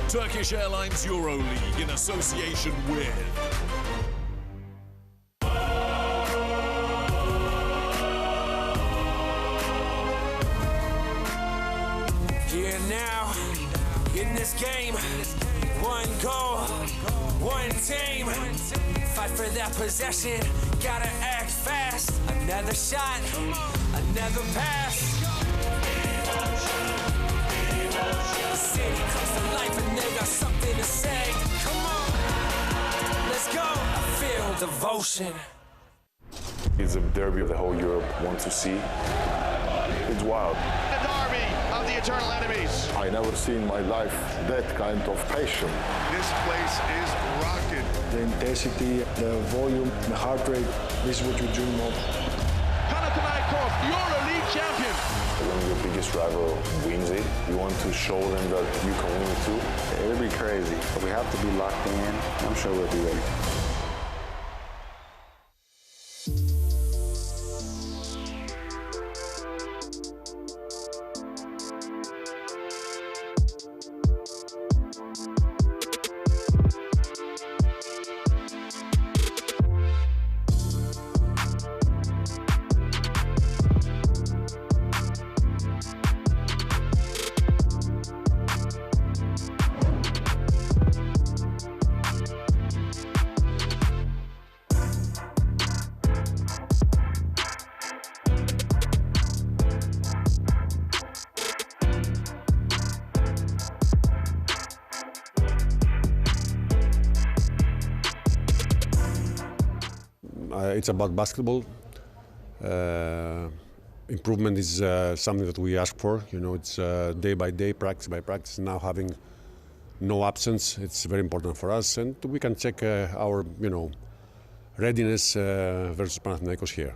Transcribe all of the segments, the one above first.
Turkish Airlines EuroLeague in association with Here now, in this game, one goal, one team. Fight for that possession, gotta act fast. Another shot, another pass. The city comes to life and they got something to say. Come on, let's go. I feel devotion. It's a derby the whole Europe wants to see. It's wild. A derby of the eternal enemies. I never seen in my life that kind of passion. This place is rocking. The intensity, the volume, the heart rate, this is what you dream of. Panathinaikos, EuroLeague champion. When your biggest rival wins it, you want to show them that you can win it too. It'll be crazy, but we have to be locked in. I'm sure we'll be ready. It's about basketball. Improvement is something that we ask for. You know, it's day by day, practice by practice. Now having no absence, it's very important for us, and we can check our, readiness versus Panathinaikos here.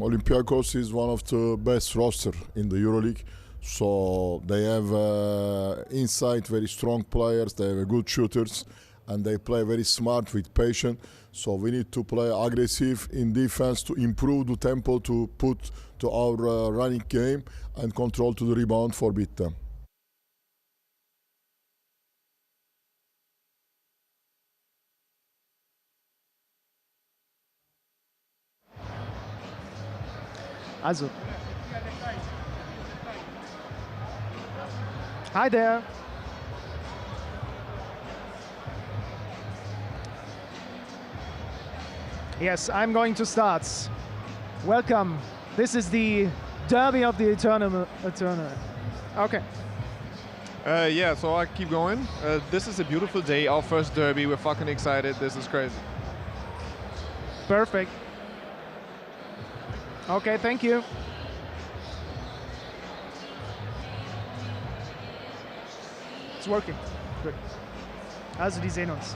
Olympiacos is one of the best roster in the EuroLeague, so they have inside very strong players, they have good shooters, and they play very smart with patience. So we need to play aggressive in defense to improve the tempo, to put to our running game and control to the rebound for beat them. Also. Hi there. Yes, I'm going to start. Welcome. This is the derby of the eternal. Okay. Yeah, so I keep going. This is a beautiful day, our first derby. We're fucking excited. This is crazy. Perfect. Okay, thank you. It's working. Good. Also, die sehen uns.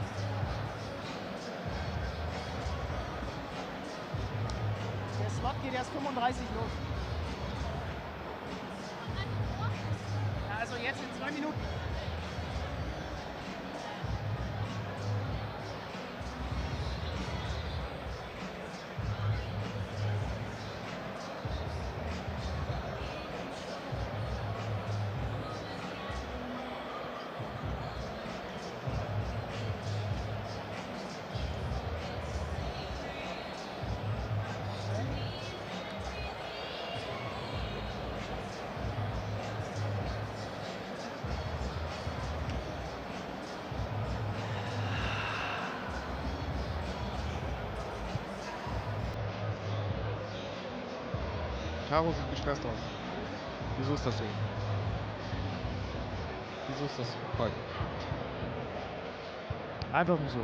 Der Slot geht erst 35 los. Ja, also jetzt in 2 Minuten. Caro sieht gestresst aus. Wieso ist das so? Wieso ist das so? Frag. Einfach nur so.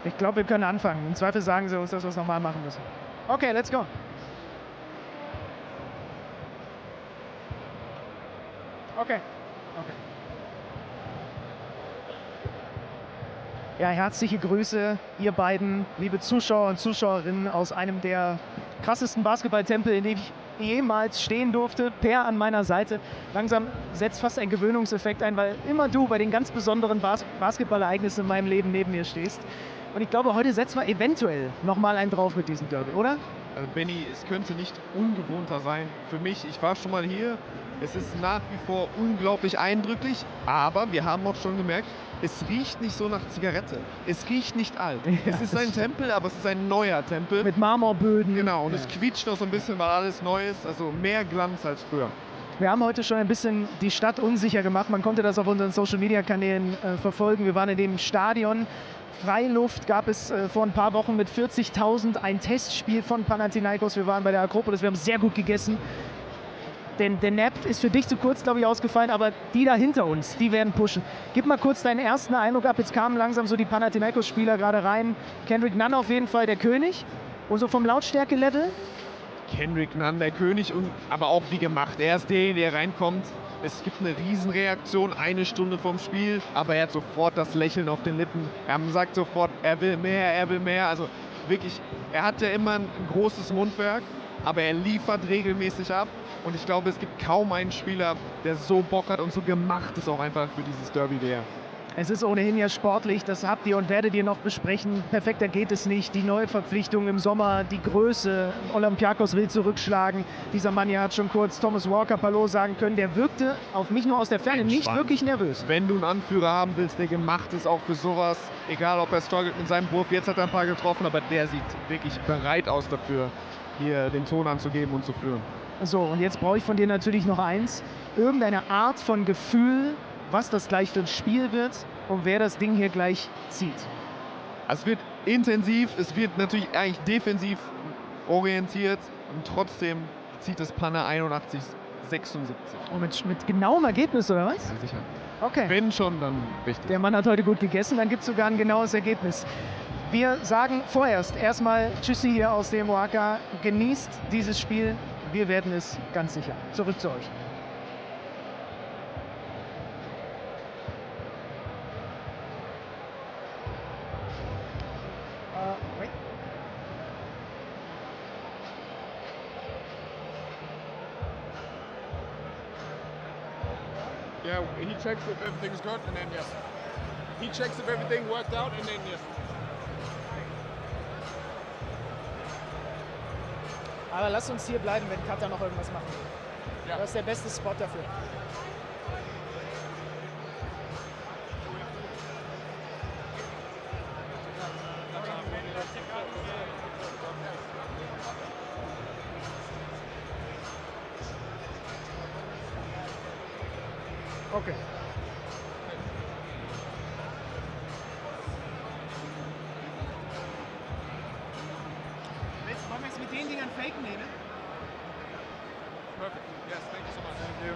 Ich glaube, wir können anfangen. Im Zweifel sagen sie uns, dass wir es nochmal machen müssen. Okay, let's go. Okay. Ja, herzliche Grüße, ihr beiden, liebe Zuschauer und Zuschauerinnen aus einem der krassesten Basketballtempel, in dem ich jemals stehen durfte. Per an meiner Seite. Langsam setzt fast ein Gewöhnungseffekt ein, weil immer du bei den ganz besonderen Basketballereignissen in meinem Leben neben mir stehst. Und ich glaube, heute setzen wir eventuell nochmal einen drauf mit diesem Derby, oder? Also Benny, es könnte nicht ungewohnter sein für mich. Ich war schon mal hier. Es ist nach wie vor unglaublich eindrücklich, aber wir haben auch schon gemerkt, es riecht nicht so nach Zigarette. Es riecht nicht alt. Ja. Es ist ein Tempel, aber es ist ein neuer Tempel. Mit Marmorböden. Genau, und es quietscht noch so ein bisschen, weil alles neu ist. Also mehr Glanz als früher. Wir haben heute schon ein bisschen die Stadt unsicher gemacht. Man konnte das auf unseren Social-Media-Kanälen verfolgen. Wir waren in dem Stadion. Freiluft gab es vor ein paar Wochen mit 40.000, ein Testspiel von Panathinaikos. Wir waren bei der Akropolis, wir haben sehr gut gegessen. Denn der Nap ist für dich zu kurz, glaube ich, ausgefallen, aber die da hinter uns, die werden pushen. Gib mal kurz deinen ersten Eindruck ab. Jetzt kamen langsam so die Panathinaikos-Spieler gerade rein. Kendrick Nunn auf jeden Fall der König. Und so vom Lautstärke-Level? Kendrick Nunn der König, aber auch wie gemacht. Er ist der, der reinkommt. Es gibt eine Riesenreaktion, 1 Stunde vorm Spiel, aber er hat sofort das Lächeln auf den Lippen. Er sagt sofort, er will mehr, er will mehr. Also wirklich, er hat ja immer ein großes Mundwerk, aber er liefert regelmäßig ab. Und ich glaube, es gibt kaum einen Spieler, der so Bock hat und so gemacht ist auch einfach für dieses Derby wie er. Es ist ohnehin ja sportlich, das habt ihr und werdet ihr noch besprechen. Perfekter geht es nicht. Die Neuverpflichtung im Sommer, die Größe. Olympiacos will zurückschlagen. Dieser Mann hier hat schon kurz Thomas Walker Palot sagen können. Der wirkte auf mich nur aus der Ferne nicht wirklich nervös. Wenn du einen Anführer haben willst, der gemacht ist auch für sowas, egal ob er struggelt mit seinem Wurf, jetzt hat er ein paar getroffen, aber der sieht wirklich bereit aus dafür, hier den Ton anzugeben und zu führen. So, und jetzt brauche ich von dir natürlich noch eins. Irgendeine Art von Gefühl, was das gleich für ein Spiel wird und wer das Ding hier gleich zieht. Es wird intensiv, es wird natürlich eigentlich defensiv orientiert und trotzdem zieht das Pana 81, 76. Und mit genauem Ergebnis, oder was? Ja, sicher. Okay. Wenn schon, dann richtig. Der Mann hat heute gut gegessen, dann gibt es sogar ein genaues Ergebnis. Wir sagen vorerst erstmal Tschüssi hier aus dem Oaxaca. Genießt dieses Spiel. Wir werden es ganz sicher. Zurück zu euch. Wait. Yeah, he checks if everything's good, and then yes. He checks if everything worked out, and then yes. Aber lass uns hier bleiben, wenn Katar noch irgendwas machen will. Ja. Das ist der beste Spot dafür. Okay. Wollen wir es mit den Dingern faken nehmen? Perfect. Yes, thank you so much. Thank you.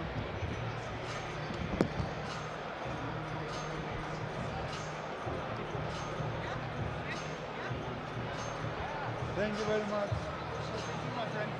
Thank you very much. Thank you, my friend.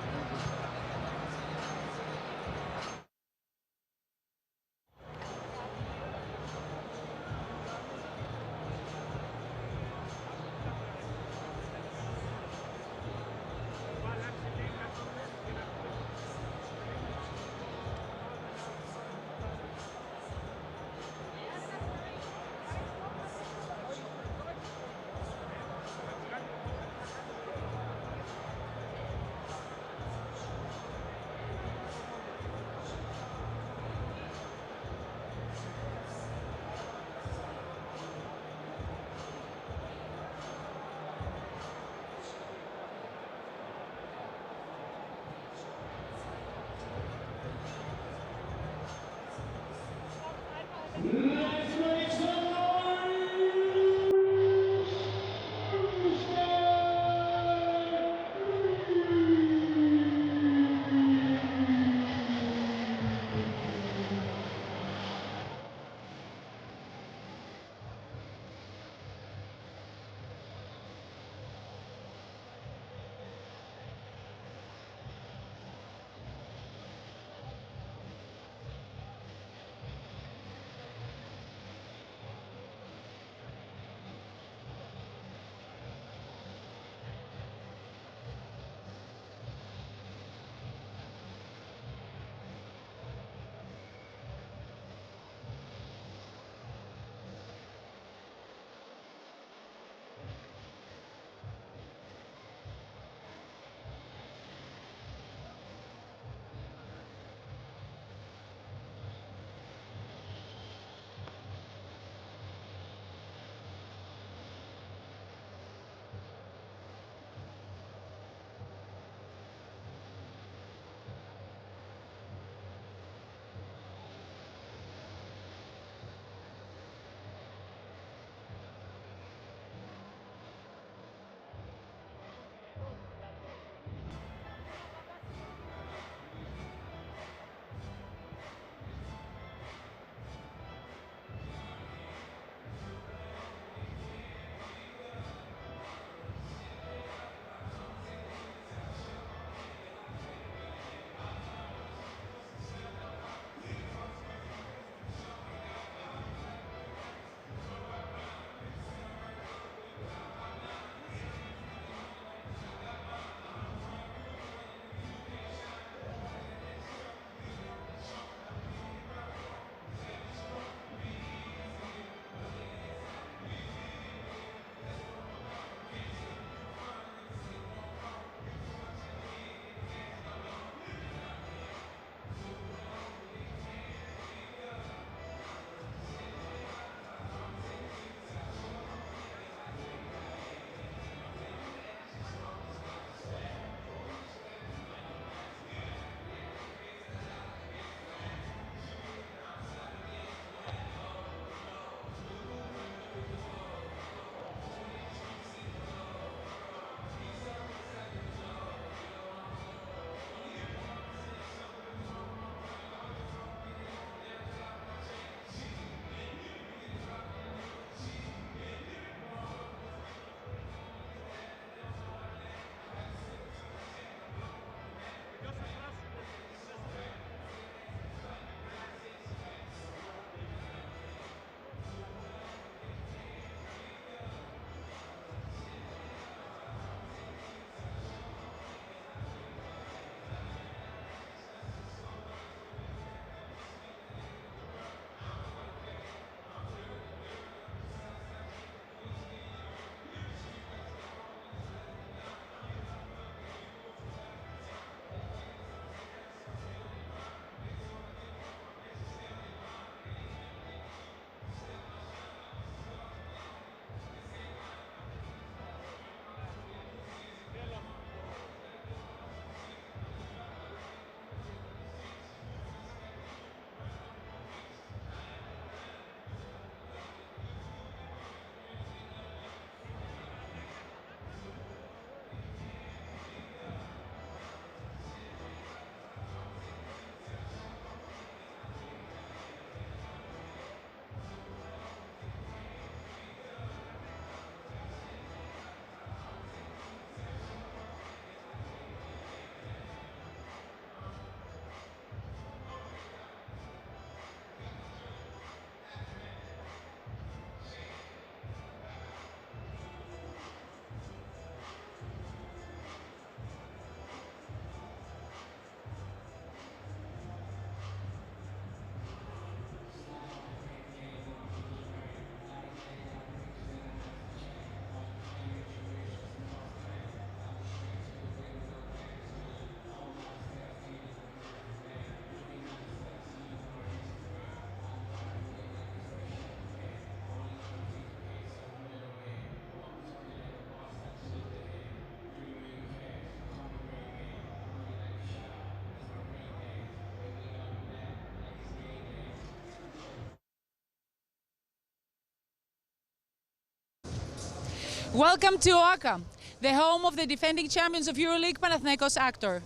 Welcome to OAKA, the home of the defending champions of EuroLeague, Panathinaikos Actor.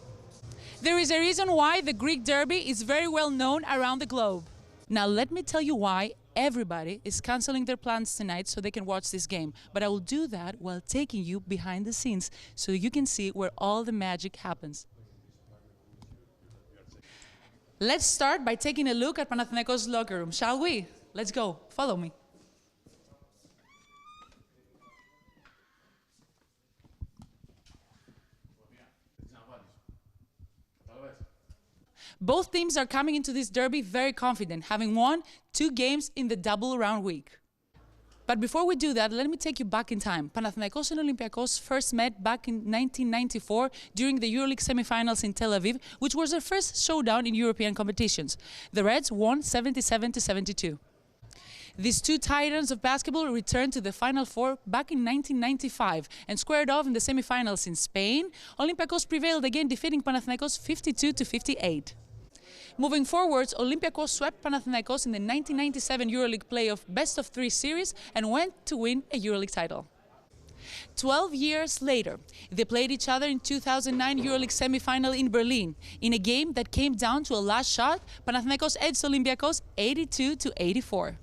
There is a reason why the Greek derby is very well known around the globe. Now let me tell you why everybody is cancelling their plans tonight so they can watch this game. But I will do that while taking you behind the scenes so you can see where all the magic happens. Let's start by taking a look at Panathinaikos' locker room, shall we? Let's go, follow me. Both teams are coming into this derby very confident, having won 2 games in the double round week. But before we do that, let me take you back in time. Panathinaikos and Olympiacos first met back in 1994 during the EuroLeague semi-finals in Tel Aviv, which was their first showdown in European competitions. The Reds won 77-72. These 2 titans of basketball returned to the Final Four back in 1995 and squared off in the semi-finals in Spain. Olympiacos prevailed again, defeating Panathinaikos 52-58. Moving forwards, Olympiacos swept Panathinaikos in the 1997 EuroLeague playoff best-of-3 series and went to win a EuroLeague title. 12 years later, they played each other in 2009 EuroLeague semi-final in Berlin. In a game that came down to a last shot, Panathinaikos edged Olympiacos 82-84.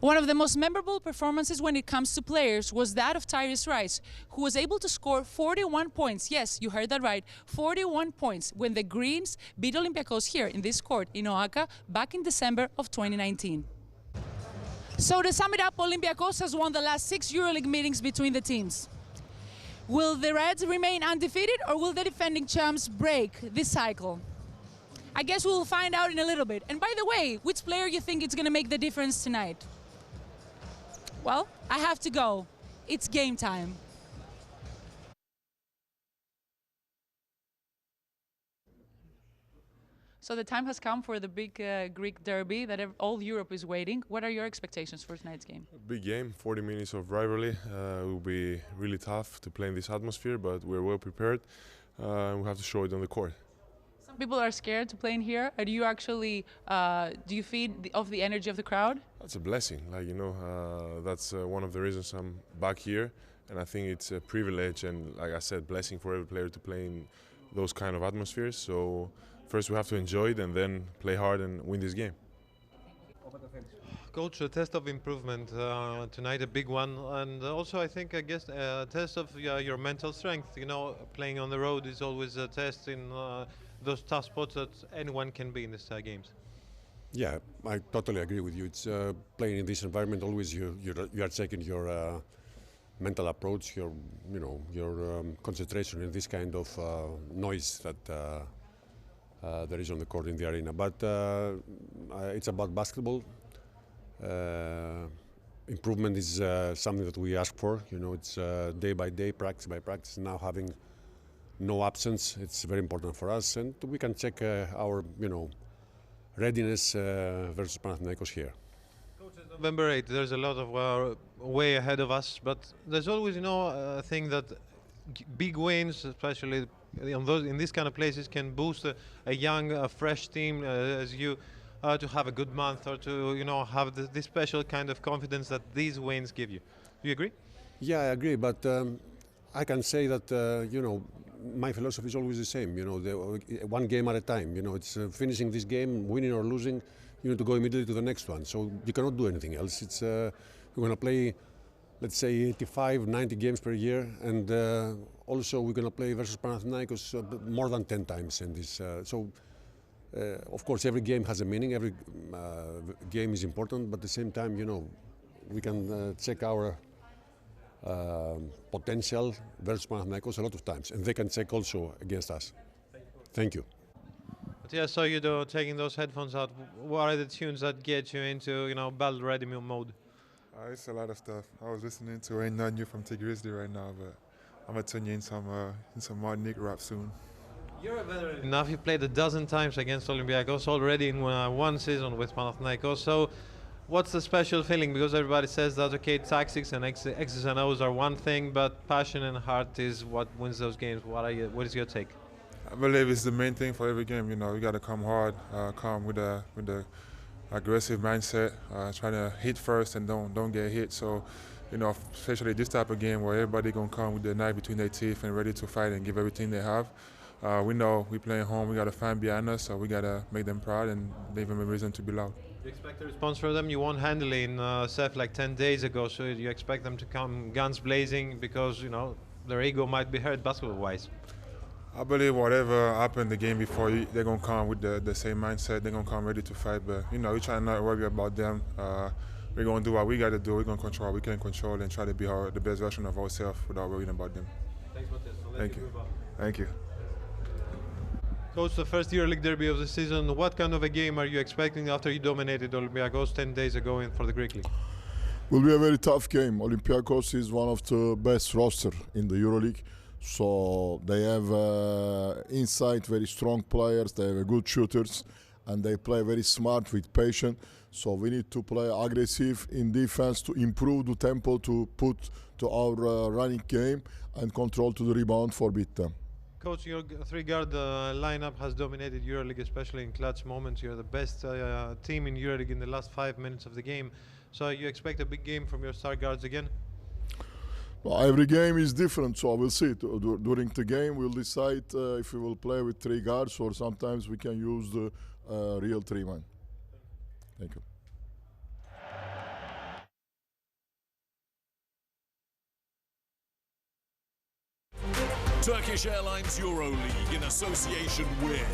One of the most memorable performances when it comes to players was that of Tyrese Rice, who was able to score 41 points. Yes, you heard that right, 41 points when the Greens beat Olympiacos here in this court in OAKA back in December of 2019. So to sum it up, Olympiacos has won the last 6 EuroLeague meetings between the teams. Will the Reds remain undefeated or will the defending champs break this cycle? I guess we'll find out in a little bit. And by the way, which player you think is going to make the difference tonight? Well, I have to go. It's game time. So the time has come for the big Greek derby that all Europe is waiting. What are your expectations for tonight's game? A big game, 40 minutes of rivalry. It will be really tough to play in this atmosphere, but we're well prepared. And we have to show it on the court. Some people are scared to play in here. Do you actually, do you feed off the energy of the crowd? That's a blessing. Like, you know, that's one of the reasons I'm back here. And I think it's a privilege and, like I said, blessing for every player to play in those kind of atmospheres. So first we have to enjoy it and then play hard and win this game. Coach, a test of improvement tonight, a big one, and also I guess a test of your mental strength. You know, playing on the road is always a test in those tough spots that anyone can be in these games. Yeah, I totally agree with you. It's playing in this environment. Always you are checking your mental approach, your concentration in this kind of noise that there is on the court in the arena. But it's about basketball. Improvement is something that we ask for. You know, it's day by day, practice by practice. Now having no absence, it's very important for us, and we can check our, readiness versus Panathinaikos here. Coach, it's November 8th. There's a lot of way ahead of us, but there's always, a thing that big wins, especially in these kind of places, can boost a young, fresh team as you. To have a good month or to have this special kind of confidence that these wins give you. Do you agree? Yeah, I agree, but I can say that my philosophy is always the same. One game at a time. It's finishing this game, winning or losing. You need to go immediately to the next one. So you cannot do anything else. It's we're going to play, let's say, 85, 90 games per year, and also we're going to play versus Panathinaikos more than 10 times in this. Of course, every game has a meaning, every game is important, but at the same time, we can check our potential versus Panathinaikos a lot of times, and they can check also against us. Thank you. But yeah, so taking those headphones out, what are the tunes that get you into, battle ready mode? It's a lot of stuff. I was listening to Ain't Nothing New from T Grizzly right now, but I'm going to turn you in some Martinique rap soon. You're a veteran enough. You played a dozen times against Olympiacos already in one season with Panathinaikos. So, what's the special feeling? Because everybody says that tactics and X's and O's are one thing, but passion and heart is what wins those games. What is your take? I believe it's the main thing for every game. We got to come hard, come with the aggressive mindset, try to hit first and don't get hit. So, you know, especially this type of game where everybody gonna come with the knife between their teeth and ready to fight and give everything they have. We know we playing home, we got a fan behind us, so we gotta make them proud and give them a reason to be loud. You expect a response from them? You won handily in Seth like 10 days ago, so you expect them to come guns blazing because, you know, their ego might be hurt basketball-wise. I believe whatever happened the game before, they're gonna come with the same mindset. They're gonna come ready to fight, but you know, we try not to worry about them. We're gonna do what we gotta do. We're gonna control what we can control and try to be the best version of ourselves without worrying about them. Thanks, Matthias. Thank you. Thank you. Coach, the first EuroLeague derby of the season, what kind of a game are you expecting after you dominated Olympiacos 10 days ago for the Greek League? Will be a very tough game. Olympiacos is one of the best roster in the EuroLeague. So they have inside very strong players, they have good shooters, and they play very smart with patience. So we need to play aggressive in defense to improve the tempo to put to our running game and control to the rebound for beat them. Coach, your three-guard lineup has dominated EuroLeague, especially in clutch moments. You're the best team in EuroLeague in the last 5 minutes of the game. So you expect a big game from your star guards again? Well, every game is different, so we'll see. During the game, we'll decide if we will play with three guards or sometimes we can use the real three-man. Thank you. Turkish Airlines EuroLeague in association with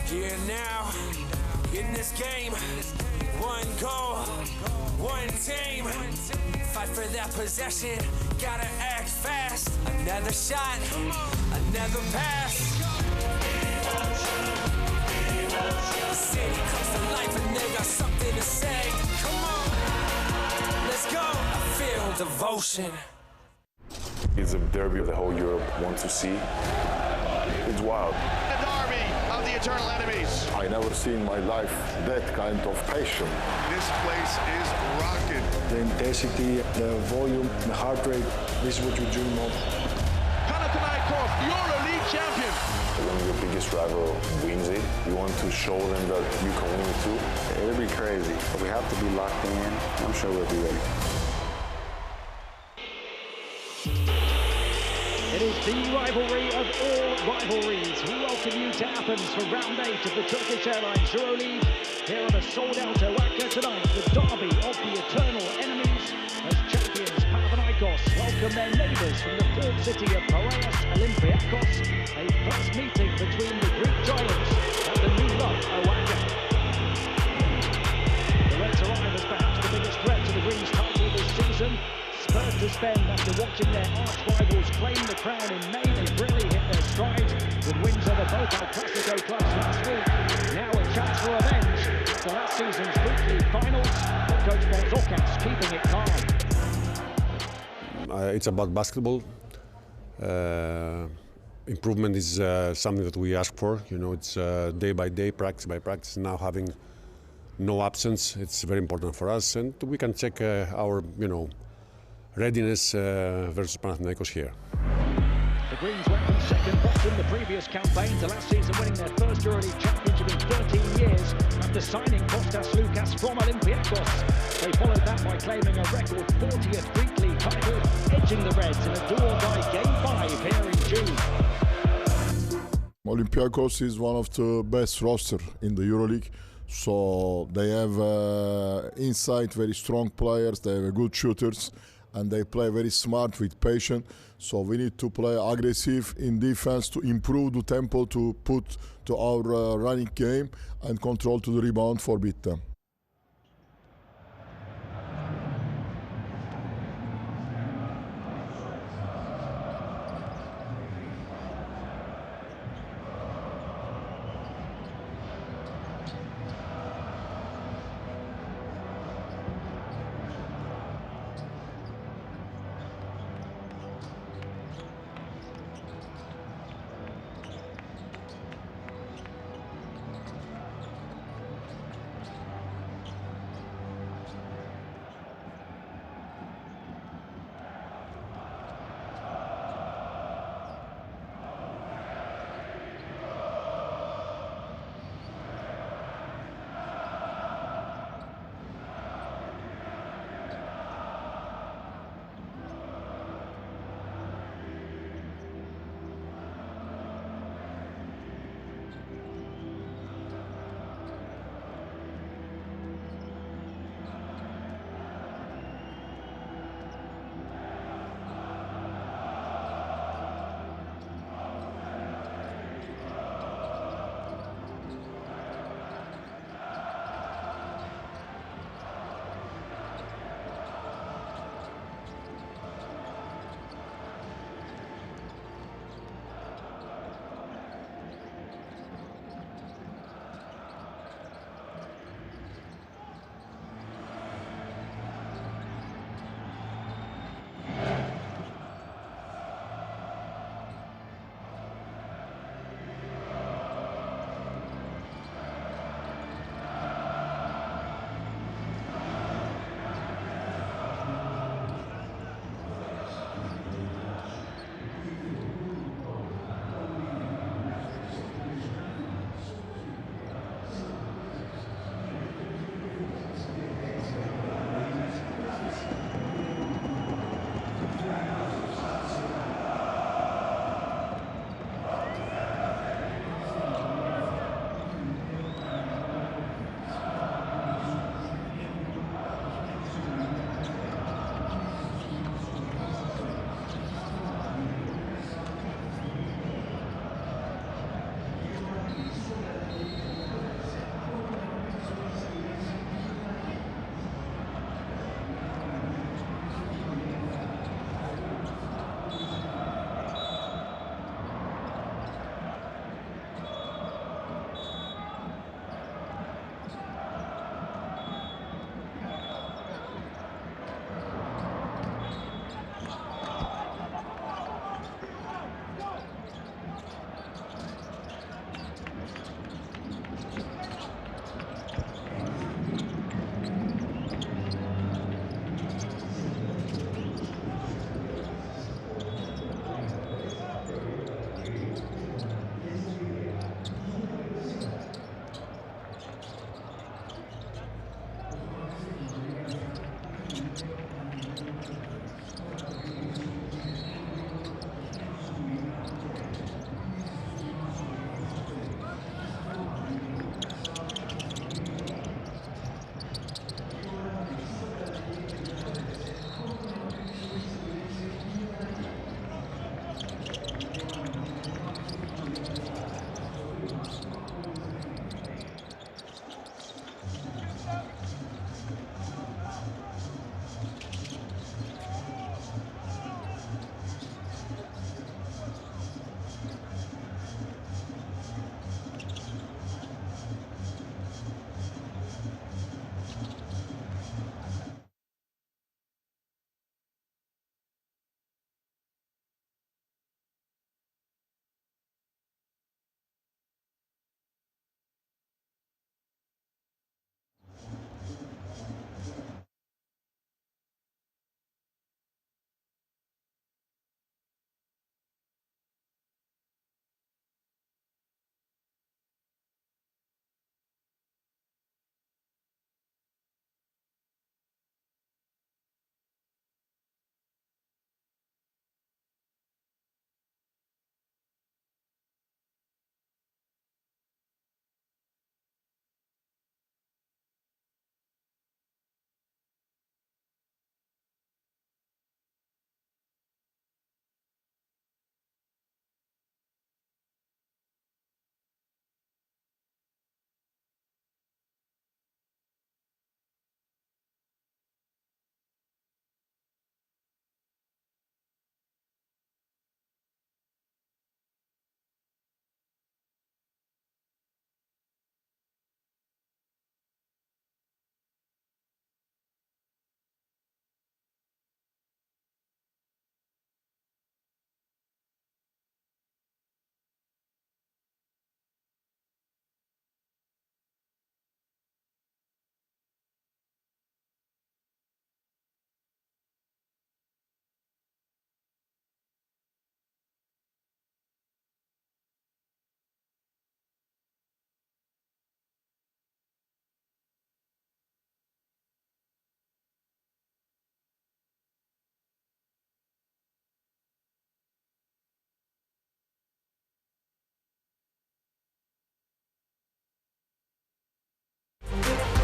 Here now, in this game, one goal, one team. Fight for that possession, gotta act fast. Another shot, another pass. City comes to life and they got something to say. Come on, let's go. I feel devotion. It's a derby the whole Europe wants to see. It's wild. The derby of the eternal enemies. I never seen in my life that kind of passion. This place is rocking. The intensity, the volume, the heart rate, this is what you dream of. Panathinaikos, EuroLeague champion. When your biggest rival wins it, you want to show them that you can win it too. It'll be crazy, but we have to be locked in. I'm sure we'll be ready. It is the rivalry of all rivalries. We welcome you to Athens for round 8 of the Turkish Airlines EuroLeague. Here on a sold-out Oaka tonight, the derby of the eternal enemies as champions Panathinaikos welcome their neighbours from the third city of Piraeus, Olympiacos. A first meeting between the Greek giants and the new love Oaka. The Reds arrive as perhaps the biggest threat to the Greens' title this season. Spurred to spend after watching their arch-rivals claim the crown in May, they really hit their stride with wins over both El Clasico clubs last week. Now a chance for revenge for last season's Greek League finals, but Coach Bonzokas keeping it calm. It's about basketball. Improvement is something that we ask for. You know, it's day by day, practice by practice. Now having no absence, it's very important for us, and we can check our, readiness versus Panathinaikos here. The Greens went from second bottom the previous campaign to last season winning their first EuroLeague championship in 13 years after signing Kostas Loukas from Olympiacos. They followed that by claiming a record 40th Greek League title, edging the Reds in a do-or-die Game 5 here in June. Olympiacos is one of the best roster in the EuroLeague. So they have inside very strong players, they have good shooters, and they play very smart with patience. So we need to play aggressive in defense to improve the tempo to put to our running game and control to the rebound for beat them.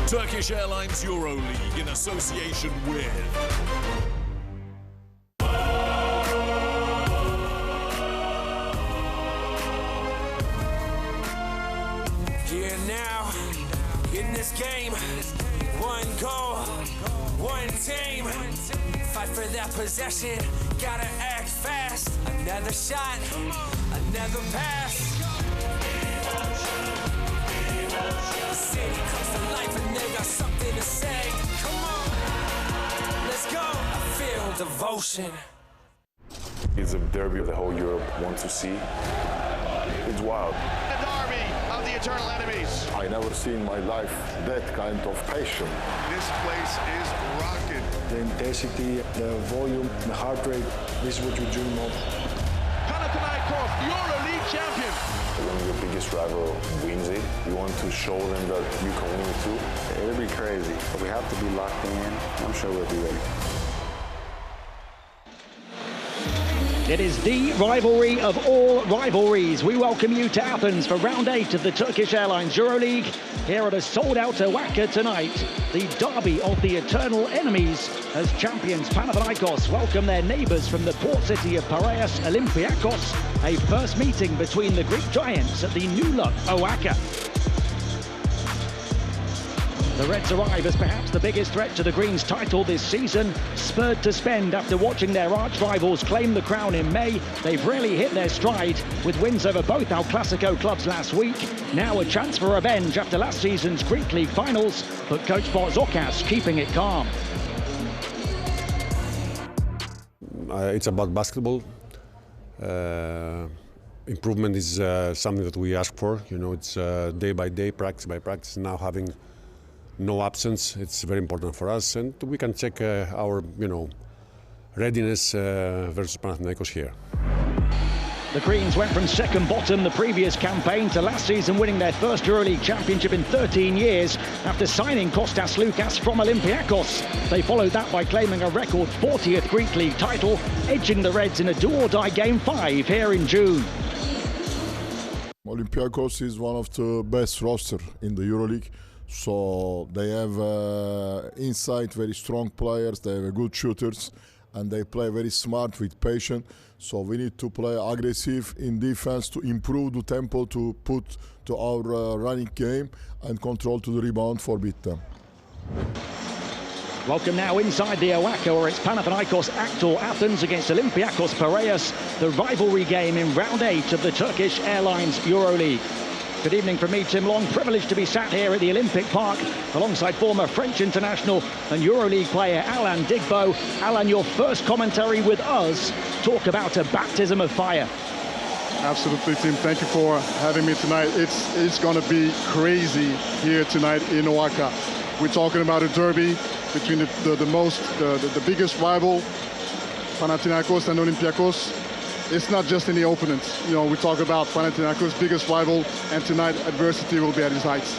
Turkish Airlines EuroLeague in association with Here now, in this game, one goal, one team. Fight for that possession, gotta act fast. Another shot, another pass. The city comes to life and they got something to say. Come on, let's go. I feel devotion. It's a derby of the whole Europe wants to see. It's wild. The derby of the eternal enemies. I never seen in my life that kind of passion. This place is rocking. The intensity, the volume, the heart rate, this is what you dream of. Panathinaikos, EuroLeague champion. When your biggest rival wins it, you want to show them that you can win it too. It'll be crazy, but we have to be locked in. I'm sure we'll be ready. It is the rivalry of all rivalries. We welcome you to Athens for round 8 of the Turkish Airlines EuroLeague. Here at a sold-out Oaxaca tonight, the derby of the eternal enemies as champions Panathinaikos welcome their neighbours from the port city of Piraeus, Olympiacos, a first meeting between the Greek giants at the new-look Oaxaca. The Reds arrive as perhaps the biggest threat to the Greens' title this season. Spurred to spend after watching their arch-rivals claim the crown in May, they've really hit their stride with wins over both El Clasico clubs last week. Now a chance for revenge after last season's Greek League finals, but coach Barzokas keeping it calm. It's about basketball. Improvement is something that we ask for. You know, it's day by day, practice by practice. Now having no absence, it's very important for us, and we can check our, readiness versus Panathinaikos here. The Greens went from second bottom the previous campaign to last season winning their first EuroLeague championship in 13 years after signing Kostas Loukas from Olympiacos. They followed that by claiming a record 40th Greek League title, edging the Reds in a do-or-die Game 5 here in June. Olympiacos is one of the best roster in the EuroLeague. So they have inside very strong players, they have good shooters, and they play very smart with patience. So we need to play aggressive in defense to improve the tempo, to put to our running game and control to the rebound for beat them. Welcome now inside the Oaxaca, where it's Panathinaikos Aktor Athens against Olympiacos Piraeus, the rivalry game in round 8 of the Turkish Airlines EuroLeague. Good evening from me, Tim Long. Privileged to be sat here at the Olympic Park alongside former French international and EuroLeague player Alan Digbo. Alan, your first commentary with us. Talk about a baptism of fire. Absolutely, Tim. Thank you for having me tonight. It's going to be crazy here tonight in Oaxaca. We're talking about a derby between the biggest rival, Panathinaikos and Olympiacos. It's not just any opponent. We talk about Panathinaikos' biggest rival, and tonight adversity will be at its heights.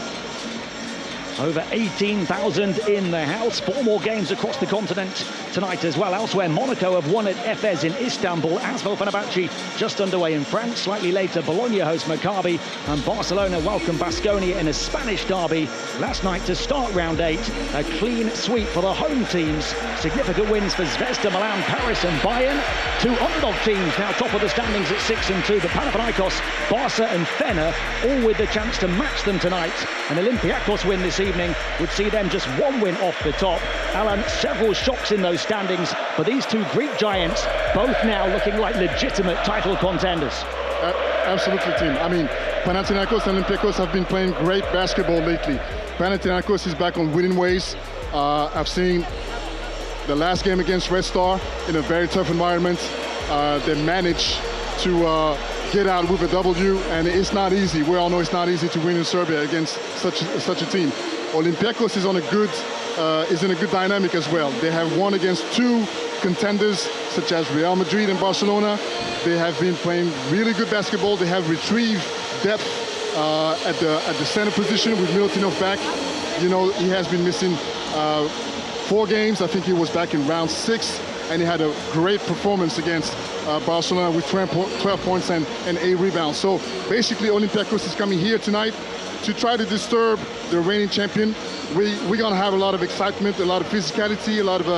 Over 18,000 in the house. 4 more games across the continent tonight as well. Elsewhere, Monaco have won at Efes in Istanbul. Asvel Fenerbahce just underway in France. Slightly later, Bologna host Maccabi, and Barcelona welcome Baskonia in a Spanish derby last night to start round 8. A clean sweep for the home teams. Significant wins for Zvezda, Milan, Paris and Bayern. 2 underdog teams now top of the standings at 6 and 2. But Panathinaikos, Barca and Fener all with the chance to match them tonight. An Olympiacos win this evening would see them just 1 win off the top. Alan, several shocks in those standings, but these 2 Greek giants both now looking like legitimate title contenders. Absolutely, Tim. I mean, Panathinaikos and Olympiacos have been playing great basketball lately. Panathinaikos is back on winning ways. I've seen the last game against Red Star in a very tough environment. They managed to get out with a W, and it's not easy. We all know it's not easy to win in Serbia against such a team. Olympiacos is in a good dynamic as well. They have won against 2 contenders such as Real Madrid and Barcelona. They have been playing really good basketball. They have retrieved depth at the center position with Milutinov back. He has been missing 4 games. I think he was back in round 6, and he had a great performance against Barcelona with 12 points and 8 rebounds. So basically Olympiacos is coming here tonight to try to disturb the reigning champion. we're going to have a lot of excitement, a lot of physicality, a lot of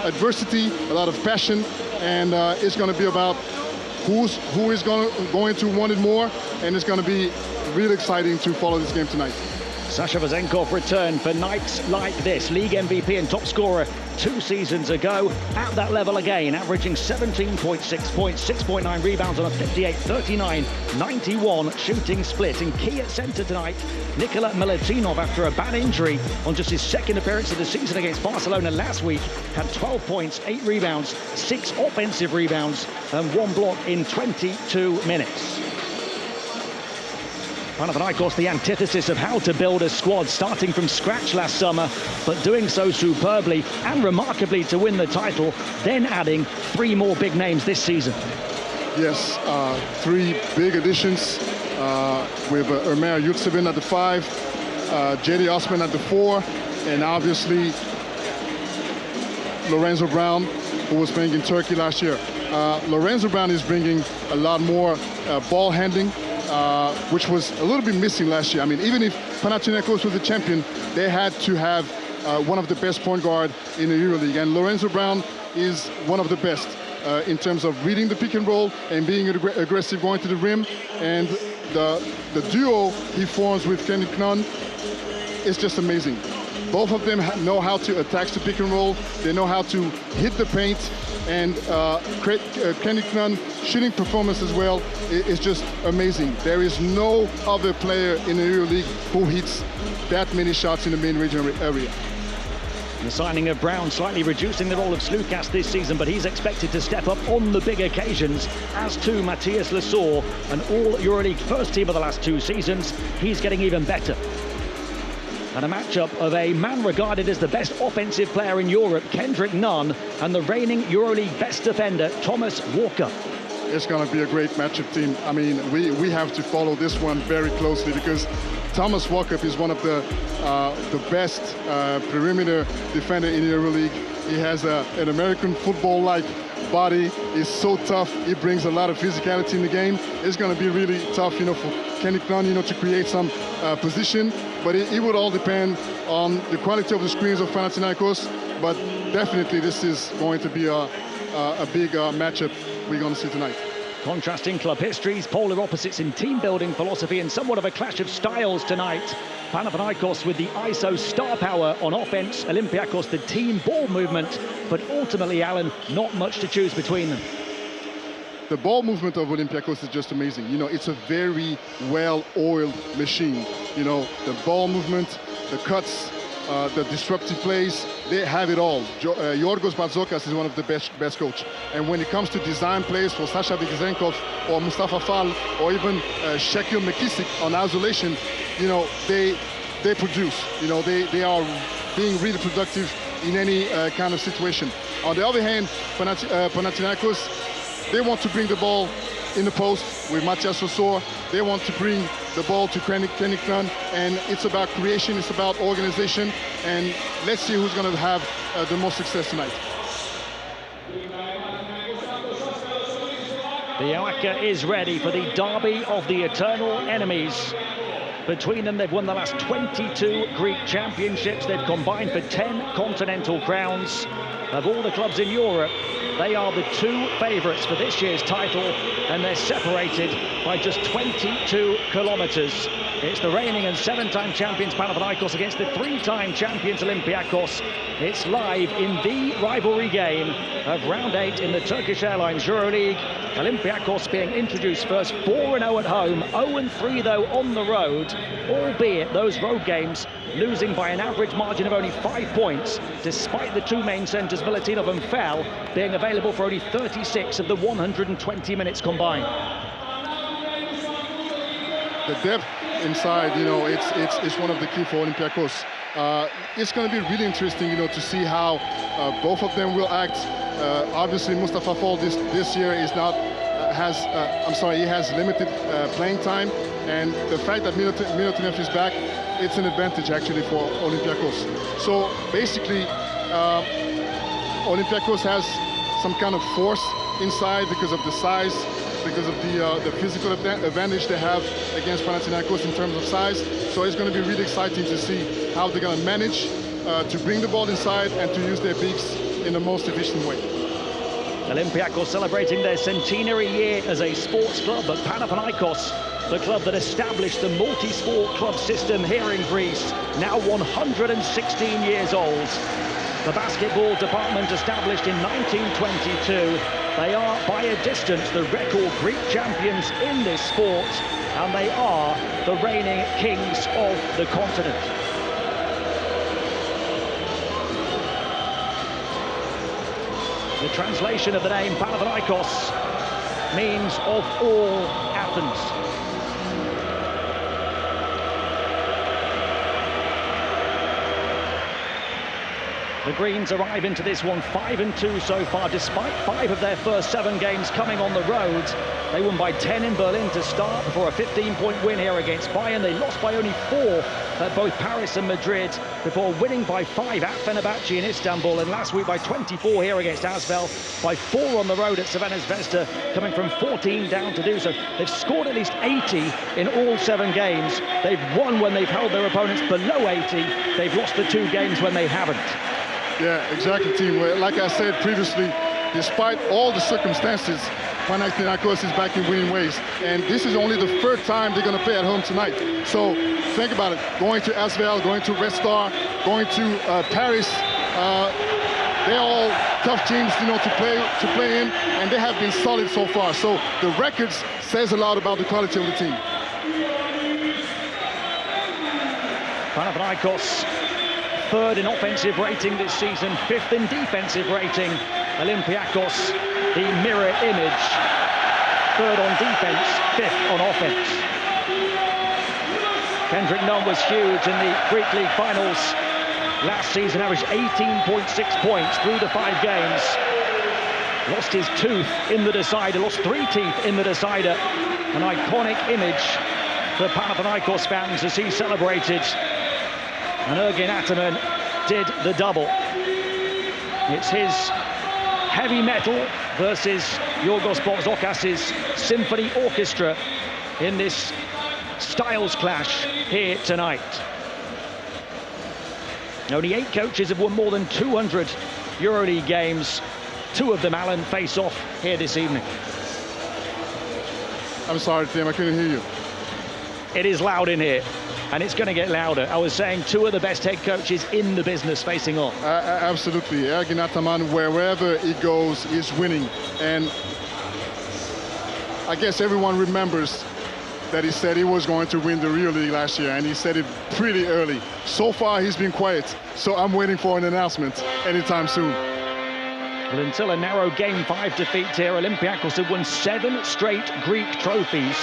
adversity, a lot of passion, and it's going to be about who is going to want it more, and it's going to be really exciting to follow this game tonight. Sasha Vezenkov returned for nights like this. League MVP and top scorer 2 seasons ago. At that level again, averaging 17.6 points, 6.9 rebounds on a 58-39-91 shooting split. And key at centre tonight, Nikola Milutinov, after a bad injury on just his second appearance of the season against Barcelona last week, had 12 points, 8 rebounds, 6 offensive rebounds and 1 block in 22 minutes. Panathinaikos, the antithesis of how to build a squad, starting from scratch last summer, but doing so superbly and remarkably to win the title, then adding 3 more big names this season. Yes, 3 big additions with Ömer Yurtseven at the 5, Cedi Osman at the 4, and obviously Lorenzo Brown, who was playing in Turkey last year. Lorenzo Brown is bringing a lot more ball handling, which was a little bit missing last year. I mean, even if Panathinaikos was the champion, they had to have one of the best point guard in the EuroLeague. And Lorenzo Brown is one of the best in terms of reading the pick and roll and being aggressive going to the rim. And the duo he forms with Kenny Knan is just amazing. Both of them know how to attack the pick and roll. They know how to hit the paint. And Kenny Knan shooting performance as well is just amazing. There is no other player in the EuroLeague who hits that many shots in the main region area. The signing of Brown slightly reducing the role of Slukas this season, but he's expected to step up on the big occasions, as too Matthias Lesor, an all-EuroLeague first team of the last 2 seasons. He's getting even better. And a matchup of a man regarded as the best offensive player in Europe, Kendrick Nunn, and the reigning EuroLeague best defender, Thomas Walker. It's going to be a great matchup, team. I mean, we have to follow this one very closely because Thomas Walker is one of the best perimeter defender in the EuroLeague. He has an American football-like body. He's so tough. He brings a lot of physicality in the game. It's going to be really tough, for Kenny Knan, to create some position. But it would all depend on the quality of the screens of Panathinaikos. But definitely this is going to be a big matchup we're going to see tonight. Contrasting club histories, polar opposites in team-building philosophy, and somewhat of a clash of styles tonight. Panathinaikos with the ISO star power on offense, Olympiacos the team ball movement, but ultimately, Alan, not much to choose between them. The ball movement of Olympiacos is just amazing. It's a very well-oiled machine. The ball movement, the cuts, the disruptive plays, they have it all. Yorgos Barzokas is one of the best coach. And when it comes to design plays for Sasha Vezenkov or Mustafa Fall or even Shaquille McKissick on isolation, they produce. They are being really productive in any kind of situation. On the other hand, Panathinaikos, they want to bring the ball in the post with Matthias Lesor. They want to bring the ball to Kenny Knan, and it's about creation, it's about organization, and let's see who's going to have the most success tonight. The Oaka is ready for the derby of the eternal enemies. Between them, they've won the last 22 Greek championships. They've combined for 10 continental crowns. Of all the clubs in Europe, they are the 2 favourites for this year's title, and they're separated by just 22 kilometres. It's the reigning and 7-time champions Panathinaikos against the 3-time champions Olympiacos. It's live in the rivalry game of round 8 in the Turkish Airlines EuroLeague. Olympiacos being introduced first, 4-0 at home, 0-3 though on the road, albeit those road games losing by an average margin of only 5 points, despite the 2 main centres, Milutinov and Fall, being available for only 36 of the 120 minutes combined. The depth inside, it's one of the key for Olympiacos. It's going to be really interesting, to see how both of them will act. Obviously, Mustafa Fall this year is not he has limited playing time, and the fact that Milutinov is back, it's an advantage actually for Olympiacos. So basically, Olympiacos has some kind of force inside because of the size, because of the physical advantage they have against Panathinaikos in terms of size. So it's going to be really exciting to see how they're going to manage to bring the ball inside and to use their bigs in the most efficient way. Olympiacos celebrating their centenary year as a sports club, but Panathinaikos, the club that established the multi-sport club system here in Greece, now 116 years old. The basketball department established in 1922. They are, by a distance, the record Greek champions in this sport, and they are the reigning kings of the continent. The translation of the name Panathinaikos means of all Athens. The Greens arrive into this one 5-2 so far, despite 5 of their first 7 games coming on the road. They won by 10 in Berlin to start before a 15-point win here against Bayern. They lost by only 4 at both Paris and Madrid before winning by 5 at Fenerbahce in Istanbul, and last week by 24 here against Asvel, by 4 on the road at Crvena Zvezda, coming from 14 down to do so. They've scored at least 80 in all 7 games. They've won when they've held their opponents below 80. They've lost the 2 games when they haven't. Yeah, exactly, team. Like I said previously, despite all the circumstances, Panathinaikos is back in winning ways. And this is only the 3rd time they're going to play at home tonight. So think about it. Going to Asvel, going to Red Star, going to Paris. They're all tough teams, you know, to play in, and they have been solid so far. So the records says a lot about the quality of the team. Panathinaikos 3rd in offensive rating this season, 5th in defensive rating. Olympiacos, the mirror image, 3rd on defense, 5th on offense. Kendrick Nunn was huge in the Greek League finals last season, averaged 18.6 points through the 5 games. Lost his tooth in the decider, lost 3 teeth in the decider. An iconic image for Panathinaikos fans as he celebrated. And Ergin Ataman did the double. It's his heavy metal versus Yorgos Borzokas's symphony orchestra in this styles clash here tonight. Only 8 coaches have won more than 200 EuroLeague games. 2 of them, Alan, face off here this evening. I'm sorry, Tim, I couldn't hear you. It is loud in here, and it's going to get louder. I was saying 2 of the best head coaches in the business facing off. Absolutely. Ergin Ataman, wherever he goes, is winning. And I guess everyone remembers that he said he was going to win the EuroLeague last year, and he said it pretty early. So far, he's been quiet, so I'm waiting for an announcement anytime soon. Well, until a narrow Game 5 defeat here, Olympiacos have won 7 straight Greek trophies.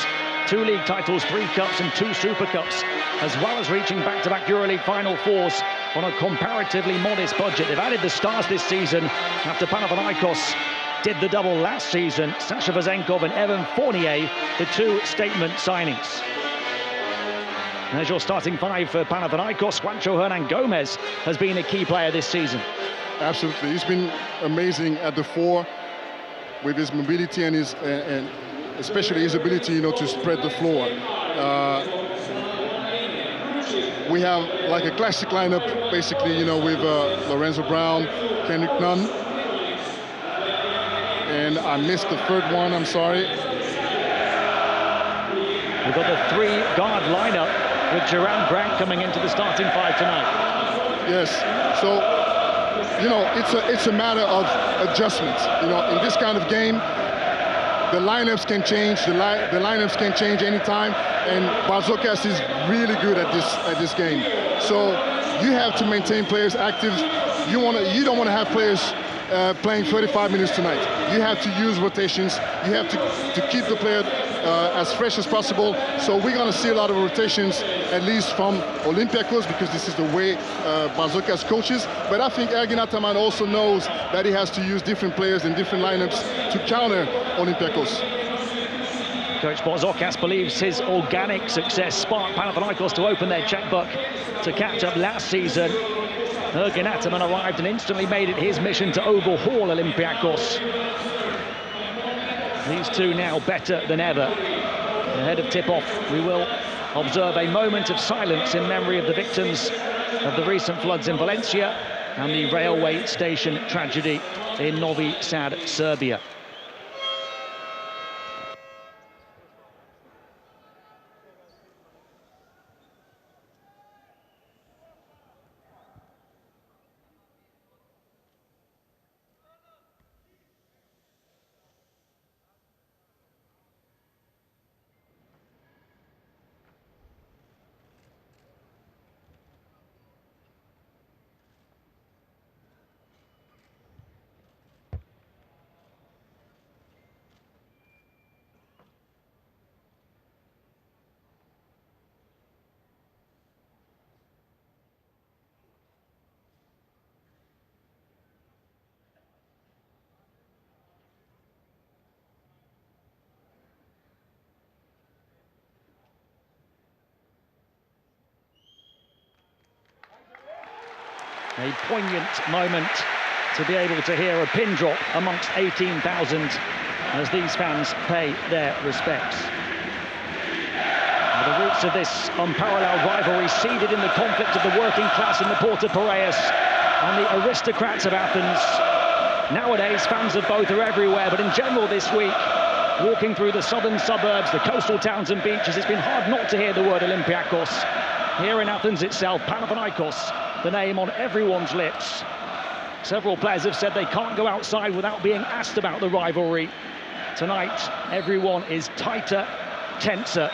2 league titles, 3 cups and 2 Super Cups, as well as reaching back-to-back EuroLeague Final Fours on a comparatively modest budget. They've added the stars this season after Panathinaikos did the double last season. Sasha Vezenkov and Evan Fournier, the 2 statement signings. And as your starting 5 for Panathinaikos, Juancho Hernan Gomez has been a key player this season. Absolutely, he's been amazing at the 4 with his mobility and his and especially his ability, you know, to spread the floor. We have like a classic lineup, basically, you know, with Lorenzo Brown, Kendrick Nunn, and I missed the 3rd one, I'm sorry. We've got the 3 guard lineup with Duran Grant coming into the starting 5 tonight. Yes, so, you know, it's a matter of adjustment. You know, in this kind of game, the lineups can change. The lineups can change anytime, and Barzokas is really good at this game. So you have to maintain players active. You don't want to have players playing 35 minutes tonight. You have to use rotations. You have to keep the player as fresh as possible. So we're going to see a lot of rotations, at least from Olympiacos, because this is the way Barzokas coaches. But I think Ergin Ataman also knows that he has to use different players in different lineups to counter Olympiacos. Coach Barzokas believes his organic success sparked Panathinaikos to open their checkbook to catch up last season. Ergin Ataman arrived and instantly made it his mission to overhaul Olympiacos. These two now better than ever. Ahead of tip-off, we will observe a moment of silence in memory of the victims of the recent floods in Valencia and the railway station tragedy in Novi Sad, Serbia. A poignant moment to be able to hear a pin drop amongst 18,000 as these fans pay their respects. The roots of this unparalleled rivalry seeded in the conflict of the working class in the Port of Piraeus and the aristocrats of Athens. Nowadays, fans of both are everywhere, but in general this week, walking through the southern suburbs, the coastal towns and beaches, it's been hard not to hear the word Olympiacos. Here in Athens itself, Panathinaikos, the name on everyone's lips. Several players have said they can't go outside without being asked about the rivalry. Tonight, everyone is tighter, tenser,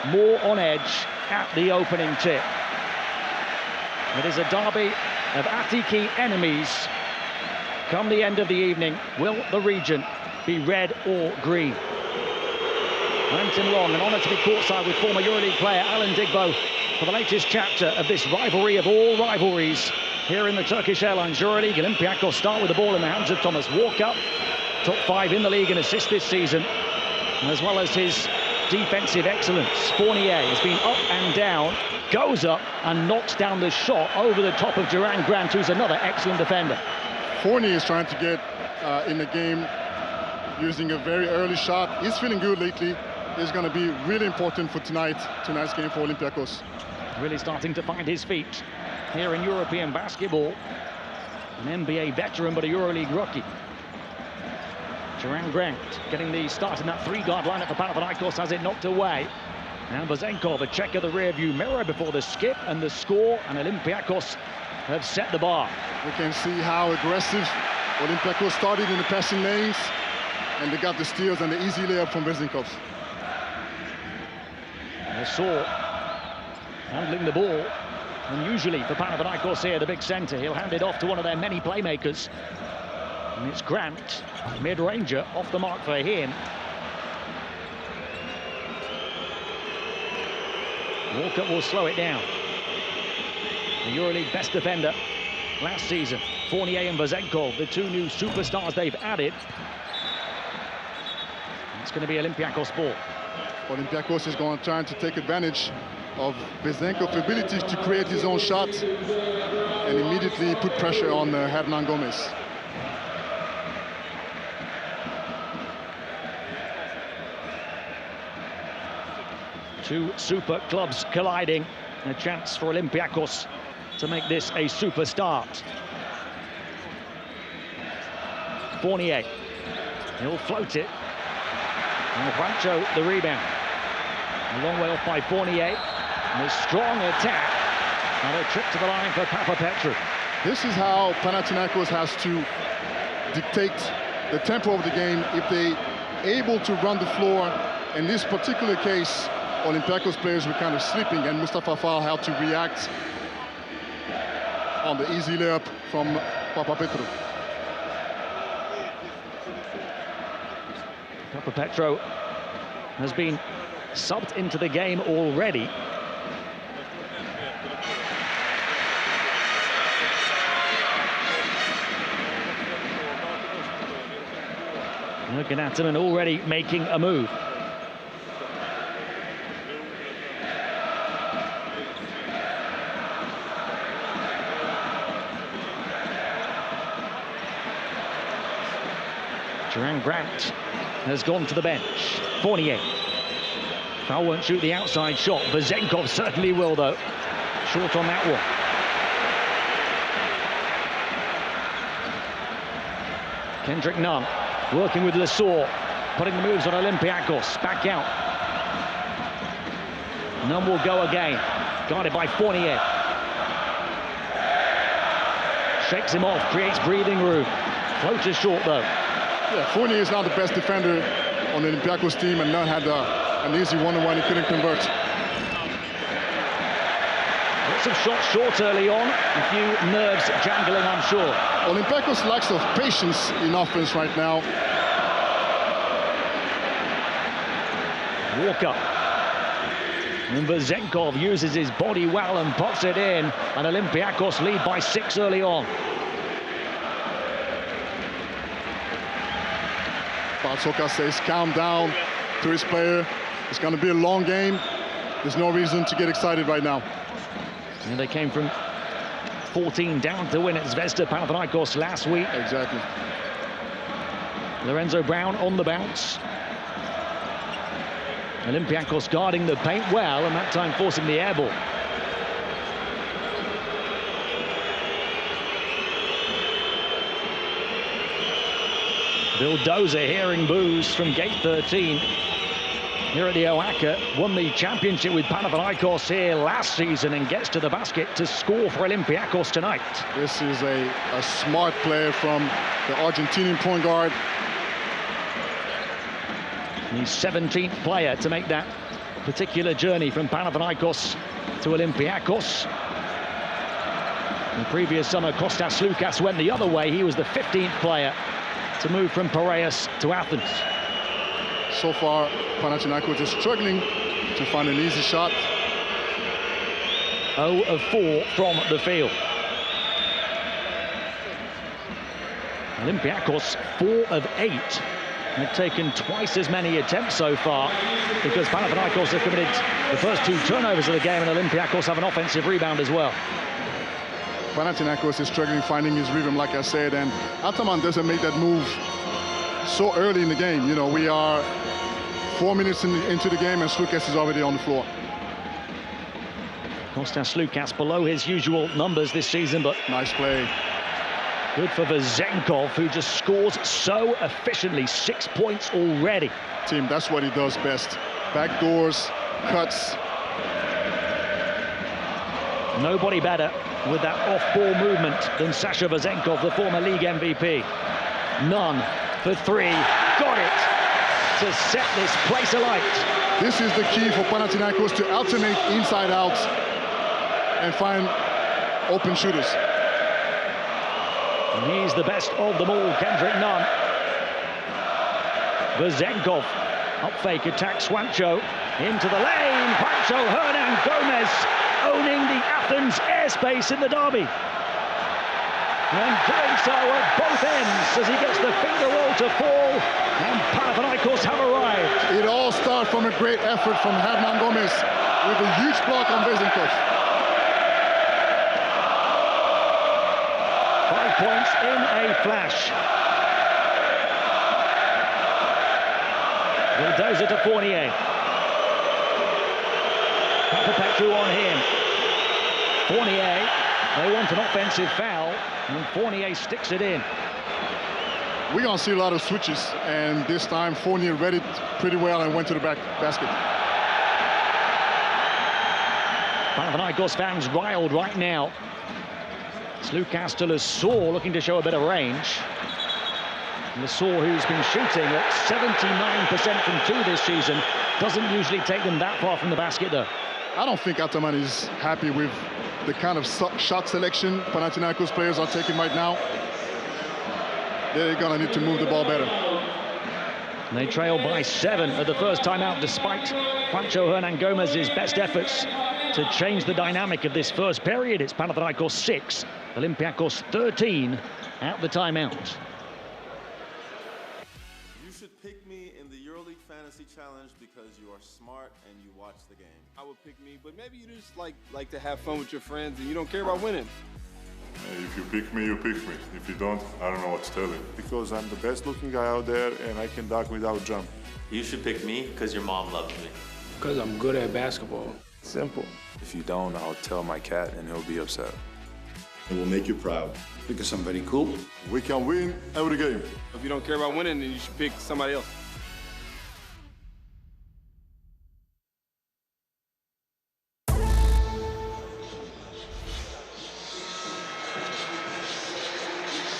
more on edge at the opening tip. It is a derby of Attiki enemies. Come the end of the evening, will the region be red or green? I'm Tim Long, an honour to be courtside with former EuroLeague player Alan Digbo for the latest chapter of this rivalry of all rivalries here in the Turkish Airlines EuroLeague. Olympiacos start with the ball in the hands of Thomas Walker, top 5 in the league in assists this season, as well as his defensive excellence. Fournier has been up and down, goes up and knocks down the shot over the top of Duran Grant, who's another excellent defender. Fournier is trying to get in the game using a very early shot. He's feeling good lately. It's going to be really important for tonight's game for Olympiacos. Really starting to find his feet here in European basketball. An NBA veteran, but a EuroLeague rookie. Duran Grant getting the start in that 3-guard lineup for Panathinaikos as it knocked away. Now Bazenkov, a check of the rear-view mirror before the skip and the score, and Olympiacos have set the bar. We can see how aggressive Olympiacos started in the passing lanes, and they got the steals and the easy layup from Bazenkov. Saw handling the ball, unusually for Panathinaikos here, the big centre. He'll hand it off to one of their many playmakers. And it's Grant, mid-ranger, off the mark for him. Walker will slow it down. The EuroLeague best defender last season. Fournier and Bazenkov, the two new superstars they've added. It's going to be Olympiacos ball. Olympiacos is going to try to take advantage of Bazenkov's ability to create his own shot and immediately put pressure on Hernan Gomez. Two super clubs colliding. A chance for Olympiacos to make this a super start. Fournier, he'll float it. And Pancho the rebound. A long way off by Fournier. And a strong attack. And a trip to the line for Papapetru. This is how Panathinaikos has to dictate the tempo of the game if they able to run the floor. In this particular case, Olympiacos players were kind of sleeping, and Mustafa Fall had to react on the easy layup from Papapetru. Papapetru has been subbed into the game already. Looking at him and already making a move. Duran Grant has gone to the bench. Fournier. Foul won't shoot the outside shot. Vezenkov certainly will, though. Short on that one. Kendrick Nunn working with Lesor, putting the moves on Olympiacos. Back out. Nunn will go again. Guarded by Fournier. Shakes him off, creates breathing room. Floater short, though. Yeah, Fournier is now the best defender on the Olympiacos team, and Nunn had an easy one-on-one he couldn't convert. Lots of shots short early on, a few nerves jangling, I'm sure. Olympiacos lacks of patience in offense right now. Walker. And Vezenkov uses his body well and pops it in, and Olympiacos lead by 6 early on. Bartzoka says calm down to his player. It's going to be a long game. There's no reason to get excited right now. And they came from 14 down to win at Zvezda Panathinaikos last week. Exactly. Lorenzo Brown on the bounce. Olympiacos guarding the paint well, and that time forcing the air ball. Vildoza hearing boos from gate 13 here at the OACA. Won the championship with Panathinaikos here last season and gets to the basket to score for Olympiacos tonight. This is a smart player from the Argentinian point guard. He's 17th player to make that particular journey from Panathinaikos to Olympiacos. In the previous summer, Kostas Lukas went the other way. He was the 15th player to move from Piraeus to Athens. So far, Panathinaikos is struggling to find an easy shot. 0 of 4 from the field. Olympiacos 4 of 8. They've taken twice as many attempts so far because Panathinaikos have committed the first 2 turnovers of the game, and Olympiacos have an offensive rebound as well. Panathinaikos is struggling finding his rhythm, like I said, and Ataman doesn't make that move so early in the game. You know, we are 4 minutes into the game and Slukas is already on the floor. Kostas Lukas below his usual numbers this season, but nice play. Good for Vezenkov, who just scores so efficiently. 6 points already. Team, that's what he does best. Backdoors, cuts. Nobody better with that off-ball movement than Sasha Vezenkov, the former league MVP. Nunn for 3. Got it to set this place alight. This is the key for Panathinaikos to alternate inside out and find open shooters. And he's the best of them all, Kendrick Nunn. Vezenkov, up fake, attack Swancho, into the lane. Pancho Hernan Gomez owning the Athens airspace in the derby. And doing so at both ends as he gets the finger roll to fall, and Panathinaikos have arrived. It all starts from a great effort from Hernan Gomez with a huge block on Vezenkov. 5 points in a flash. Vildoza to Fournier. Papapetru on him. Fournier, they want an offensive foul, and Fournier sticks it in. We're going to see a lot of switches, and this time Fournier read it pretty well and went to the basket. Panathinaikos fans riled right now. Slukas to Lesor, looking to show a bit of range. Lesor, who's been shooting at 79% from 2 this season, doesn't usually take them that far from the basket, though. I don't think Ataman is happy with the kind of shot selection Panathinaikos players are taking right now. They're going to need to move the ball better. And they trail by 7 at the first timeout, despite Pancho Hernan Gomez's best efforts to change the dynamic of this first period. It's Panathinaikos 6, Olympiacos 13 at the timeout. You should pick me in the EuroLeague Fantasy Challenge because you are smart and you watch the game. I would pick me, but maybe you just like to have fun with your friends and you don't care about winning. If you pick me, you pick me. If you don't, I don't know what to tell you. Because I'm the best looking guy out there and I can dunk without jump. You should pick me because your mom loves me. Because I'm good at basketball. Simple. If you don't, I'll tell my cat and he'll be upset. It will make you proud. Because I'm very cool. We can win every game. If you don't care about winning, then you should pick somebody else.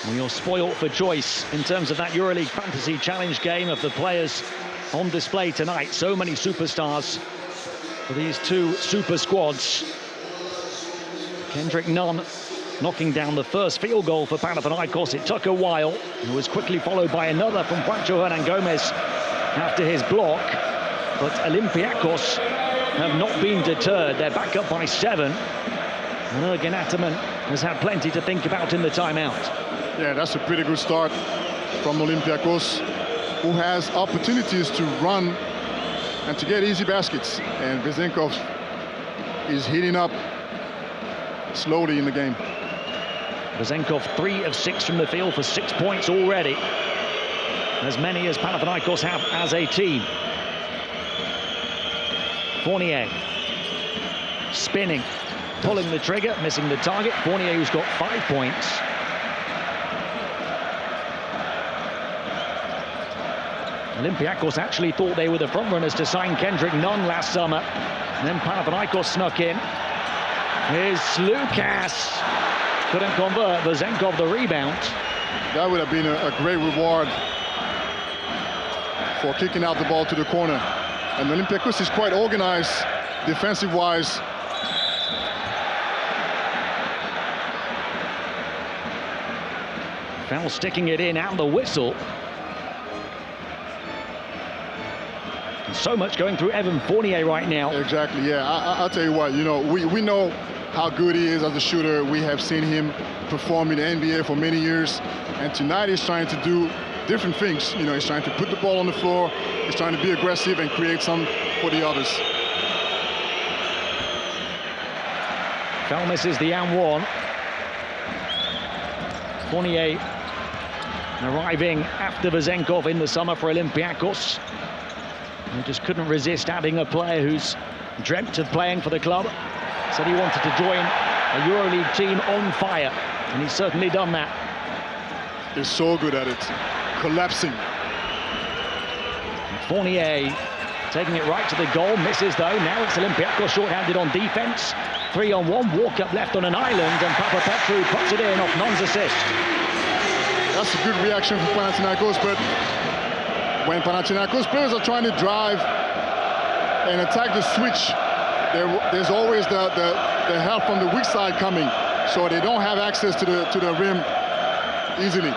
Well, you're spoilt for choice in terms of that EuroLeague Fantasy Challenge game of the players on display tonight. So many superstars for these two super squads. Kendrick Nunn knocking down the first field goal for Panathinaikos. It took a while. It was quickly followed by another from Juancho Hernan Gomez after his block. But Olympiacos have not been deterred. They're back up by 7. And Ergin Ataman has had plenty to think about in the timeout. Yeah, that's a pretty good start from Olympiacos, who has opportunities to run and to get easy baskets. And Vezenkov is heating up slowly in the game. Vezenkov 3 of 6 from the field for 6 points already. As many as Panathinaikos have as a team. Fournier spinning, pulling the trigger, missing the target. Fournier, who's got 5 points. Olympiacos actually thought they were the front runners to sign Kendrick Nunn last summer. And then Panathinaikos snuck in. Here's Lucas. Couldn't convert. Vezenkov the rebound. That would have been a great reward for kicking out the ball to the corner. And Olympiacos is quite organized defensive-wise. Foul sticking it in and the whistle. And so much going through Evan Fournier right now. Exactly, yeah. I'll tell you what, you know, we know how good he is as a shooter. We have seen him perform in the NBA for many years. And tonight he's trying to do different things. You know, he's trying to put the ball on the floor. He's trying to be aggressive and create some for the others. Foul misses the and one. Fournier arriving after Vezenkov in the summer for Olympiacos. He just couldn't resist adding a player who's dreamt of playing for the club. Said he wanted to join a EuroLeague team on fire, and he's certainly done that. He's so good at it, collapsing. Fournier taking it right to the goal, misses though. Now it's Olympiacos short-handed on defense. 3-on-1, walk up left on an island, and Papapetrou puts it in off Nunn's assist. That's a good reaction from Panathinaikos, but when Panathinaikos players are trying to drive and attack the switch, there's always the help from the weak side coming, so they don't have access to the rim easily.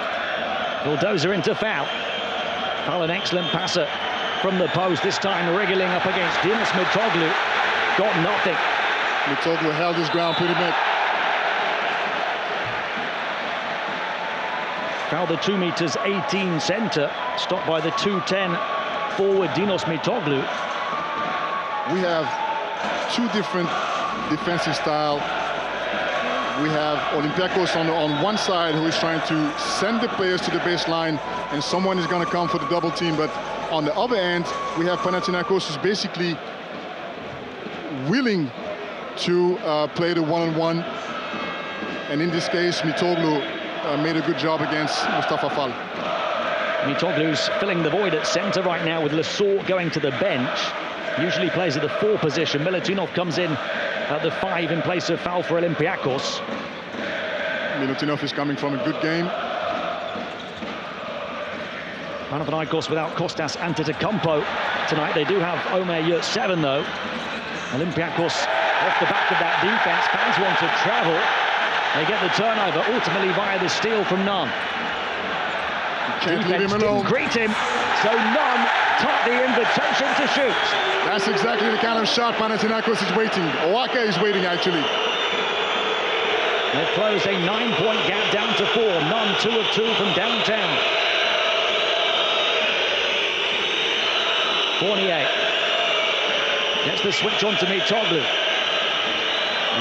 Bulldozer into foul. Foul, an excellent passer from the post, this time wriggling up against Dinos Mitoglu. Got nothing. Mitoglu held his ground pretty much. Foul the 2'18" center, stopped by the 2'10" forward Dinos Mitoglu. We have two different defensive style. We have Olympiacos on one side, who is trying to send the players to the baseline, and someone is going to come for the double team. But on the other end, we have Panathinaikos who's basically willing to play the one-on-one. And in this case, Mitoglu made a good job against Mustafa Fall. Mitoglu's filling the void at center right now, with Lesor going to the bench. Usually plays at the 4 position. Milutinov comes in at the 5 in place of Fall for Olympiacos. Milutinov is coming from a good game. Panathinaikos without Kostas Antetokounmpo tonight. They do have Omer Yurtseven though. Olympiacos off the back of that defense. Fans want to travel. They get the turnover ultimately via the steal from Nunn. Can't leave him alone. Didn't greet him, so Nunn took the invitation to shoot. That's exactly the kind of shot Panathinaikos is waiting. Owaka is waiting, actually. They've closed a 9-point gap down to 4. Nunn 2 of 2 from downtown. Fournier gets the switch on to Mitoglu.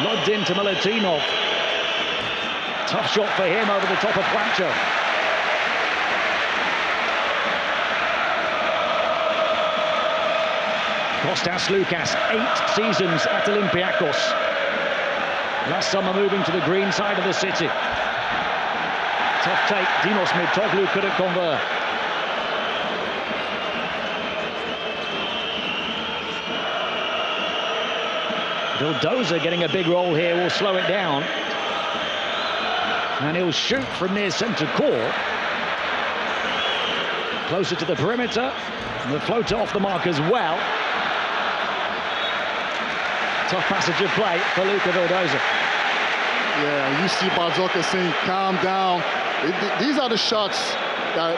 Lobbed into Milutinov. Tough shot for him over the top of Plancho. Kostas Loukas, 8 seasons at Olympiacos. Last summer moving to the green side of the city. Tough take, Dinos Mitoglu couldn't convert. Vildoza getting a big roll here will slow it down. And he'll shoot from near centre court. Closer to the perimeter. And the floater off the mark as well. Tough passage of play for Luka Vildoza. Yeah, you see Barzoka saying, calm down. These are the shots that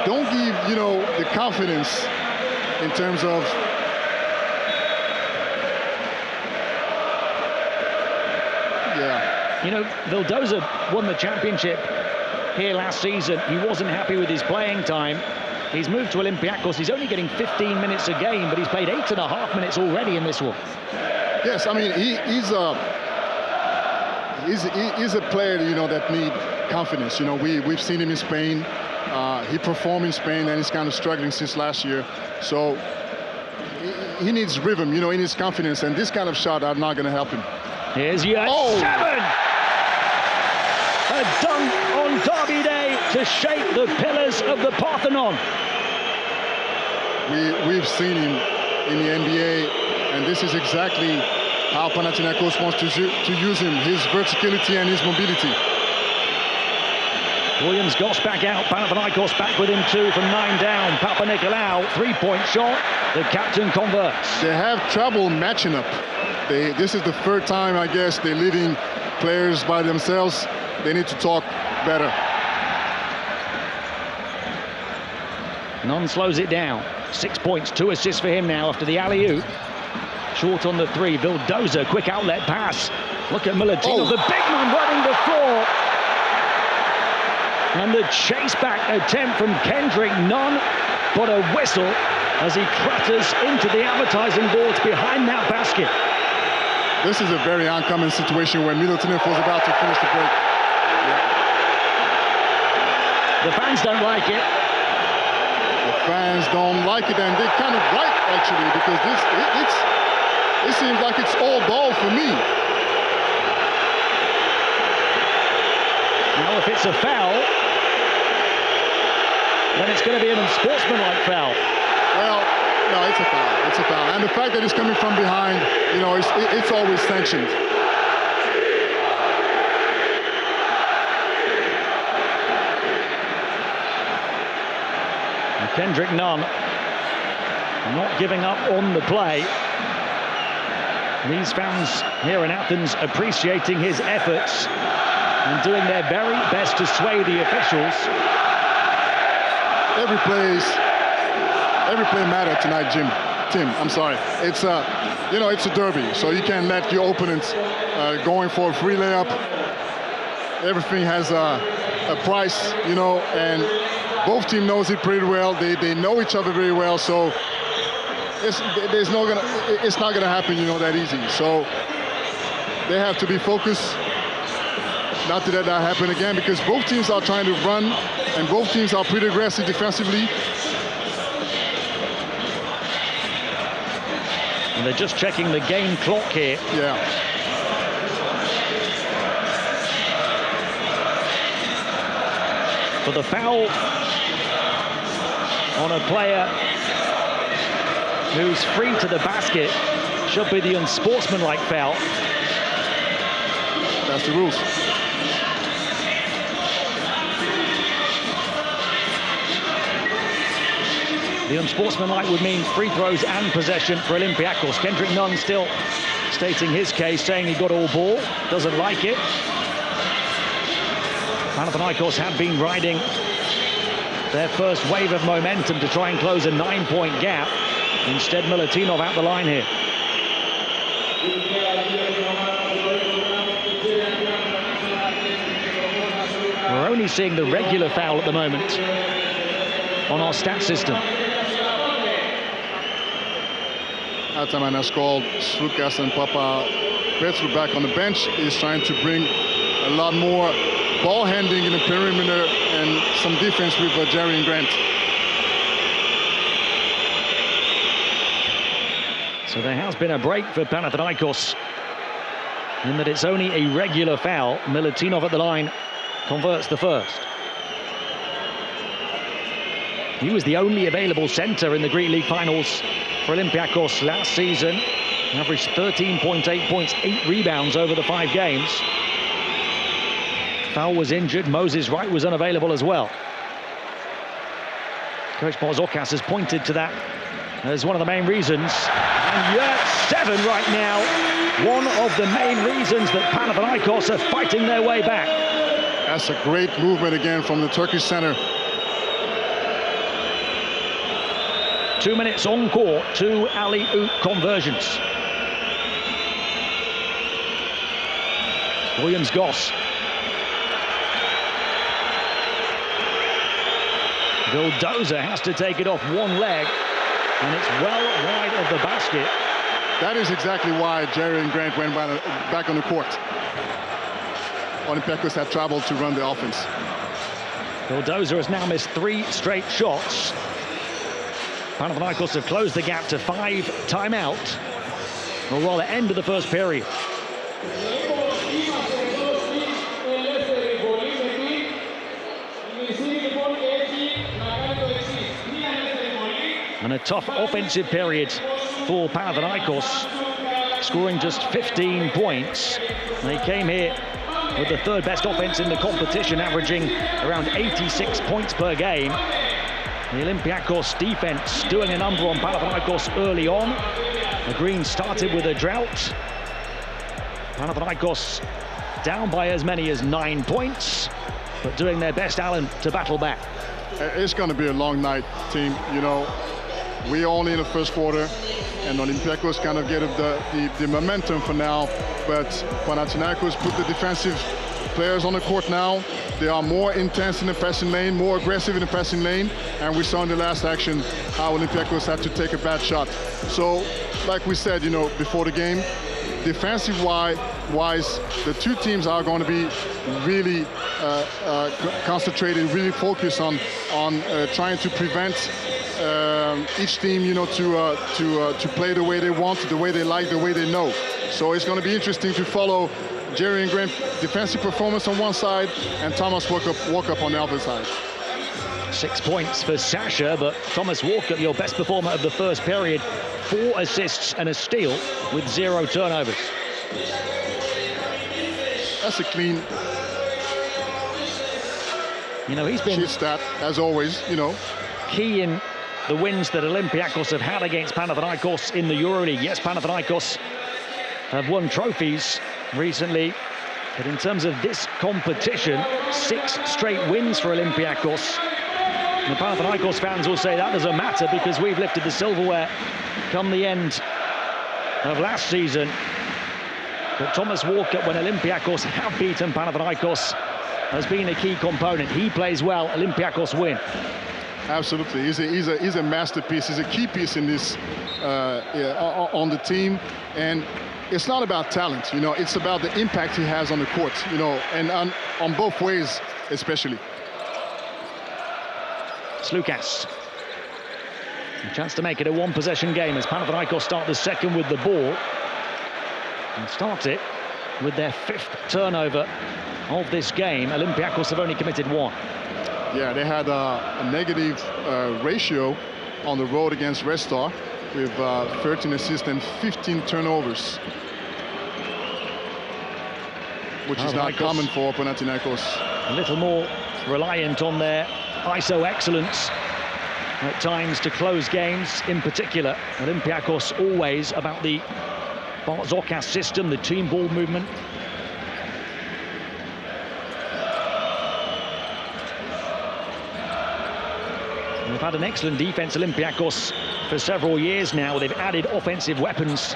don't give, you know, the confidence in terms of You know, Vildoza won the championship here last season. He wasn't happy with his playing time. He's moved to Olympiacos. He's only getting 15 minutes a game, but he's played 8.5 minutes already in this one. Yes, I mean, he's a player, you know, that need confidence. You know, we've seen him in Spain. He performed in Spain, and he's kind of struggling since last year. So he needs rhythm, you know, in his confidence, and this kind of shot are not going to help him. Here's your 7. A dunk on Derby Day to shake the pillars of the Parthenon. We've seen him in the NBA, and this is exactly how Panathinaikos wants to use him, his verticality and his mobility. Williams-Goss back out, Panathinaikos back with him 2 from 9 down. Papanikolaou, 3-point shot, the captain converts. They have trouble matching up. This is the 3rd time, I guess, they're leaving players by themselves. They need to talk better. Nunn slows it down. 6 points, 2 assists for him now after the alley-oop. Short on the 3, Vildoza, quick outlet pass. Look at Milutinov, the big man running the floor. And the chase back attempt from Kendrick Nunn, but a whistle as he clatters into the advertising boards behind that basket. This is a very uncommon situation where Milutinov was about to finish the break. The fans don't like it. The fans don't like it, and they're kind of right, actually, because it seems like it's all ball for me. Now, if it's a foul, then it's going to be an unsportsmanlike foul. Well, no, it's a foul. It's a foul. And the fact that it's coming from behind, you know, it's always sanctioned. And Kendrick Nunn not giving up on the play. These fans here in Athens appreciating his efforts and doing their very best to sway the officials. Every play mattered tonight, Tim. I'm sorry. It's you know, it's a derby, so you can't let your opponents going for a free layup. Everything has a price, you know, and both teams knows it pretty well. They know each other very well, so it's not gonna happen, you know, that easy. So they have to be focused not to let that happen again, because both teams are trying to run, and both teams are pretty aggressive defensively. And they're just checking the game clock here. Yeah. For the foul on a player who's free to the basket, should be the unsportsmanlike foul. That's the rules. The unsportsmanlike would mean free throws and possession for Olympiacos. Kendrick Nunn still stating his case, saying he got all ball, doesn't like it. Panathinaikos have been riding their first wave of momentum to try and close a 9-point gap. Instead, Milutinov out the line here. We're only seeing the regular foul at the moment on our stat system. Ataman has called Slukas and Papa Petru back on the bench. He's trying to bring a lot more ball handling in the perimeter and some defense with Jerry and Grant. So there has been a break for Panathinaikos in that it's only a regular foul. Milutinov at the line converts the first. He was the only available centre in the Greek League finals for Olympiacos last season. Averaged 13.8 points, 8 rebounds over the 5 games. Foul was injured. Moses Wright was unavailable as well. Coach Barzokas has pointed to that as one of the main reasons. And Yurt 7 right now. One of the main reasons that Panathinaikos are fighting their way back. That's a great movement again from the Turkish center. 2 minutes on court, 2 alley-oop conversions. Williams-Goss. Vildoza has to take it off one leg, and it's well wide of the basket. That is exactly why Jerry and Grant went back on the court. Olympiacos had traveled to run the offense. Vildoza has now missed 3 straight shots. Panathinaikos have closed the gap to 5 timeout, or rather end of the first period. And a tough offensive period for Panathinaikos, scoring just 15 points. They came here with the 3rd best offense in the competition, averaging around 86 points per game. The Olympiacos defense doing a number on Panathinaikos early on. The Greens started with a drought. Panathinaikos down by as many as 9 points, but doing their best, Alan, to battle back. It's going to be a long night, team. You know, we're only in the first quarter, and Olympiacos kind of get the momentum for now, but Panathinaikos put the defensive players on the court now. They are more intense in the passing lane, more aggressive in the passing lane, and we saw in the last action how Olympiacos had to take a bad shot. So, like we said, you know, before the game, defensive-wise, the 2 teams are going to be really concentrated, really focused on trying to prevent each team, you know, to play the way they want, the way they like, the way they know. So it's going to be interesting to follow Jerry and Grant defensive performance on one side and Thomas Walkup on the other side. 6 points for Sasha, but Thomas Walkup, your best performer of the first period, 4 assists and a steal with 0 turnovers. That's a clean. You know, he's been sheet stat, as always, you know. Key in the wins that Olympiacos have had against Panathinaikos in the EuroLeague. Yes, Panathinaikos have won trophies recently, but in terms of this competition, 6 straight wins for Olympiacos. And the Panathinaikos fans will say that doesn't matter because we've lifted the silverware come the end of last season. But Thomas Walkup, when Olympiacos have beaten Panathinaikos, has been a key component. He plays well, Olympiacos win. Absolutely, he's a masterpiece. He's a key piece in this on the team, and it's not about talent, you know. It's about the impact he has on the court, you know, and on both ways, especially. Slukas. A chance to make it a 1-possession game as Panathinaikos start the second with the ball, and start it with their 5th turnover of this game. Olympiacos have only committed 1. Yeah, they had a negative ratio on the road against Red Star with 13 assists and 15 turnovers, which is not common for Panathinaikos. A little more reliant on their ISO excellence at times to close games. In particular, Olympiacos always about the Barzokas system, the team ball movement. They've had an excellent defense, Olympiacos, for several years now. They've added offensive weapons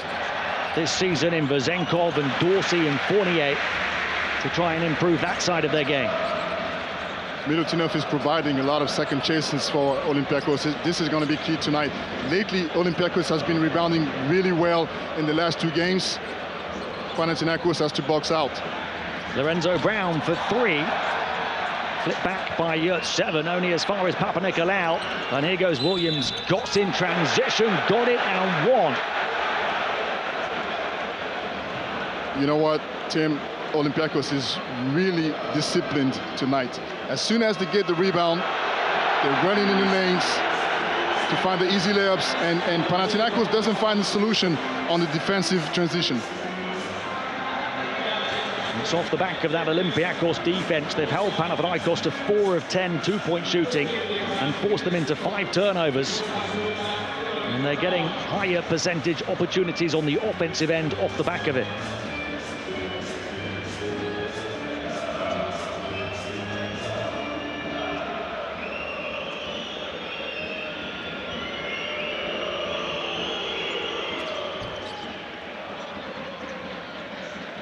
this season in Vezenkov and Dorsey and Fournier to try and improve that side of their game. Milutinov is providing a lot of second chases for Olympiacos. This is going to be key tonight. Lately, Olympiacos has been rebounding really well in the last 2 games. Panathinaikos has to box out. Lorenzo Brown for 3. Flipped back by Yurt-7, only as far as Papanikolaou. And here goes Williams. Goss in transition, got it and won. You know what, Tim? Olympiacos is really disciplined tonight. As soon as they get the rebound, they're running in the lanes to find the easy layups, and Panathinaikos doesn't find the solution on the defensive transition. It's off the back of that Olympiacos defense. They've held Panathinaikos to 4 of 10 two-point shooting and forced them into 5 turnovers. And they're getting higher percentage opportunities on the offensive end off the back of it.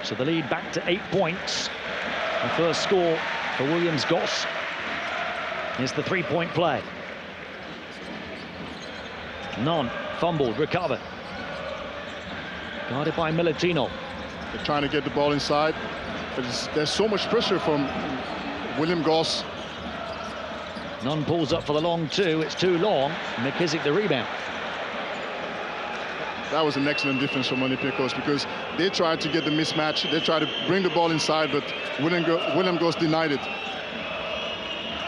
So the lead back to 8 points. The first score for Williams Goss is the 3-point play. None, fumbled, recovered. Guarded by Milutinov. They're trying to get the ball inside, but there's so much pressure from William Goss. None pulls up for the long 2, it's too long. McKissick the rebound. That was an excellent defense from Olympiacos because they tried to get the mismatch. They tried to bring the ball inside, but William Goss denied it.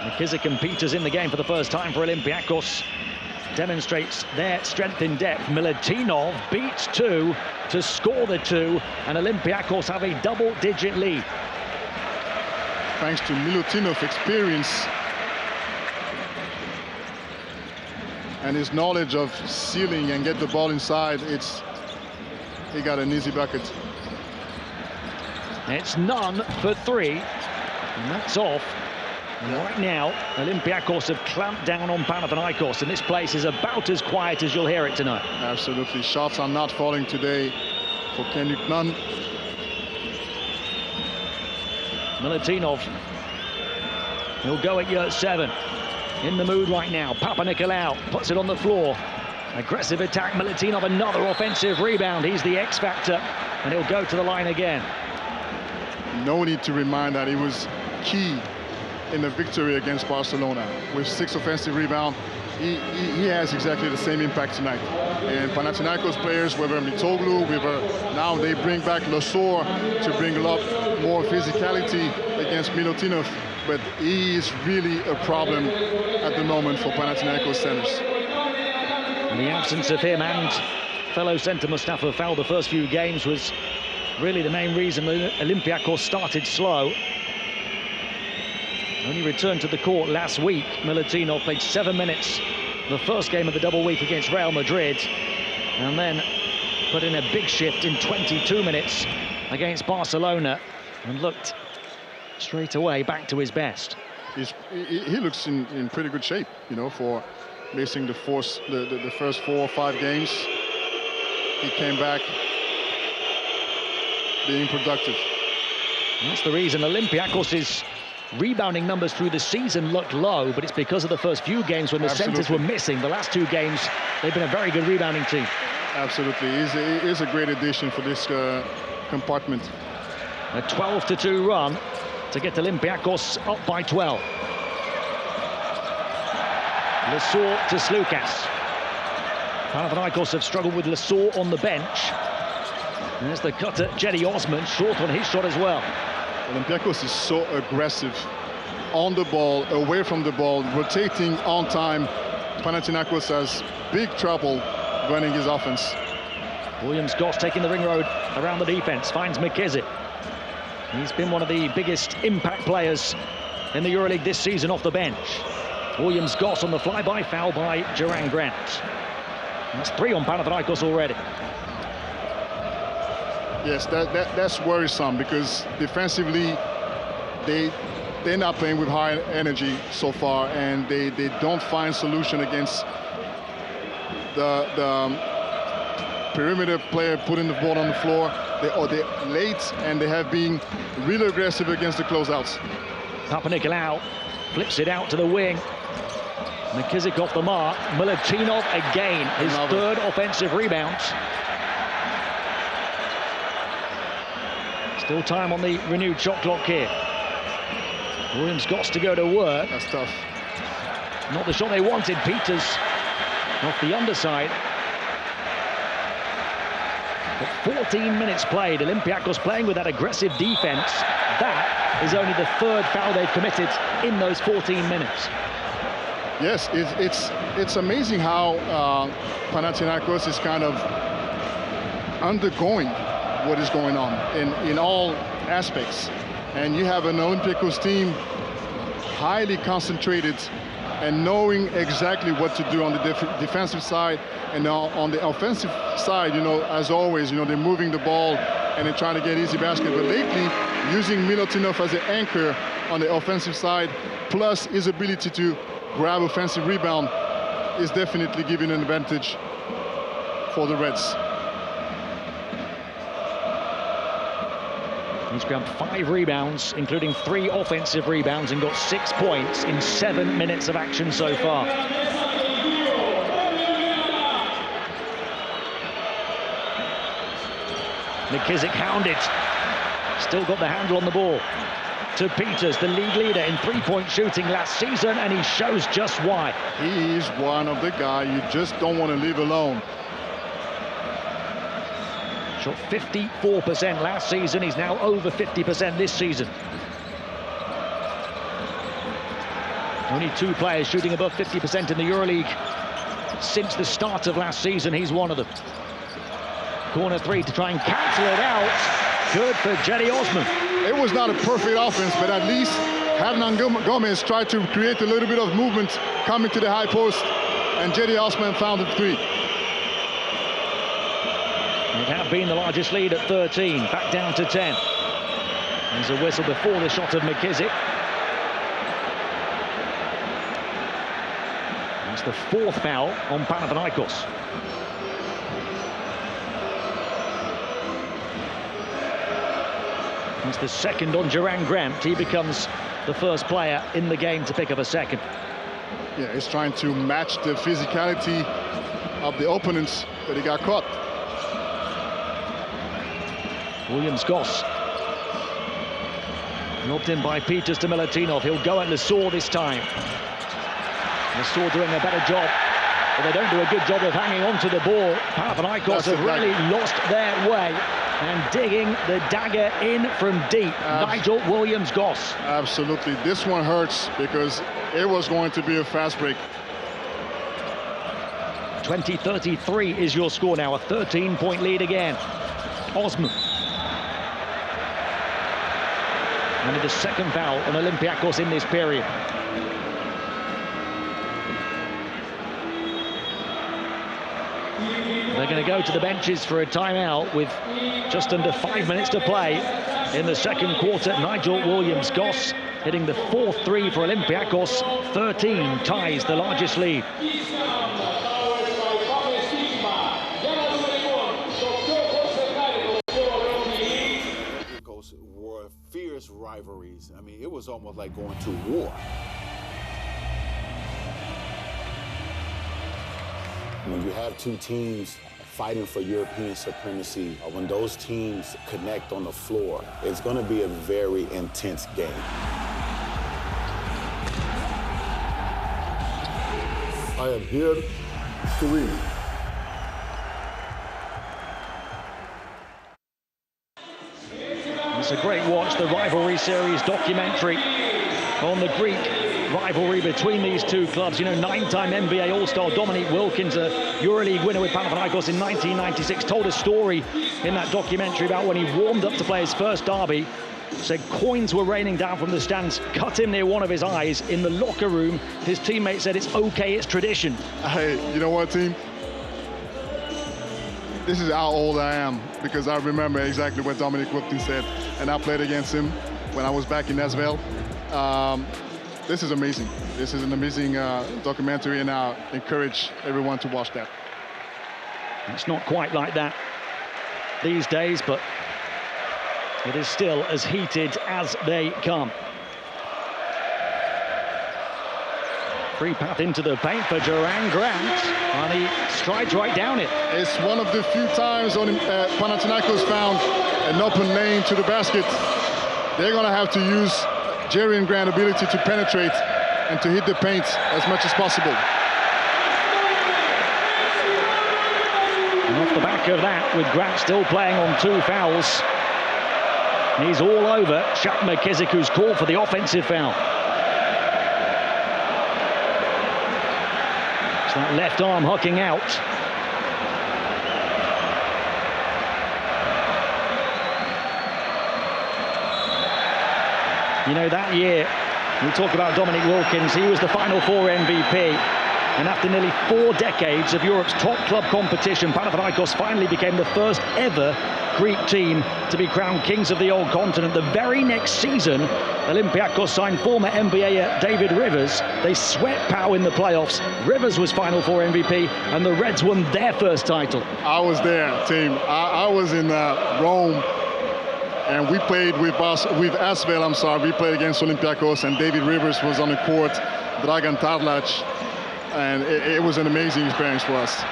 McKissick and Peters in the game for the first time for Olympiacos. Demonstrates their strength in depth. Milutinov beats 2 to score the 2, and Olympiacos have a double-digit lead. Thanks to Milutinov's experience and his knowledge of sealing and get the ball inside, he got an easy bucket. It's Nunn for 3, and that's off. And right now, Olympiacos have clamped down on Panathinaikos, and this place is about as quiet as you'll hear it tonight. Absolutely, shots are not falling today for Kendrick Nunn. Milutinov, he'll go at Yurt-7. In the mood right now. Papanikolaou puts it on the floor. Aggressive attack. Milutinov, another offensive rebound. He's the X factor, and he'll go to the line again. No need to remind that he was key in the victory against Barcelona. With 6 offensive rebounds, he has exactly the same impact tonight. And Panathinaikos players, whether Mitoglu, now they bring back Lesor to bring a lot more physicality against Milutinov. But he is really a problem at the moment for Panathinaikos centers. And the absence of him and fellow centre Mustafa Fall the first few games was really the main reason Olympiacos started slow. Only returned to the court last week. Milutinov played 7 minutes the first game of the double week against Real Madrid, and then put in a big shift in 22 minutes against Barcelona and looked straight away back to his best. He looks in pretty good shape, you know, for missing the first 4 or 5 games. He came back being productive. And that's the reason Olympiacos' rebounding numbers through the season looked low, but it's because of the first few games when the centers were missing. The last 2 games, they've been a very good rebounding team. Absolutely, he is a great addition for this compartment. A 12-2 run to get Olympiacos up by 12. Lesor to Slukas. Panathinaikos have struggled with Lesor on the bench. There's the cutter, Cedi Osman, short on his shot as well. Olympiacos is so aggressive on the ball, away from the ball, rotating on time. Panathinaikos has big trouble running his offense. Williams Goss taking the ring road around the defense, finds McKissick. He's been one of the biggest impact players in the EuroLeague this season off the bench. Williams Goss on the flyby, foul by Duran Grant. That's 3 on Panathinaikos already. Yes, that's worrisome because defensively they're not playing with high energy so far, and they don't find solution against the perimeter player putting the ball on the floor. They're late, and they have been really aggressive against the closeouts. Papanikolaou flips it out to the wing. McKissick off the mark. Milutinov again, his 3rd offensive rebound. Still time on the renewed shot clock here. Williams got to go to work. That's tough. Not the shot they wanted. Peters off the underside. But 14 minutes played. Olympiacos playing with that aggressive defense. That is only the third foul they've committed in those 14 minutes. Yes, it's amazing how Panathinaikos is kind of undergoing what is going on in all aspects. And you have an Olympiacos team highly concentrated and knowing exactly what to do on the defensive side, and on the offensive side, you know, as always, you know, they're moving the ball and they're trying to get easy basket. But lately, using Milutinov as an anchor on the offensive side, plus his ability to grab offensive rebound, is definitely giving an advantage for the Reds. He's grabbed 5 rebounds, including 3 offensive rebounds, and got 6 points in 7 minutes of action so far. McKissick hounded. Still got the handle on the ball. To Peters, the league leader in three-point shooting last season, and he shows just why. He is one of the guys you just don't want to leave alone. Shot 54% last season. He's now over 50% this season. Only 2 players shooting above 50% in the EuroLeague since the start of last season. He's one of them. Corner 3 to try and cancel it out. Good for Jetty Osman. It was not a perfect offense, but at least Hernan Gomez tried to create a little bit of movement coming to the high post, and Jetty Osman found the 3. It had been the largest lead at 13, back down to 10. There's a whistle before the shot of McKissick. That's the 4th foul on Panathinaikos. It's the 2nd on Duran Grant. He becomes the first player in the game to pick up a 2nd. Yeah, he's trying to match the physicality of the opponents, but he got caught. Williams Goss. Knocked in by Peters to Milutinov. He'll go at Lesor this time. Lesor doing a better job, but they don't do a good job of hanging on to the ball. Panathinaikos have really lost their way and digging the dagger in from deep. Nigel Williams-Goss. Absolutely. This one hurts because it was going to be a fast break. 20-33 is your score now. A 13-point lead again. Osman. Only the 2nd foul on Olympiacos in this period. They're going to go to the benches for a timeout with just under 5 minutes to play in the 2nd quarter. Nigel Williams-Goss hitting the 4th 3 for Olympiacos. 13 ties the largest lead. Were fierce rivalries. I mean, it was almost like going to war. When you have 2 teams fighting for European supremacy, when those teams connect on the floor, it's going to be a very intense game. I am here to win. It's a great watch, the Rivalry Series documentary on the Greek rivalry between these 2 clubs. You know, 9-time NBA All-Star Dominique Wilkins, a EuroLeague winner with Panathinaikos in 1996, told a story in that documentary about when he warmed up to play his first derby. Said coins were raining down from the stands, cut him near one of his eyes. In the locker room, his teammate said, "It's okay, it's tradition." Hey, you know what, team? This is how old I am, because I remember exactly what Dominique Wilkins said, and I played against him when I was back in Nashville. This is amazing. This is an amazing documentary, and I encourage everyone to watch that. It's not quite like that these days, but it is still as heated as they come. Free path into the paint for Duran Grant, and he strides right down it. It's one of the few times Panathinaikos found an open lane to the basket. They're going to have to use Jerry and Grant's ability to penetrate and to hit the paint as much as possible. And off the back of that, with Grant still playing on 2 fouls, he's all over Shaq McKissick, who's called for the offensive foul. It's that left arm hooking out. You know, that year, we talk about Dominic Wilkins, he was the Final Four MVP. And after nearly 4 decades of Europe's top club competition, Panathinaikos finally became the first ever Greek team to be crowned kings of the old continent. The very next season, Olympiacos signed former NBA David Rivers. They swept Pau in the playoffs. Rivers was Final Four MVP, and the Reds won their first title. I was there, team. I was in Rome, and we played with Asvel, we played against Olympiacos, and David Rivers was on the court, Dragan Tarlac, and it was an amazing experience for us.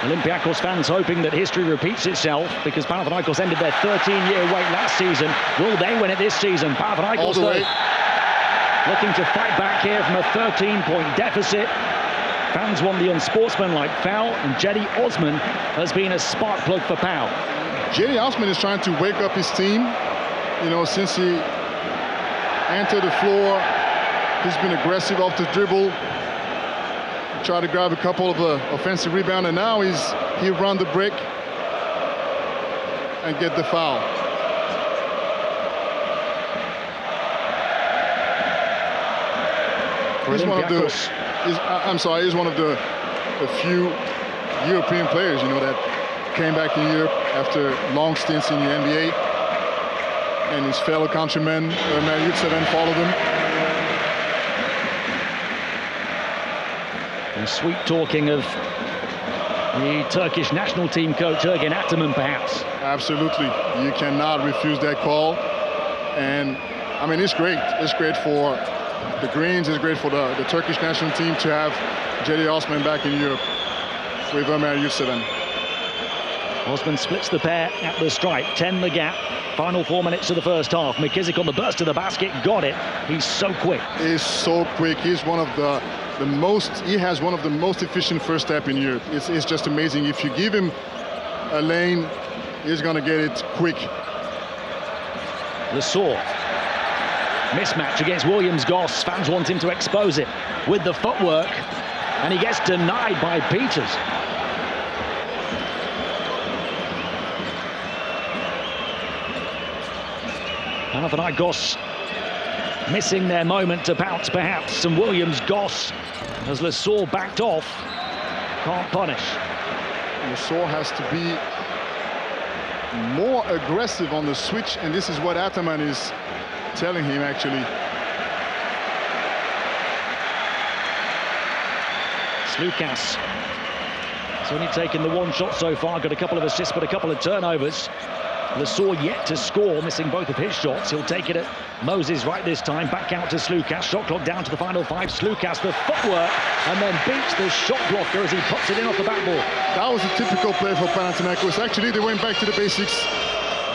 Olympiacos fans hoping that history repeats itself, because Panathinaikos ended their 13-year wait last season. Will they win it this season? Panathinaikos looking to fight back here from a 13-point deficit. Fans want the unsportsmanlike foul, and Jetty Osman has been a spark plug for Pau. Jetty Osman is trying to wake up his team. You know, since he entered the floor, he's been aggressive off the dribble, tried to grab a couple of offensive rebounds, and now he run the break and get the foul. He's one of the few European players, you know, that came back in Europe after long stints in the NBA, and his fellow countrymen, Ömer Yurtseven, followed him. And sweet talking of the Turkish national team coach Ergin Ataman, perhaps. Absolutely, you cannot refuse that call. And I mean, it's great. It's great for the Greens. It's great for the Turkish national team to have Jetty Osman back in Europe with Ömer Yurtseven. Osman splits the pair at the stripe, 10 the gap. Final 4 minutes of the first half. McKissick on the burst to the basket, got it. He's so quick. He's so quick. He's one of he has one of the most efficient first step in Europe. It's just amazing. If you give him a lane, he's going to get it quick. Lesaur. Mismatch against Williams-Goss. Fans want him to expose it with the footwork, and he gets denied by Peters. Panathinaikos missing their moment to pounce, perhaps, and Williams-Goss, as Lesaur backed off, can't punish. Lesaur has to be more aggressive on the switch, and this is what Ataman is telling him, actually. Slukas has only taken the 1 shot so far, got a couple of assists but a couple of turnovers. Lesaur yet to score, missing both of his shots. He'll take it at Moses right this time. Back out to Slukas. Shot clock down to the final 5. Slukas, the footwork, and then beats the shot blocker as he puts it in off the backboard. That was a typical play for Panathinaikos. Actually, they went back to the basics,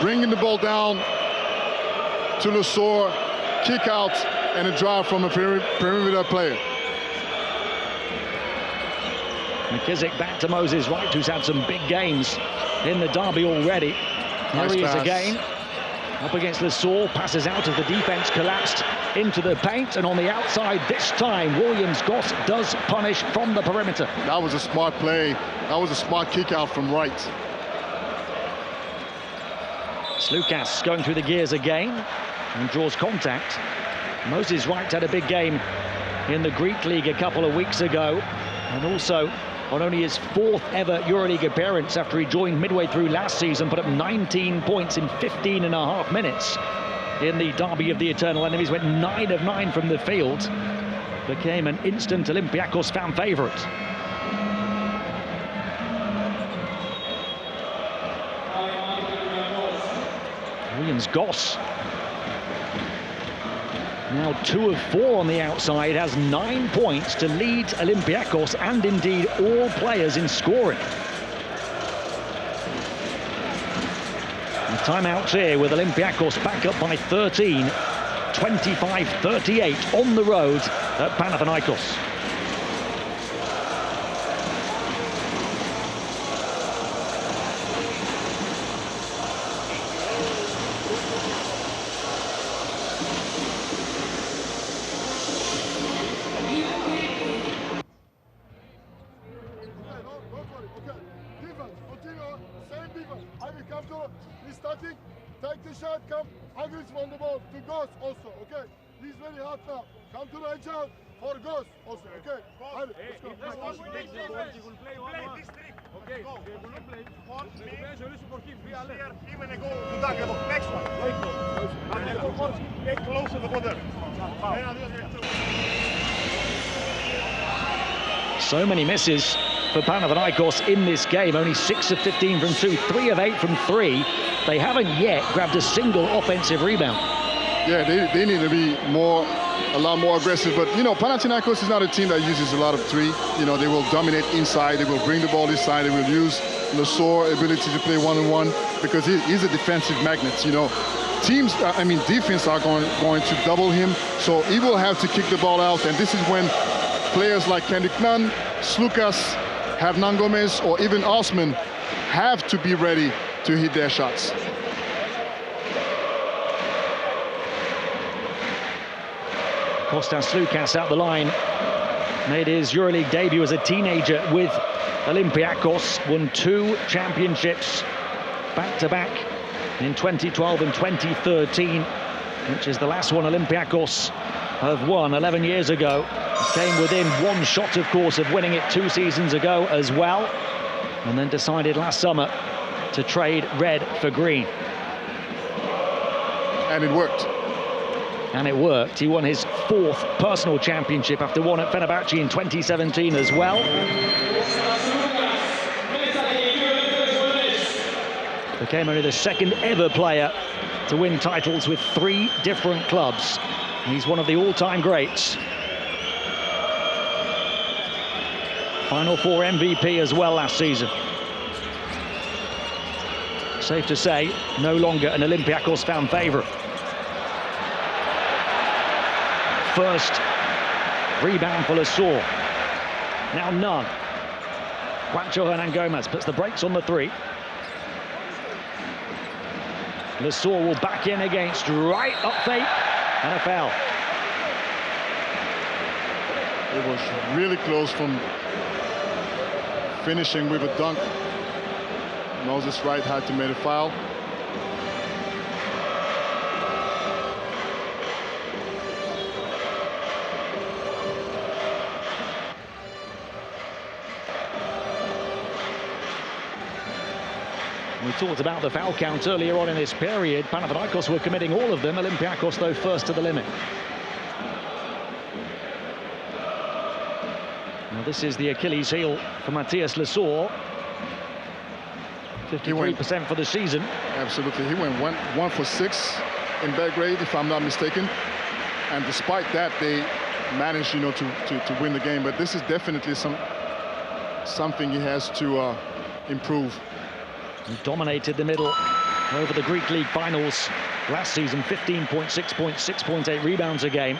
bringing the ball down to Lesaur, kick out, and a drive from a perimeter player. McKissick back to Moses Wright, who's had some big games in the derby already. Here he is again, up against Lesaur, passes out as the defense collapsed into the paint, and on the outside this time, Williams-Goss does punish from the perimeter. That was a smart play. That was a smart kick out from Wright. Slukas going through the gears again and draws contact. Moses Wright had a big game in the Greek League a couple of weeks ago, and also on only his 4th ever EuroLeague appearance after he joined midway through last season, put up 19 points in 15.5 minutes in the derby of the eternal enemies, went 9 of 9 from the field, became an instant Olympiacos fan favourite. Williams-Goss Now 2 of 4 on the outside, has 9 points to lead Olympiacos and indeed all players in scoring. Timeouts here with Olympiacos back up by 13, 25-38 on the road at Panathinaikos. Take the shot, come aggressive on the ball to Ghost also, okay? He's very hot now. Come to the edge out for Ghost also, okay? Let's go. Okay, we will not play. For him. We are here, even a go to Doug. Next one. Get closer to the border. So many misses for Panathinaikos in this game. Only 6 of 15 from 2, 3 of 8 from 3. They haven't yet grabbed a single offensive rebound. Yeah, they need to be a lot more aggressive. But, you know, Panathinaikos is not a team that uses a lot of three. You know, they will dominate inside. They will bring the ball inside. They will use Lesor's ability to play one-on-one because he's a defensive magnet, you know. Teams, defense are going to double him. So he will have to kick the ball out. And this is when players like Kendrick Nunn, Slukas, Hernan Gomez, or even Osman have to be ready to hit their shots. Kostas Slukas out the line. Made his EuroLeague debut as a teenager with Olympiacos. Won 2 championships back-to-back in 2012 and 2013, which is the last one Olympiacos have won 11 years ago. Came within 1 shot, of course, of winning it 2 seasons ago as well, and then decided last summer to trade red for green. And it worked. And it worked. He won his 4th personal championship after one at Fenerbahce in 2017 as well. Became only the 2nd ever player to win titles with 3 different clubs. He's one of the all-time greats. Final 4 MVP as well last season. Safe to say, no longer an Olympiacos fan favourite. First rebound for Lesor. Now none. Juancho Hernan Gomez puts the brakes on the 3. Lesor will back in against right up fake, and a foul. It was really close from finishing with a dunk. Moses Wright had to make a foul. We talked about the foul count earlier on in this period. Panathinaikos were committing all of them. Olympiacos, though, first to the limit. Now, this is the Achilles heel for Matthias Lesor. 53% for the season. Absolutely. He went one for 6 in Belgrade, if I'm not mistaken. And despite that, they managed, you know, to win the game. But this is definitely something he has to improve. He dominated the middle over the Greek League finals last season. 15.6 points, 6.8 rebounds a game.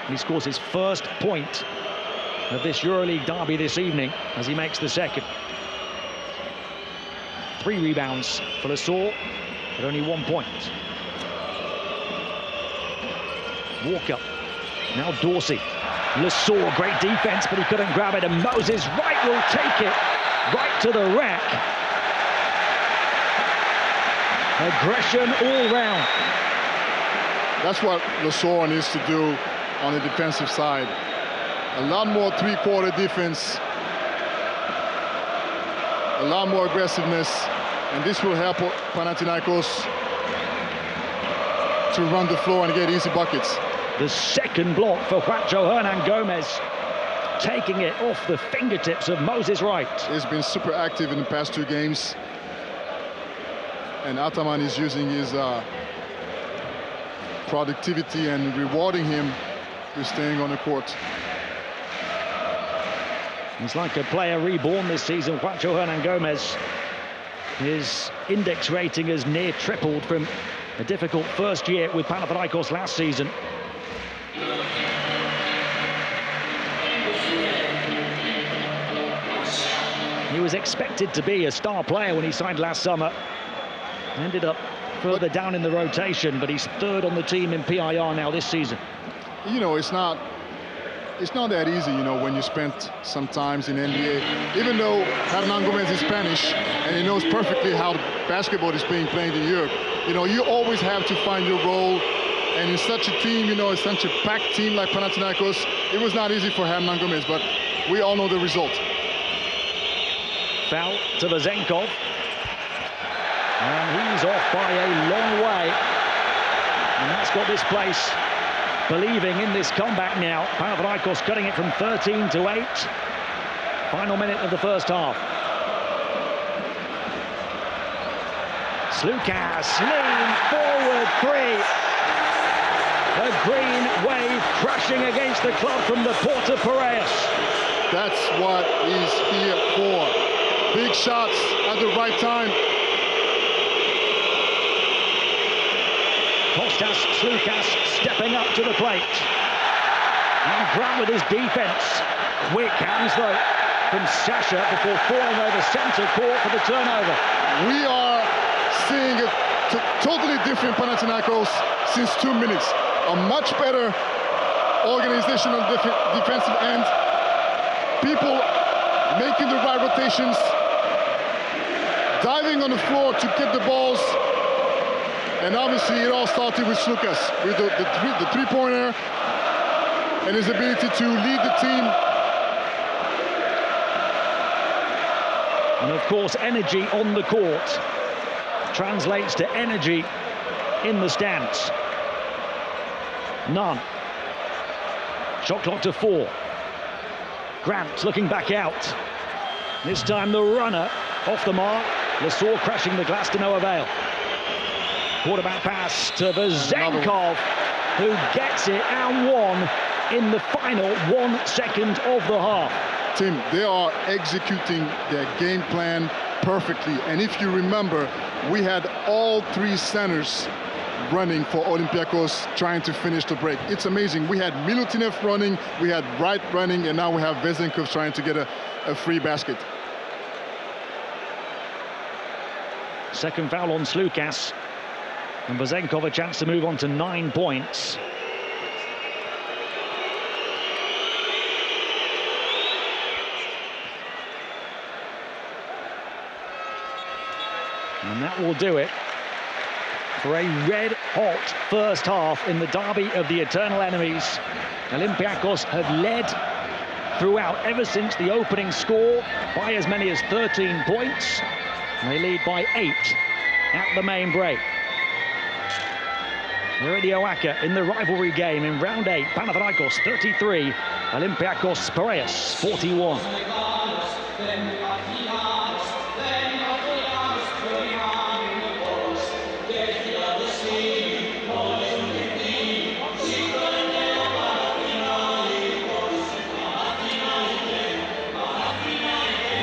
And he scores his first point of this EuroLeague derby this evening as he makes the second. 3 rebounds for Lesor, but only 1 point. Walker, now Dorsey. Lesor, great defense, but he couldn't grab it, and Moses Wright will take it right to the rack. Aggression all round. That's what Lesor needs to do on the defensive side. A lot more 3-quarter defense, a lot more aggressiveness, and this will help Panathinaikos to run the floor and get easy buckets. The second block for Juancho Hernan Gomez, taking it off the fingertips of Moses Wright. He's been super active in the past 2 games. And Ataman is using his productivity and rewarding him with staying on the court. He's like a player reborn this season, Juancho Hernan-Gomez. His index rating has near tripled from a difficult first year with Panathinaikos last season. He was expected to be a star player when he signed last summer. Ended up further down in the rotation, but he's third on the team in PIR now this season. You know, it's not that easy, you know, when you spent some times in NBA. Even though Hernan-Gomez is Spanish and he knows perfectly how basketball is being played in Europe, you know, you always have to find your role. And in such a team, you know, it's such a packed team like Panathinaikos, it was not easy for Hernan-Gomez, but we all know the result. Foul to Vezenkov. And he's off by a long way. And that's got this place believing in this comeback now. Panathinaikos cutting it from 13 to 8. Final minute of the first half. Slukas, lean forward three. The green wave crashing against the club from the Porto Piraeus. That's what he's here for. Big shots at the right time. Kostas Slukas stepping up to the plate. And Grant with his defense. Quick hands though from Sasha before falling over centre court for the turnover. We are seeing a totally different Panathinaikos since 2 minutes. A much better organization on the defensive end. People making the right rotations. Diving on the floor to get the balls. And obviously it all started with Slukas, with the three-pointer and his ability to lead the team. And of course, energy on the court translates to energy in the stands. None. Shot clock to 4. Grant looking back out. This time the runner off the mark. Lesour crashing the glass to no avail. Quarterback pass to Vezenkov, who gets it and won in the final 1 second of the half. Tim, they are executing their game plan perfectly. And if you remember, we had all 3 centers running for Olympiacos trying to finish the break. It's amazing. We had Milutinoff running, we had Wright running, and now we have Vezenkov trying to get a free basket. Second foul on Slukas. And Vezenkov a chance to move on to 9 points. And that will do it for a red-hot first half in the derby of the eternal enemies. Olympiacos have led throughout ever since the opening score by as many as 13 points. They lead by 8 at the main break. They're at the Oaka in the rivalry game in round 8. Panathinaikos 33, Olympiacos Piraeus 41.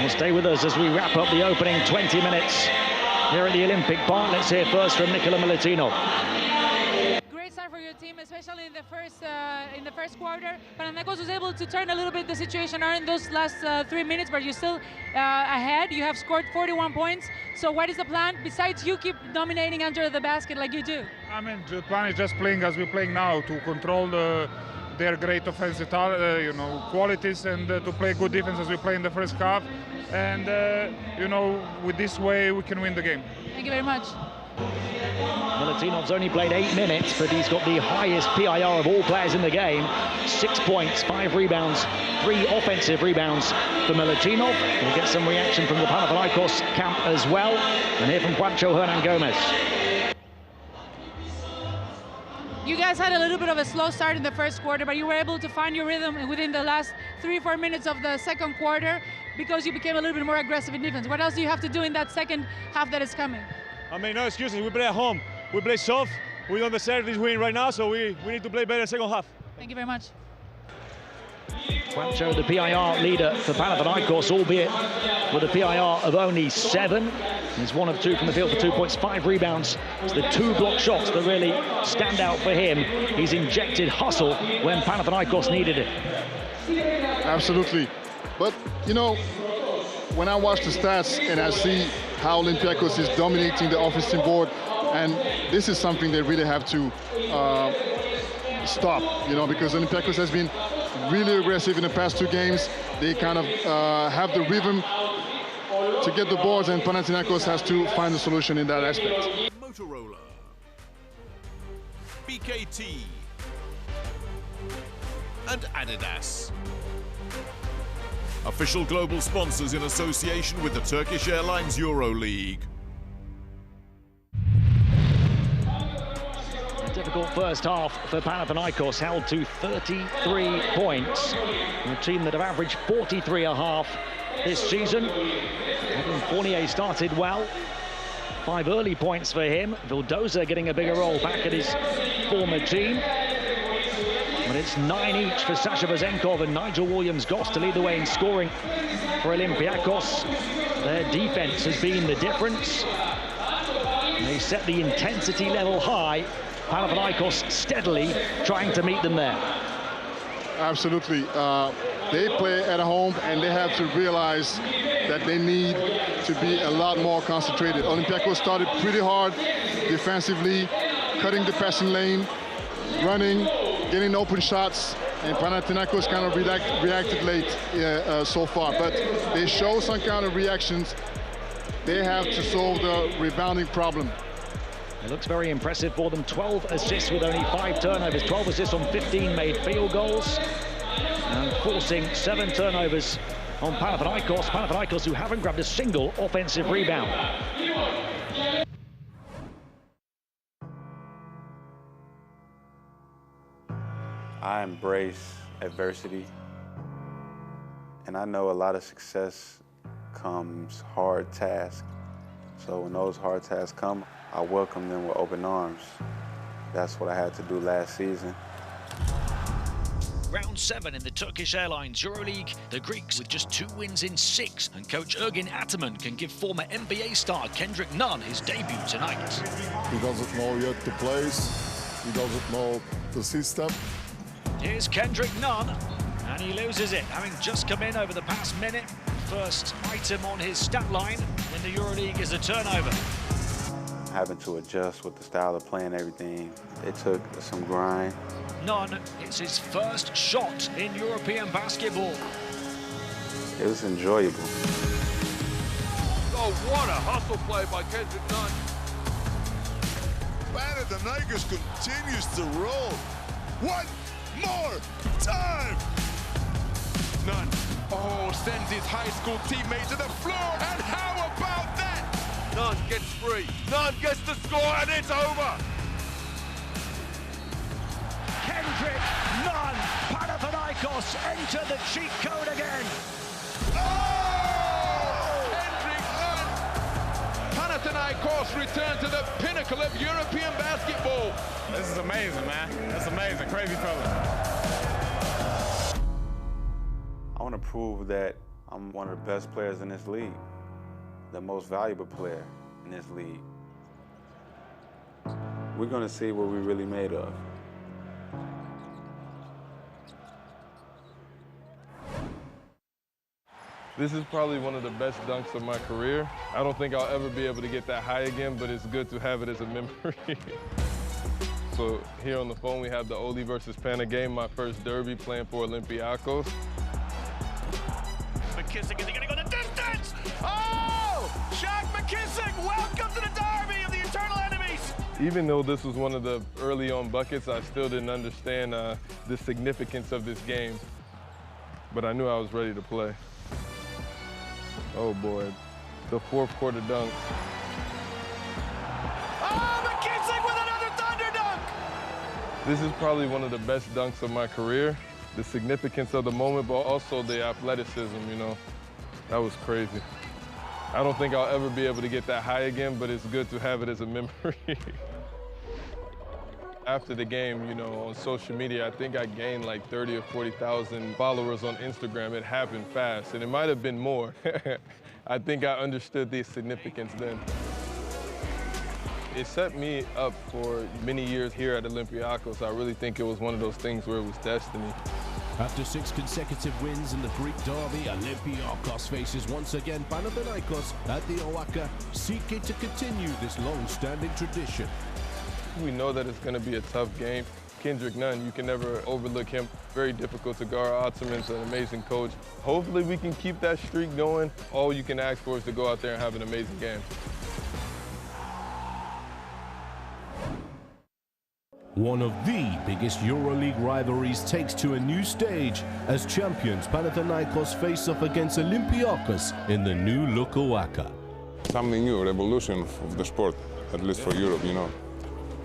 Stay with us as we wrap up the opening 20 minutes here at the Olympic Park. Let's hear first from Nikola Milutinov. Great start for your team, especially in the first quarter. Panathinaikos was able to turn a little bit the situation around in those last 3 minutes, but you're still ahead. You have scored 41 points. So what is the plan besides you keep dominating under the basket like you do? I mean, the plan is just playing as we're playing now, to control their great offensive qualities, and to play good defense as we play in the first half. And with this way we can win the game. Thank you very much. Milutinov's only played 8 minutes, but he's got the highest PIR of all players in the game. 6 points, 5 rebounds, 3 offensive rebounds for Milutinov. We'll get some reaction from the Panathinaikos camp as well. And here from Juancho Hernan-Gomez. You guys had a little bit of a slow start in the first quarter, but you were able to find your rhythm within the last 3-4 minutes of the second quarter because you became a little bit more aggressive in defense. What else do you have to do in that second half that is coming? I mean, no excuses. We play at home. We play soft. we don't deserve this win right now, so we need to play better second half. Thank you very much. Juancho, the PIR leader for Panathinaikos, albeit with a PIR of only 7. He's 1 of 2 from the field for 2 points, 5 rebounds. It's the 2 block shots that really stand out for him. He's injected hustle when Panathinaikos needed it. Absolutely. But, you know, when I watch the stats and I see how Olympiacos is dominating the offensive board, and this is something they really have to stop, you know, because Olympiacos has been really aggressive in the past 2 games. They kind of have the rhythm to get the boards, and Panathinaikos has to find a solution in that aspect. Motorola, BKT, and Adidas. Official global sponsors in association with the Turkish Airlines EuroLeague. A difficult first half for Panathinaikos, held to 33 points. A team that have averaged 43.5 this season. Fournier started well. 5 early points for him. Vildoza getting a bigger role back at his former team. But it's 9 each for Sasha Vezenkov and Nigel Williams-Goss to lead the way in scoring for Olympiacos. Their defense has been the difference. They set the intensity level high. Panathinaikos steadily trying to meet them there. Absolutely. They play at home, and they have to realize that they need to be a lot more concentrated. Olympiacos started pretty hard defensively, cutting the passing lane, running, getting open shots, and Panathinaikos kind of reacted late so far. But they show some kind of reactions. They have to solve the rebounding problem. It looks very impressive for them. 12 assists with only 5 turnovers. 12 assists on 15 made field goals. And forcing 7 turnovers on Panathinaikos. Panathinaikos who haven't grabbed a single offensive rebound. I embrace adversity. And I know a lot of success comes hard tasks. So when those hard tasks come, I welcome them with open arms. That's what I had to do last season. Round 7 in the Turkish Airlines EuroLeague. The Greeks with just 2 wins in 6. And coach Ergin Ataman can give former NBA star Kendrick Nunn his debut tonight. He doesn't know yet the plays. He doesn't know the system. Here's Kendrick Nunn, and he loses it, having just come in over the past minute. First item on his stat line in the EuroLeague is a turnover. Having to adjust with the style of playing everything, it took some grind. Nunn, it's his first shot in European basketball. It was enjoyable. Oh, what a hustle play by Kendrick Nunn. Panathinaikos continues to roll. One more time. Nunn, sends his high school teammate to the floor, and how about that? Nunn gets free. Nunn gets the score, and it's over. Kendrick Nunn, Panathinaikos enter the cheat code again. Kendrick Nunn. Panathinaikos return to the pinnacle of European basketball. This is amazing, man. That's amazing. Crazy feeling. I want to prove that I'm one of the best players in this league, the most valuable player in this league. We're going to see what we're really made of. This is probably one of the best dunks of my career. I don't think I'll ever be able to get that high again, but it's good to have it as a memory. So here on the phone, we have the Oli versus Pana game, my first derby playing for Olympiacos. McKissick, is he going to go the distance? Oh! Shaq McKissick, welcome to the derby of the eternal enemies! Even though this was one of the early on buckets, I still didn't understand the significance of this game. But I knew I was ready to play. Oh boy, the fourth quarter dunk. Oh, McKissick with another thunder dunk! This is probably one of the best dunks of my career. The significance of the moment, but also the athleticism, you know. That was crazy. I don't think I'll ever be able to get that high again, but it's good to have it as a memory. After the game, you know, on social media, I think I gained like 30 or 40,000 followers on Instagram. It happened fast, and it might have been more. I think I understood the significance then. It set me up for many years here at Olympiacos. I really think it was one of those things where it was destiny. After 6 consecutive wins in the Greek derby, Olympiacos faces once again Panathinaikos at the Oaka, seeking to continue this long-standing tradition. We know that it's going to be a tough game. Kendrick Nunn, you can never overlook him. Very difficult to guard. Otterman's an amazing coach. Hopefully we can keep that streak going. All you can ask for is to go out there and have an amazing game. One of the biggest EuroLeague rivalries takes to a new stage as champions Panathinaikos face off against Olympiacos in the new look Oaka. Something new, revolution of the sport, at least for Europe, you know.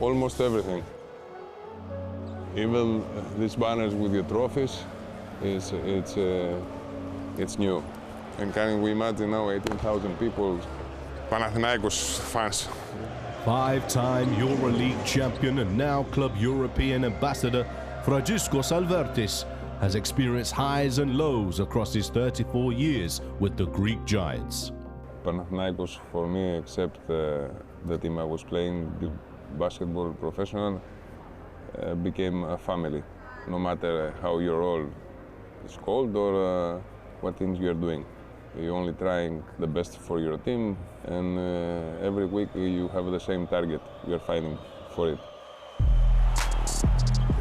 Almost everything. Even these banners with your trophies, it's new. And can we imagine now 18,000 people, Panathinaikos fans. 5-time EuroLeague champion and now Club European ambassador, Franciscos Albertis has experienced highs and lows across his 34 years with the Greek Giants. Panathinaikos, for me, except the team I was playing, basketball professional, became a family, no matter how your role is called or what things you're doing. You're only trying the best for your team, and every week you have the same target. You're fighting for it.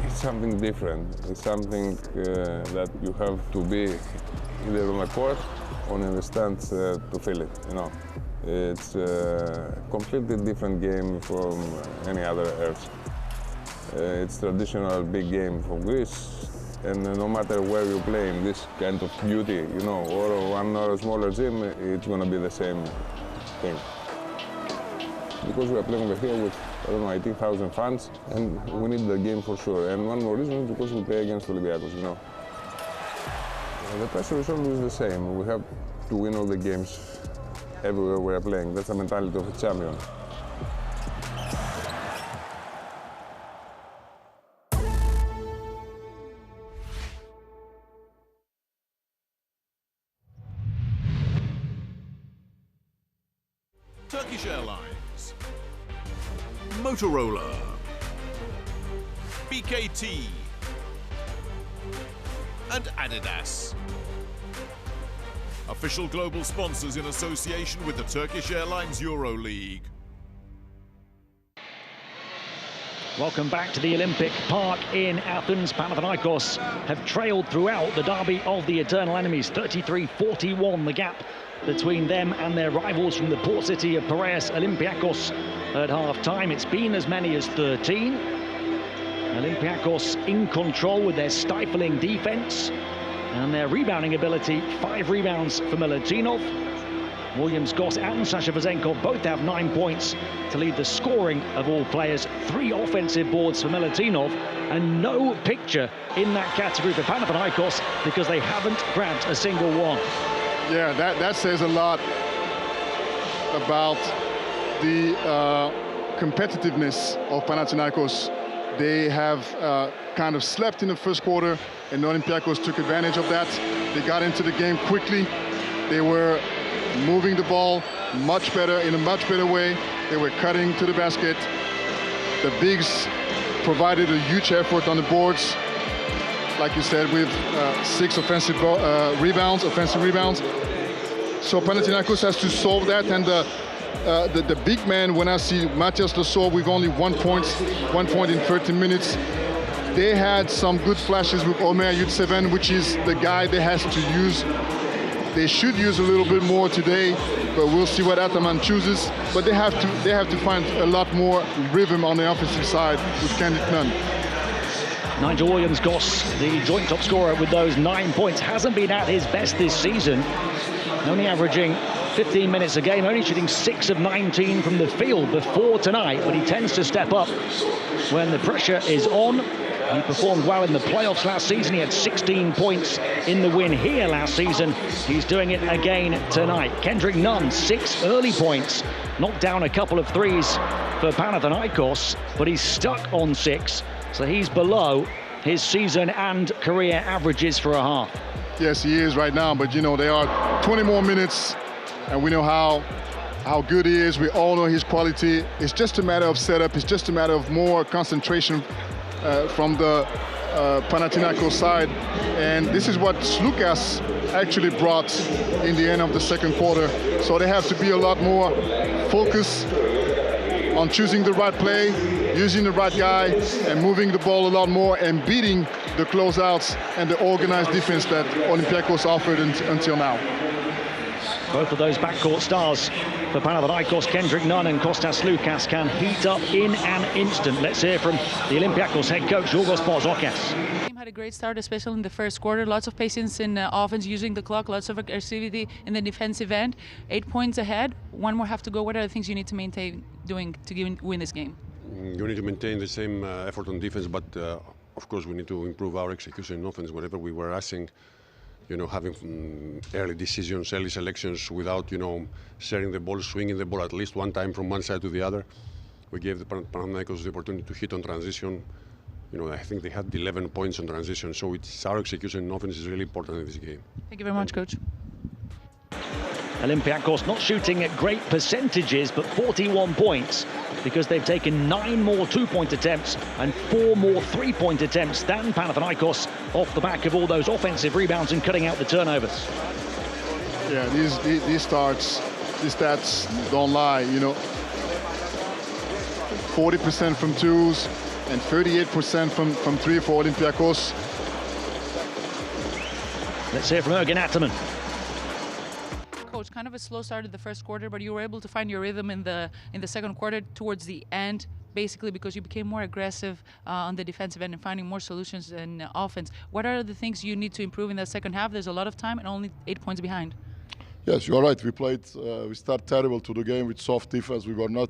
It's something different. It's something that you have to be either on the court or in the stands to feel it, you know. It's a completely different game from any other earth. It's traditional big game from Greece, and no matter where you play in this kind of beauty, you know, or one or a smaller gym, it's going to be the same thing. Because we are playing over here with, I don't know, 18,000 fans, and we need the game for sure. And one more reason is because we play against Olympiacos, you know. The pressure is always the same. We have to win all the games everywhere we are playing. That's the mentality of a champion. Turkish Airlines, Motorola, BKT, and Adidas. Official global sponsors in association with the Turkish Airlines EuroLeague. Welcome back to the Olympic Park in Athens. Panathinaikos have trailed throughout the derby of the eternal enemies, 33-41 the gap between them and their rivals from the port city of Piraeus, Olympiacos. At half-time, it's been as many as 13. Olympiacos in control with their stifling defense and their rebounding ability. 5 rebounds for Milutinov. Williams, Goss and Sasha Vezenkov both have 9 points to lead the scoring of all players. 3 offensive boards for Milutinov, and no picture in that category for Panathinaikos because they haven't grabbed a single one. Yeah, that says a lot about the competitiveness of Panathinaikos. They have kind of slept in the first quarter, and Olympiacos took advantage of that. They got into the game quickly. They were moving the ball much better, in a much better way. They were cutting to the basket. The bigs provided a huge effort on the boards. Like you said, with 6 offensive rebounds. So Panathinaikos has to solve that, and the big man, when I see Matthias Lesor with only 1 point in 30 minutes, they had some good flashes with Omer Yurtseven, which is the guy they have to use. They should use a little bit more today, but we'll see what Ataman chooses. But they have to find a lot more rhythm on the offensive side with Kendrick Nunn. Nigel Williams-Goss, the joint top scorer with those 9 points, hasn't been at his best this season. Only averaging 15 minutes a game, only shooting 6 of 19 from the field before tonight, but he tends to step up when the pressure is on. He performed well in the playoffs last season. He had 16 points in the win here last season. He's doing it again tonight. Kendrick Nunn, 6 early points knocked down a couple of threes for Panathinaikos, but he's stuck on 6, so he's below his season and career averages for a half. Yes, he is right now, but you know, there are 20 more minutes, and we know how good he is. We all know his quality. It's just a matter of setup. It's just a matter of more concentration from the Panathinaikos side. And this is what Slukas actually brought in the end of the second quarter. So they have to be a lot more focused on choosing the right play, using the right guy, and moving the ball a lot more and beating the closeouts and the organized defense that Olympiacos offered until now. Both of those backcourt stars for Panathinaikos, Kendrick Nunn and Kostas Lukas, can heat up in an instant. Let's hear from the Olympiacos head coach, Yorgos Barzokas. The team had a great start, especially in the first quarter. Lots of patience in offense, using the clock, lots of aggressivity in the defensive end. 8 points ahead, one more half to go. What are the things you need to maintain doing to win this game? You need to maintain the same effort on defense, but of course we need to improve our execution in offense. Whatever we were asking, you know, having early decisions, early selections without, you know, sharing the ball, swinging the ball at least one time from one side to the other. We gave the Panathinaikos the opportunity to hit on transition. You know, I think they had 11 points on transition, so it's our execution in offense is really important in this game. Thank you very much, Coach. Olympiacos not shooting at great percentages, but 41 points because they've taken 9 more 2-point attempts and 4 more 3-point attempts than Panathinaikos off the back of all those offensive rebounds and cutting out the turnovers. Yeah, these stats don't lie, you know. 40% from twos and 38% from 3 for Olympiacos. Let's hear from Ergin Ataman. Coach, kind of a slow start in the first quarter, but you were able to find your rhythm in the second quarter towards the end, basically because you became more aggressive on the defensive end and finding more solutions in offense. What are the things you need to improve in the second half? There's a lot of time and only 8 points behind. Yes, you're right. We start terrible to the game with soft defense. We were not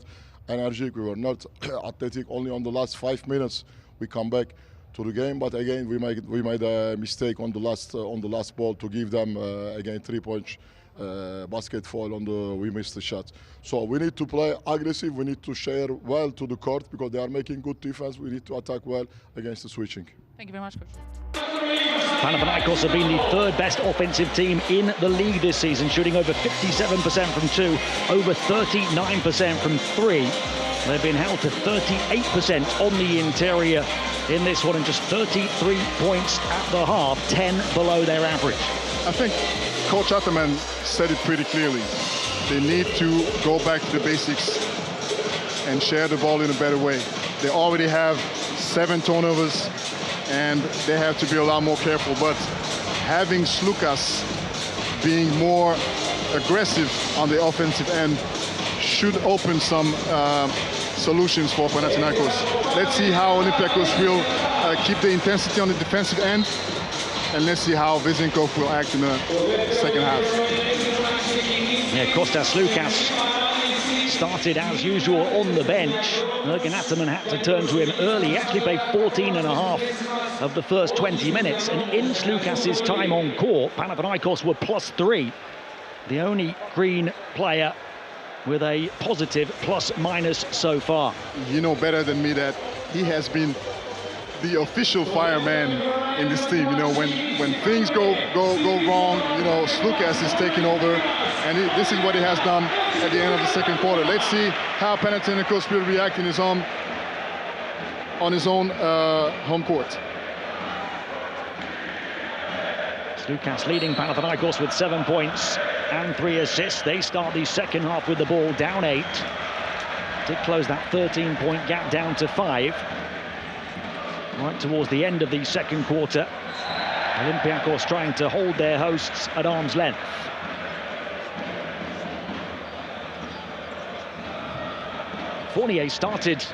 energetic. We were not athletic. Only on the last 5 minutes we come back to the game. But again, we made a mistake on the last ball to give them again 3-point basket fall we missed the shot. So we need to play aggressive. We need to share well to the court because they are making good defense. We need to attack well against the switching. Thank you very much, Coach. Panathinaikos have been the 3rd best offensive team in the league this season, shooting over 57% from 2, over 39% from 3. They've been held to 38% on the interior in this one and just 33 points at the half, 10 below their average. I think Coach Ataman said it pretty clearly. They need to go back to the basics and share the ball in a better way. They already have 7 turnovers and they have to be a lot more careful. But having Slukas being more aggressive on the offensive end should open some solutions for Panathinaikos. Let's see how Olympiacos will keep the intensity on the defensive end. And let's see how Vezenkov will act in the second half. Yeah, Kostas Lukas started as usual on the bench. Ergin Ataman had to turn to him early. He actually played 14.5 of the first 20 minutes. And in Slukas' time on court, Panathinaikos were +3. The only green player with a positive plus-minus so far. You know better than me that he has been the official fireman in this team. You know, when things go wrong, you know, Slukas is taking over, and this is what he has done at the end of the second quarter. Let's see how Panathinaikos will react on his own home court. Slukas leading Panathinaikos with 7 points and 3 assists. They start the second half with the ball down 8. Did close that 13-point gap down to 5. Right towards the end of the second quarter, Olympiacos trying to hold their hosts at arm's length. Fournier started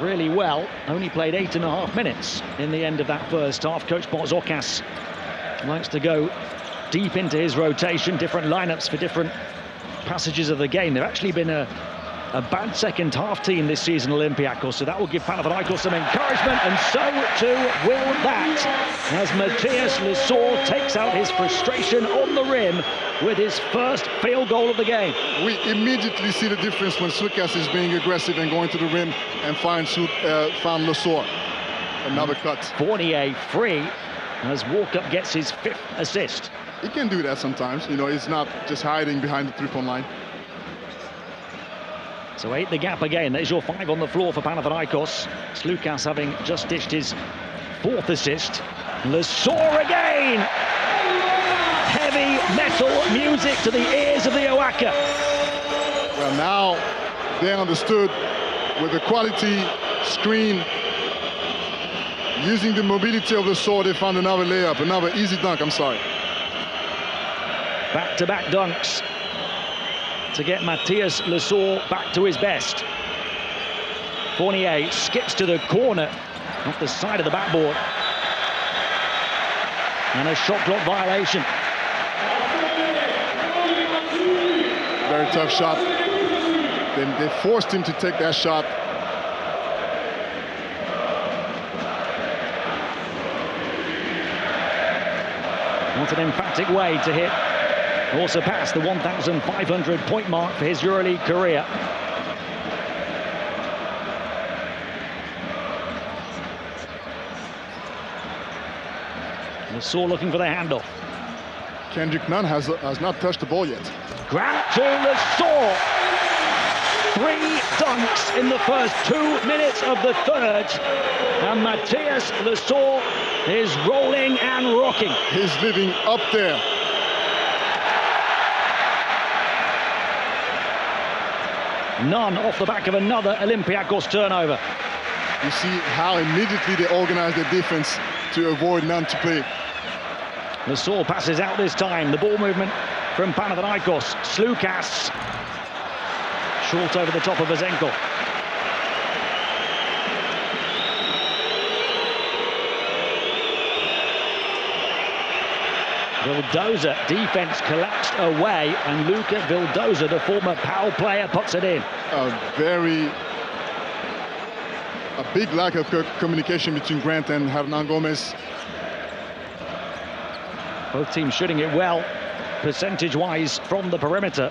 really well, only played 8.5 minutes in the end of that first half. Coach Barzokas likes to go deep into his rotation, different lineups for different passages of the game. They've actually been a bad second half team this season, Olympiacos, so that will give Panathinaikos some encouragement, and so too will that, as Matthias Lesor takes out his frustration on the rim with his first field goal of the game. We immediately see the difference when Slukas is being aggressive and going to the rim and found Lesor. Another cut. Fournier free as Walkup gets his 5th assist. He can do that sometimes, you know, he's not just hiding behind the three-point line. So 8 the gap again. There's your 5 on the floor for Panathinaikos. Slukas having just dished his 4th assist. Lesor again! Heavy metal music to the ears of the OAKA. Well, now they understood with the quality screen, using the mobility of Lesor, they found another layup, another easy dunk, I'm sorry. Back-to-back dunks to get Matthias Lesor back to his best. Fournier skips to the corner, off the side of the backboard. And a shot clock violation. Very tough shot. They forced him to take that shot. What an emphatic way to hit or surpass the 1,500 point mark for his EuroLeague career. Lesor looking for the handoff. Kendrick Nunn has not touched the ball yet. Grant to Lesor. 3 dunks in the first 2 minutes of the third. And Matthias Lesor is rolling and rocking. He's living up there. None off the back of another Olympiacos turnover. You see how immediately they organize their defense to avoid Nunn to play. Lesor passes out this time. The ball movement from Panathinaikos. Slukas. Short over the top of Azenko. Vildoza, defense collapsed away, and Luka Vildoza, the former PAL player, puts it in. A big lack of communication between Grant and Hernan Gomez. Both teams shooting it well, percentage-wise, from the perimeter.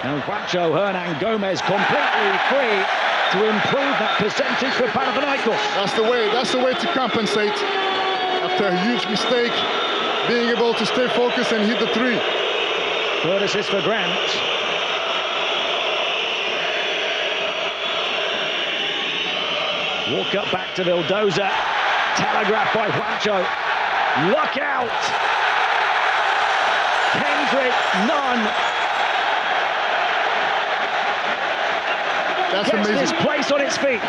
And Juancho Hernan Gomez completely free to improve that percentage for Panathinaikos. That's the way to compensate after a huge mistake. Being able to stay focused and hit the 3. 3rd assist for Grant. Walk up back to Vildoza. Telegraphed by Juancho. Look out! Kendrick Nunn. That's amazing. Gets this place on its feet.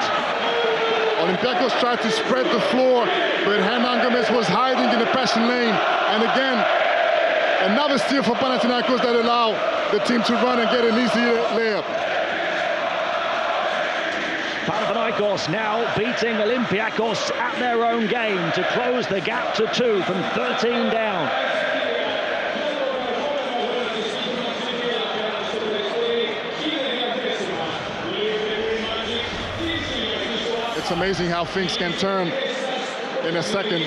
Olympiacos tried to spread the floor, but Hernan Gomez was hiding in the passing lane. And again, another steal for Panathinaikos that allowed the team to run and get an easy layup. Panathinaikos now beating Olympiacos at their own game to close the gap to 2 from 13 down. It's amazing how things can turn in a second.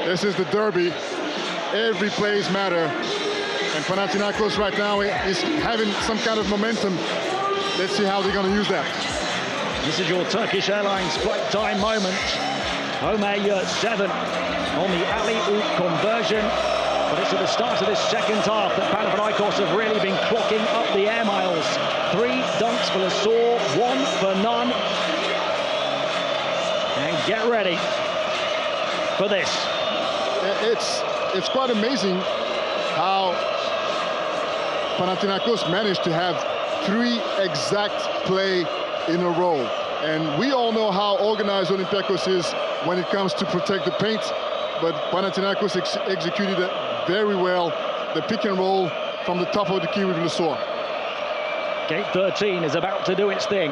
This is the derby. Every plays matter. And Panathinaikos right now is having some kind of momentum. Let's see how they're going to use that. This is your Turkish Airlines flight time moment. Omer 7 on the alley-oop conversion. But it's at the start of this second half that Panathinaikos have really been clocking up the air miles. 3 dunks for Lesor, 1 for Nunn. And get ready for this. It's quite amazing how Panathinaikos managed to have 3 exact play in a row. And we all know how organized Olympiacos is when it comes to protect the paint, but Panathinaikos executed it very well. The pick and roll from the top of the key with Lesor. Gate 13 is about to do its thing.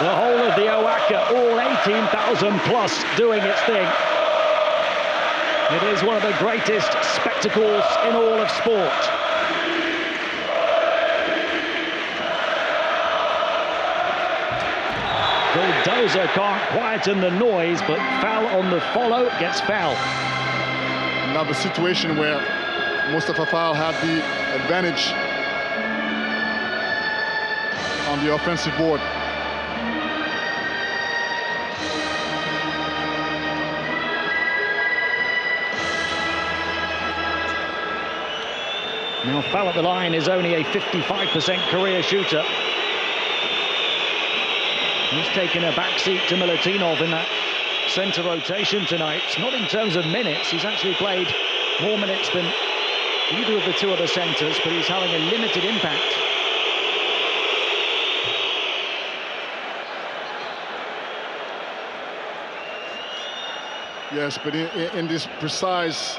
The whole of the OAKA, all 18,000 plus, doing its thing. It is one of the greatest spectacles in all of sport. Vildoza can't quieten the noise, but foul on the follow gets foul. Another situation where Mustafa Fall had the advantage on the offensive board. Now Fall at the line is only a 55% career shooter. He's taken a backseat to Milutinov in that centre rotation tonight. Not in terms of minutes, he's actually played more minutes than either of the two other centres, but he's having a limited impact. Yes, but in this precise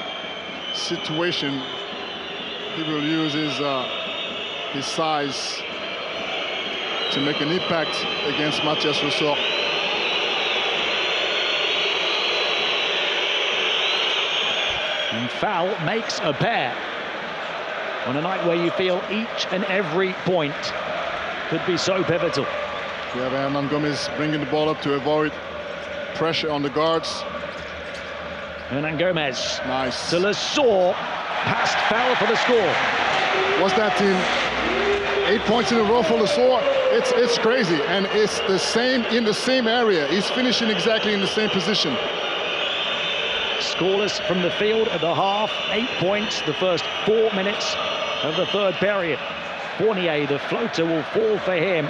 situation, he will use his size to make an impact against Matthias Rousseau. And Fall makes a pair on a night where you feel each and every point could be so pivotal. We have Hernan Gomez bringing the ball up to avoid pressure on the guards. Hernan Gomez. Nice. To Lesor. Past Fall for the score. What's that, team? 8 points in a row for Lesor. It's crazy, and it's the same in the same area. He's finishing exactly in the same position. Scoreless from the field at the half. 8 points the first 4 minutes of the third period. Fournier, the floater, will fall for him.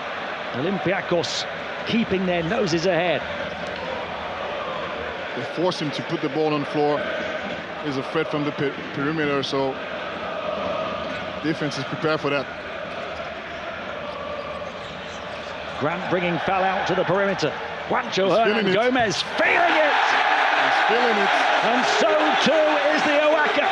Olympiacos keeping their noses ahead. They force him to put the ball on the floor. Is a threat from the perimeter, so defense is prepared for that. Grant bringing Fall out to the perimeter. Juancho Hernan Gomez feeling it! He's feeling it. And so too is the Oaxaca.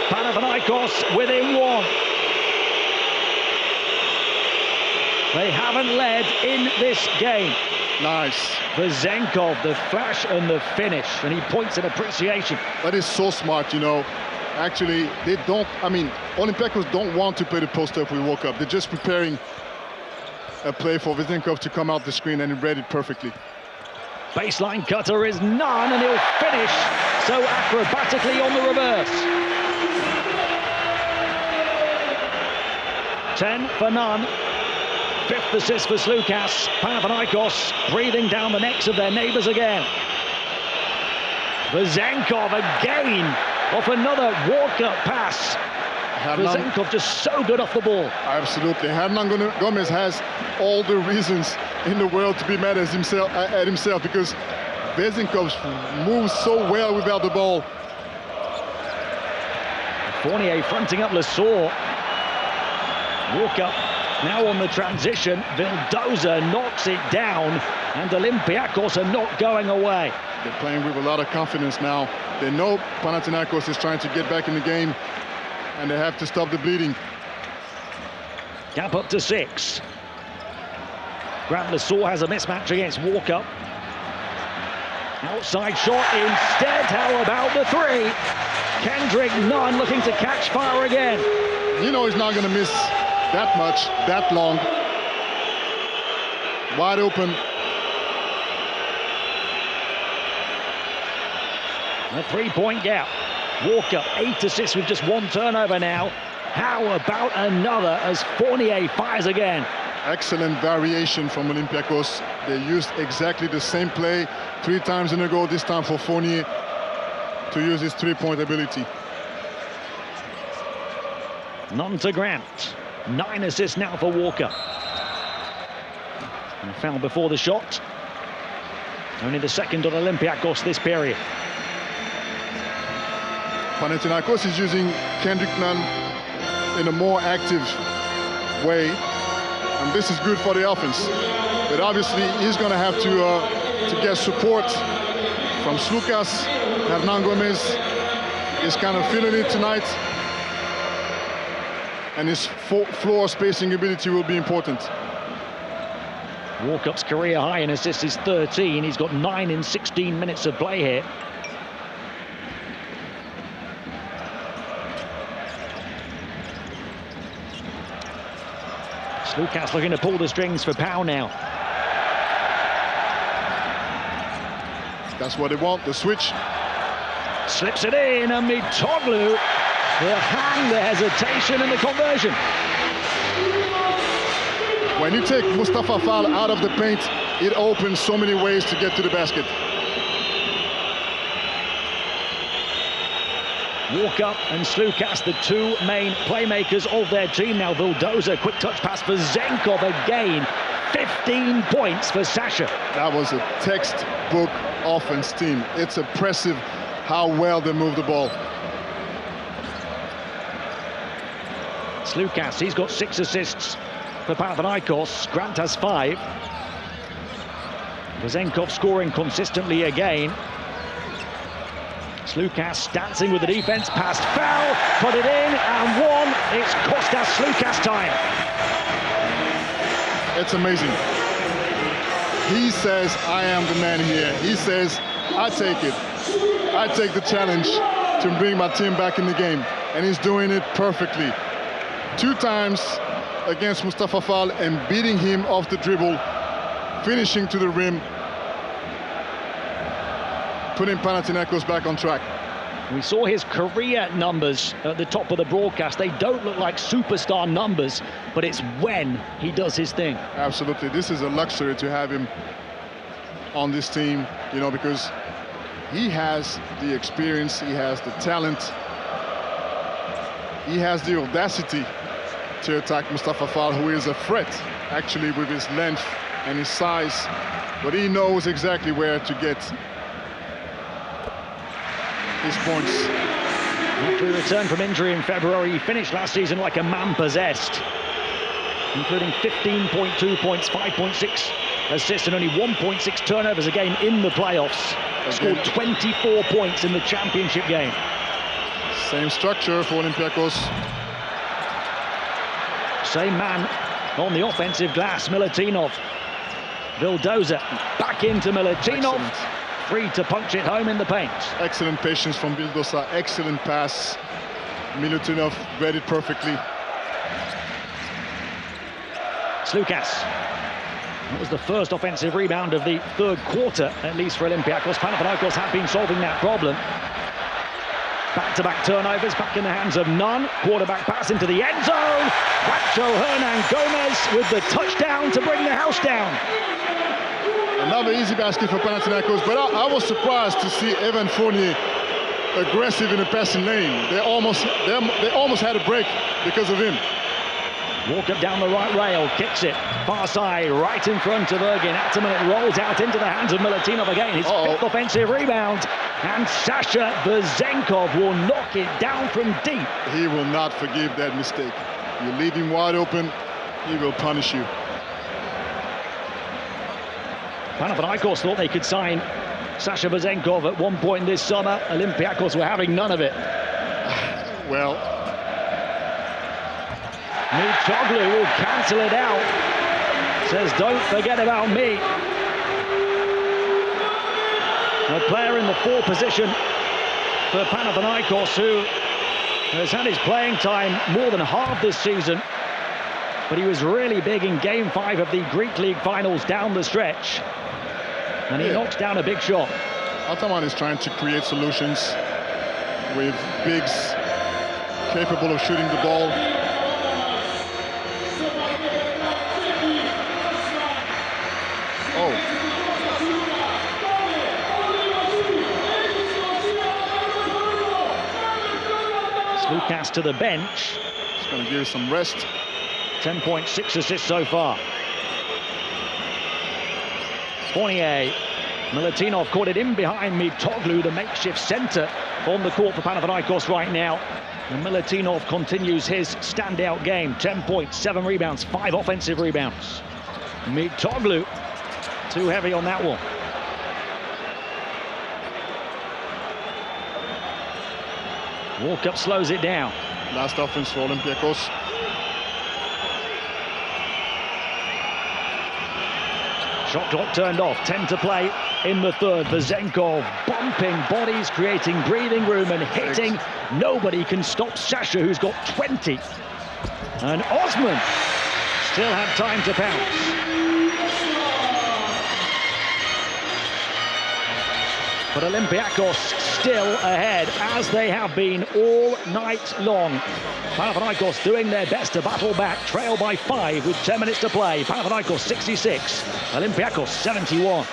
Panathinaikos within one. They haven't led in this game. Nice. Vezenkov, the flash and the finish, and he points in appreciation. That is so smart, you know. Actually, they don't, Olympiacos don't want to play the post up with Woke Up. They're just preparing a play for Vezenkov to come out the screen, and he read it perfectly. Baseline cutter is none, and he'll finish so acrobatically on the reverse. 10 for none. 5th assist for Slukas. Panathinaikos breathing down the necks of their neighbours again. Vezenkov again off another walk-up pass. Vezenkov just so good off the ball. Absolutely. Hernan Gomez has all the reasons in the world to be mad at himself because Vezenkov moves so well without the ball. Fournier fronting up Lesor. Walk up. Now on the transition, Vildoza knocks it down, and Olympiacos are not going away. They're playing with a lot of confidence now. They know Panathinaikos is trying to get back in the game, and they have to stop the bleeding. Gap up to 6. Grant Lesor has a mismatch against Walker. Outside shot instead. How about the 3? Kendrick Nunn looking to catch fire again. You know he's not going to miss that much, that long. Wide open. A 3-point gap. Walker, 8 assists with just 1 turnover now. How about another as Fournier fires again? Excellent variation from Olympiacos. They used exactly the same play 3 times in a row, this time for Fournier to use his 3-point ability. None to Grant. 9 assists now for Walker. And foul before the shot. Only the second on Olympiacos this period. Panathinaikos is using Kendrick Nunn in a more active way, and this is good for the offense. But obviously, he's going to have to get support from Slukas. Hernan Gomez is kind of feeling it tonight, and his floor spacing ability will be important. Warmup's career high in assists is 13. He's got 9 in 16 minutes of play here. Slukas looking to pull the strings for Pau now. That's what they want, the switch. Slips it in, and Mitoglu, the hang, the hesitation, and the conversion. When you take Mustafa Fall out of the paint, it opens so many ways to get to the basket. Warmup and Slukas, the two main playmakers of their team now. Vildoza, quick touch pass for Zenkov again. 15 points for Sasha. That was a textbook offense team. It's impressive how well they move the ball. Slukas, he's got 6 assists for Panathinaikos. Grant has 5. Zenkov scoring consistently again. Slukas dancing with the defense, passed foul, put it in, and 1. It's Kostas Slukas time. It's amazing. He says, I am the man here. He says, I take it. I take the challenge to bring my team back in the game. And he's doing it perfectly. 2 times against Mustafa Fall and beating him off the dribble, finishing to the rim, putting Panathinaikos back on track. We saw his career numbers at the top of the broadcast. They don't look like superstar numbers, but it's when he does his thing. Absolutely. This is a luxury to have him on this team, you know, because he has the experience, he has the talent, he has the audacity to attack Mustafa Fall, who is a threat, actually, with his length and his size, but he knows exactly where to get his points. After he returned from injury in February, he finished last season like a man possessed, including 15.2 points, 5.6 assists, and only 1.6 turnovers a game in the playoffs. Scored 24 points in the championship game. Same structure for Olympiacos. Same man on the offensive glass, Milutinov. Vildoza back into Milutinov. Excellent. Free to punch it home in the paint. Excellent patience from Vildoza, excellent pass. Milutinov read it perfectly. Slukas. That was the first offensive rebound of the 3rd quarter, at least for Olympiacos. Panathinaikos have been solving that problem. Back-to-back turnovers, back in the hands of none. Quarterback pass into the end zone. Juancho Hernan Gomez with the touchdown to bring the house down. Another easy basket for Panathinaikos, but I was surprised to see Evan Fournier aggressive in the passing lane. They almost had a break because of him. Walk up down the right rail, kicks it, far side, right in front of Ergin. Ataman, it rolls out into the hands of Milutinov again. His 5th offensive rebound, and Sasha Vezenkov will knock it down from deep. He will not forgive that mistake. You leave him wide open, he will punish you. Panathinaikos thought they could sign Sasha Vezenkov at one point this summer. Olympiacos were having none of it. Well, Mitoglu will cancel it out. Says, don't forget about me. A player in the 4 position for Panathinaikos, who has had his playing time more than half this season, but he was really big in Game 5 of the Greek League finals down the stretch. And he knocks down a big shot. Ataman is trying to create solutions with bigs capable of shooting the ball. Oh. Slukas to the bench. It's going to give some rest. 10.6 assists so far. Fournier. Milutinov caught it in behind Mitoglu, the makeshift centre on the court for Panathinaikos right now. And Milutinov continues his standout game. 10 points, 7 rebounds, 5 offensive rebounds. Mitoglu, too heavy on that one. Walkup slows it down. Last offense for Olympiacos. Shot clock turned off, 10 to play in the third. Vezenkov bumping bodies, creating breathing room and hitting. Nobody can stop Sasha, who's got 20. And Osman still had time to pounce. But Olympiacos still ahead, as they have been all night long. Panathinaikos doing their best to battle back, trail by 5 with 10 minutes to play. Panathinaikos 66, Olympiacos 71.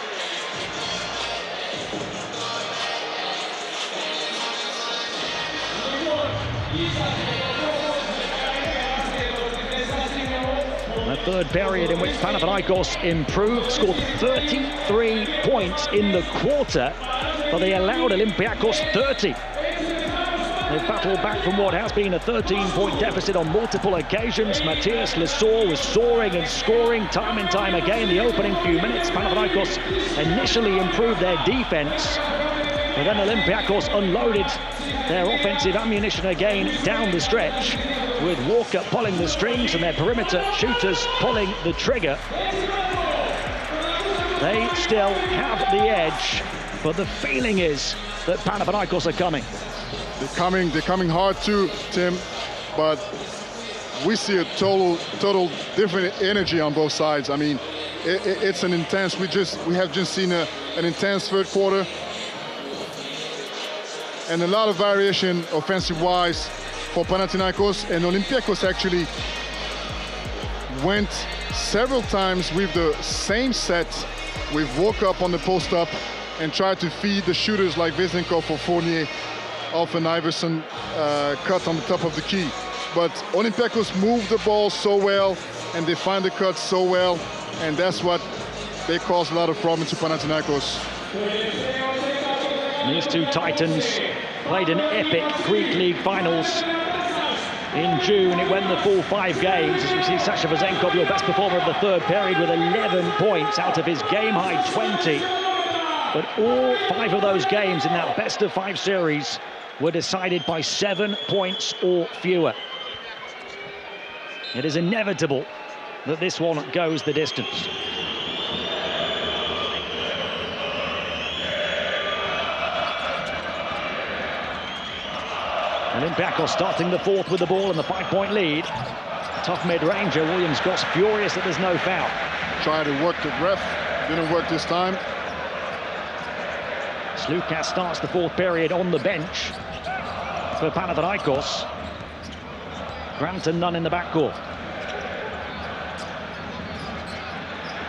The third period in which Panathinaikos improved, scored 33 points in the quarter, but they allowed Olympiacos 30. They've battled back from what has been a 13-point deficit on multiple occasions. Matthias Lesor was soaring and scoring time and time again. The opening few minutes, Panathinaikos initially improved their defense, but then Olympiacos unloaded their offensive ammunition again down the stretch, with Walker pulling the strings and their perimeter shooters pulling the trigger. They still have the edge, but the feeling is that Panathinaikos are coming. They're coming hard too, Tim, but we see a total different energy on both sides. I mean, it's an intense, we have just seen an intense third quarter, and a lot of variation offensive-wise for Panathinaikos, and Olympiacos actually went several times with the same set, with woke up on the post-up and tried to feed the shooters like Vezenkov or Fournier off an Iverson cut on the top of the key. But Olympiacos moved the ball so well, and they find the cuts so well, and that's what they cause a lot of problems to Panathinaikos. These two Titans played an epic Greek League finals in June. It went the full 5 games. As we see Sasha Vezenkov, your best performer of the third period, with 11 points out of his game-high 20. But all 5 of those games in that best-of-5 series were decided by 7 points or fewer. It is inevitable that this one goes the distance. Olympiacos starting the fourth with the ball and the 5-point lead. Tough mid-ranger. Williams-Goss furious that there's no foul. Tried to work the ref, didn't work this time. Slukas starts the fourth period on the bench for Panathinaikos. Grant and Nunn in the backcourt.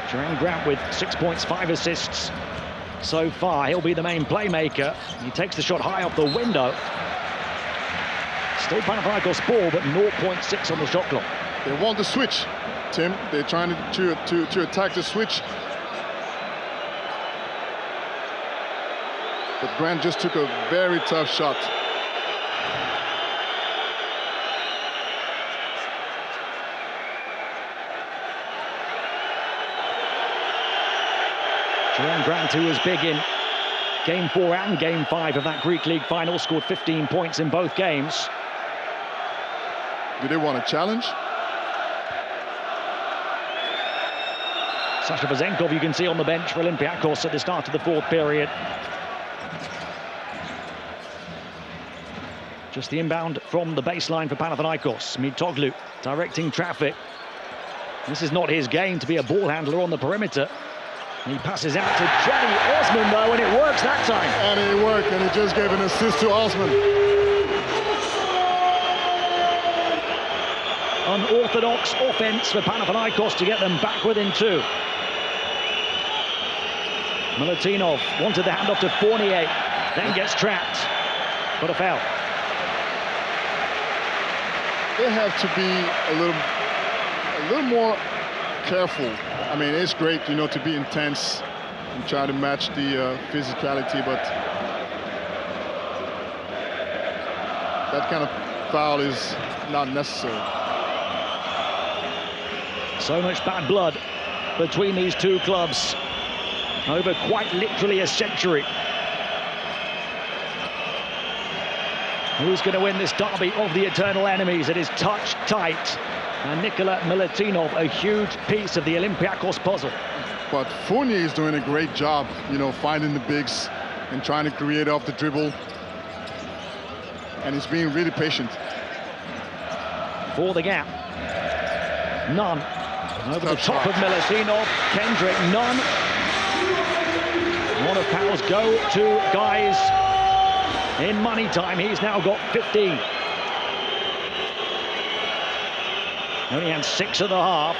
Jermaine Grant with 6 points, 5 assists so far. He'll be the main playmaker. He takes the shot high off the window. Still Panathinaikos ball, but 0.6 on the shot clock. They want the switch, Tim. They're trying to attack the switch. But Grant just took a very tough shot. Jerome Grant, who was big in Game 4 and Game 5 of that Greek League final, scored 15 points in both games. Do they want a challenge? Sasha Vezenkov, you can see on the bench for Olympiacos at the start of the fourth period. Just the inbound from the baseline for Panathinaikos. Mitoglu directing traffic. This is not his game to be a ball handler on the perimeter. He passes out to Jenny Osman, though, and it works that time. And it worked, and he just gave an assist to Osman. Unorthodox offense for Panathinaikos to get them back within 2. Milutinov wanted the handoff to Fournier, then gets trapped. But a foul. They have to be a little more careful. I mean, it's great, you know, to be intense and try to match the physicality, but that kind of foul is not necessary. So much bad blood between these two clubs over quite literally a century. Who's going to win this derby of the eternal enemies? It is touch tight. And Nikola Milutinov, a huge piece of the Olympiacos puzzle. But Fournier is doing a great job, you know, finding the bigs and trying to create off the dribble. And he's being really patient. For the gap. Nunn. Over the top of Milutinov. Kendrick Nunn. One of Powell's go-to guys in money time. He's now got 15. Only had 6 at the half.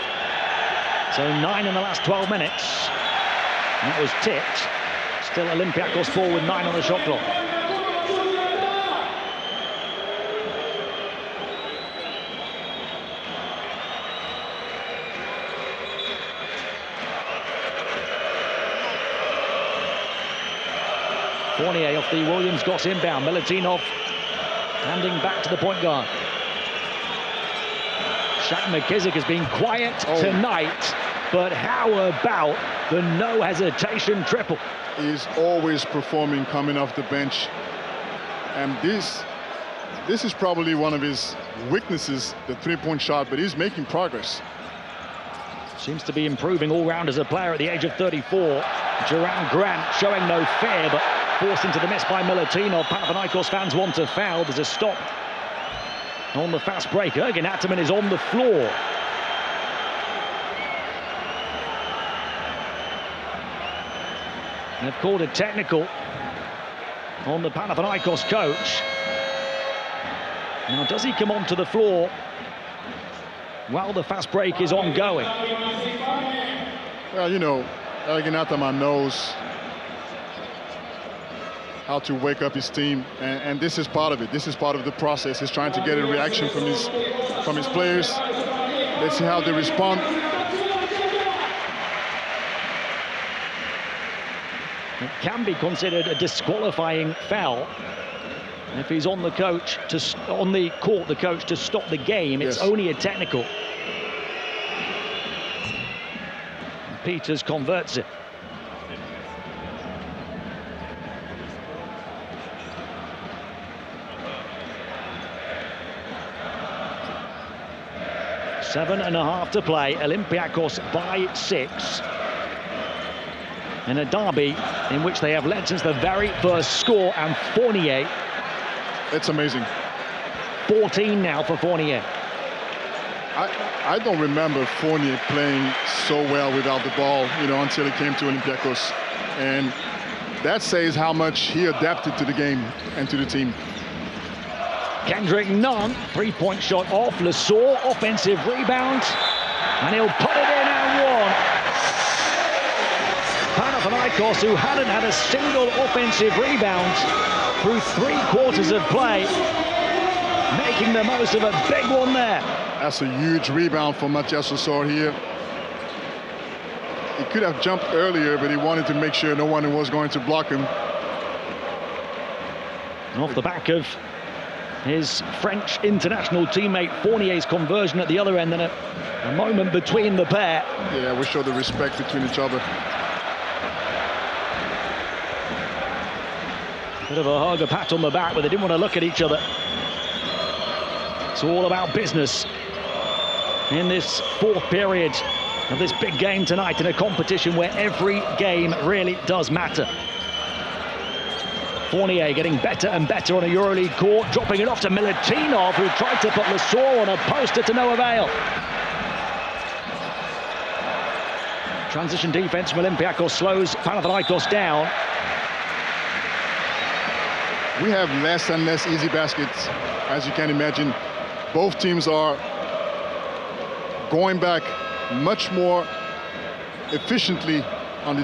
So 9 in the last 12 minutes. That was tipped. Still Olympiacos 4 with 9 on the shot clock. Fournier off the Williams-Goss inbound. Milutinov handing back to the point guard. Shaq McKissick has been quiet tonight, but how about the no hesitation triple? He's always performing coming off the bench, and this is probably one of his weaknesses, the three-point shot, but he's making progress. Seems to be improving all round as a player at the age of 34. Duran Grant showing no fear, but forced into the miss by Milutinov. Panathinaikos fans want to foul. There's a stop on the fast break. Ergin Ataman is on the floor. They've called a technical on the Panathinaikos coach. Now, does he come onto the floor while the fast break is ongoing? Well, you know, Ergin Ataman knows how to wake up his team, and this is part of it. This is part of the process. He's trying to get a reaction from his players. Let's see how they respond. It can be considered a disqualifying foul if he's on the court, the coach to stop the game. It's only a technical. Peters converts it. Seven and a half to play. Olympiacos by 6. In a derby in which they have led since the very first score, and Fournier. It's amazing. 14 now for Fournier. I don't remember Fournier playing so well without the ball, you know, until he came to Olympiacos. And that says how much he adapted to the game and to the team. Kendrick Nunn, three-point shot off. Lesor, offensive rebound. And he'll put it in and one. Panathinaikos, who hadn't had a single offensive rebound through 3 quarters of play, making the most of a big one there. That's a huge rebound for Mathias Lesor here. He could have jumped earlier, but he wanted to make sure no one was going to block him. Off the back of his French international teammate Fournier's conversion at the other end, and a moment between the pair. Yeah, we show the respect between each other. Bit of a hug, a pat on the back, but they didn't want to look at each other. It's all about business in this 4th period of this big game tonight, in a competition where every game really does matter. Fournier getting better and better on a EuroLeague court, dropping it off to Milutinov, who tried to put Lesor on a poster to no avail. Transition defense from Olympiacos slows Panathinaikos down. We have less and less easy baskets, as you can imagine. Both teams are going back much more efficiently on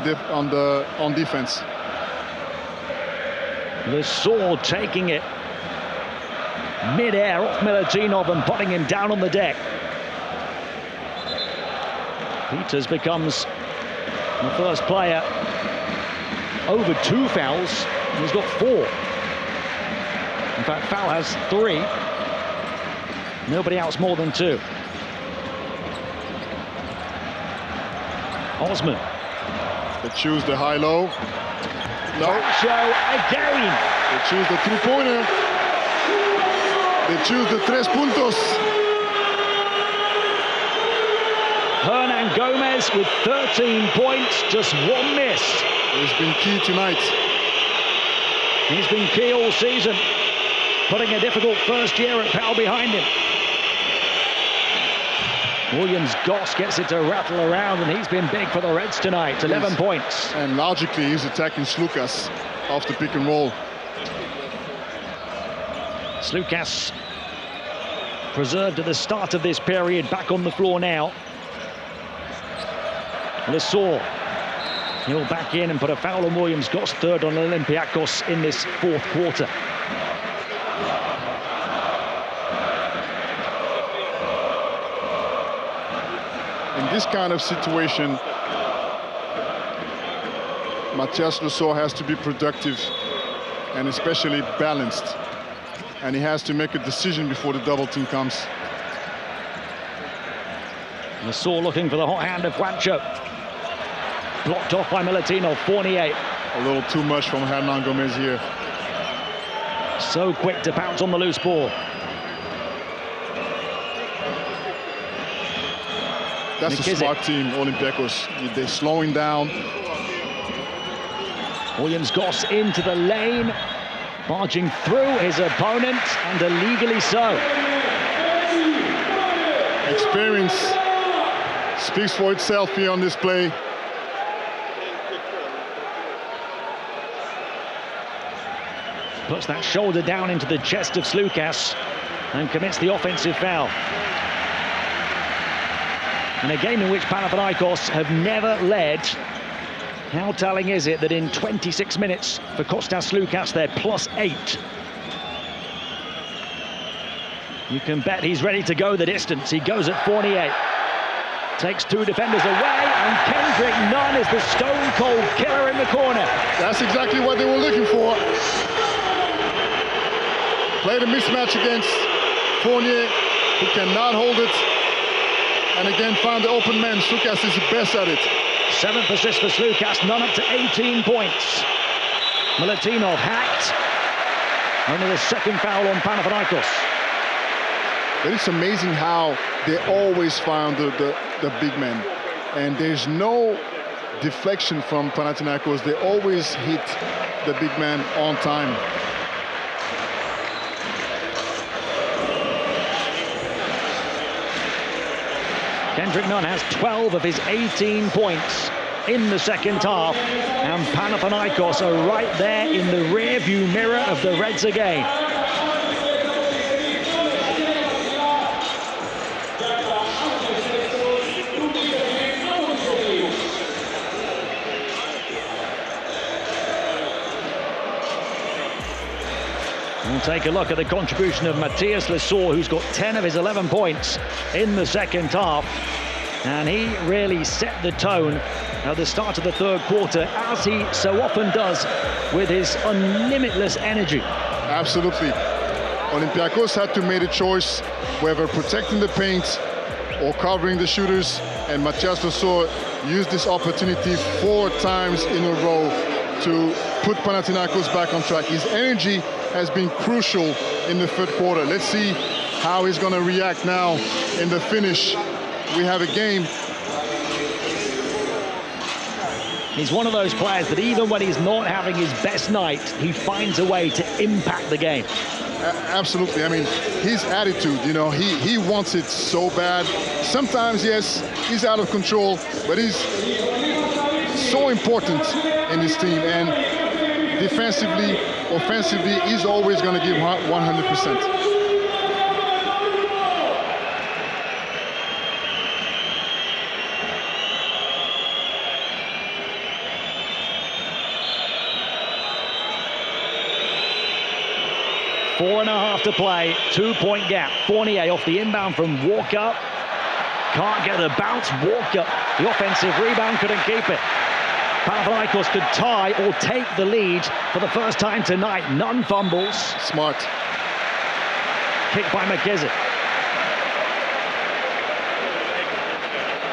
defense. Lesor taking it mid-air off Milutinov and putting him down on the deck. Peters becomes the first player over 2 fouls. He's got 4. In fact, foul has 3. Nobody else more than 2. Osman. They choose the high-low. No. Show again. They choose the 3-pointer. They choose the 3 puntos. Hernan Gomez Gomez with 13 points, just one miss. He's been key tonight. He's been key all season, putting a difficult first year at Pal behind him. Williams-Goss gets it to rattle around, and he's been big for the Reds tonight, 11 points. And logically, he's attacking Slukas off the pick and roll. Slukas preserved at the start of this period, back on the floor now. Lesor, he'll back in and put a foul on Williams-Goss, third on Olympiacos in this fourth quarter. In this kind of situation, Matthias Lesor has to be productive and especially balanced. And he has to make a decision before the double team comes. Lesor looking for the hot hand of Juancho. Blocked off by Milutinov, Fournier. A little too much from Hernan Gomez here. So quick to pounce on the loose ball. That's a smart team, Olympiacos. They're slowing down. Williams-Goss into the lane, barging through his opponent, and illegally so. Experience speaks for itself here on this play. Puts that shoulder down into the chest of Slukas and commits the offensive foul. In a game in which Panathinaikos have never led, how telling is it that in 26 minutes for Kostas Slukas they're +8? You can bet he's ready to go the distance. He goes at Fournier. Takes two defenders away, and Kendrick Nunn is the stone-cold killer in the corner. That's exactly what they were looking for. Played a mismatch against Fournier, who cannot hold it. And again, found the open man. Slukas is the best at it. 7th assist for Slukas, Nunn up to 18 points. Milutinov hacked. Only the second foul on Panathinaikos. But it's amazing how they always found the big man. And there's no deflection from Panathinaikos. They always hit the big man on time. Kendrick Nunn has 12 of his 18 points in the second half, and Panathinaikos are right there in the rear-view mirror of the Reds again. We'll take a look at the contribution of Matthias Lesor, who's got 10 of his 11 points in the second half. And he really set the tone at the start of the third quarter, as he so often does with his unlimitless energy. Absolutely. Olympiacos had to make a choice whether protecting the paint or covering the shooters, and Matthias Lesor used this opportunity 4 times in a row to put Panathinaikos back on track. His energy has been crucial in the third quarter. Let's see how he's going to react now in the finish. We have a game. He's one of those players that even when he's not having his best night, he finds a way to impact the game. Absolutely. I mean, his attitude, you know, he wants it so bad. Sometimes, yes, he's out of control, but he's so important in his team. And defensively, offensively, he's always going to give 100%. Four and a half to play, 2-point gap. Fournier off the inbound from Walker. Can't get the bounce. Walker, the offensive rebound, couldn't keep it. Panathinaikos could tie or take the lead for the first time tonight. None fumbles. Smart. Kick by McKissick.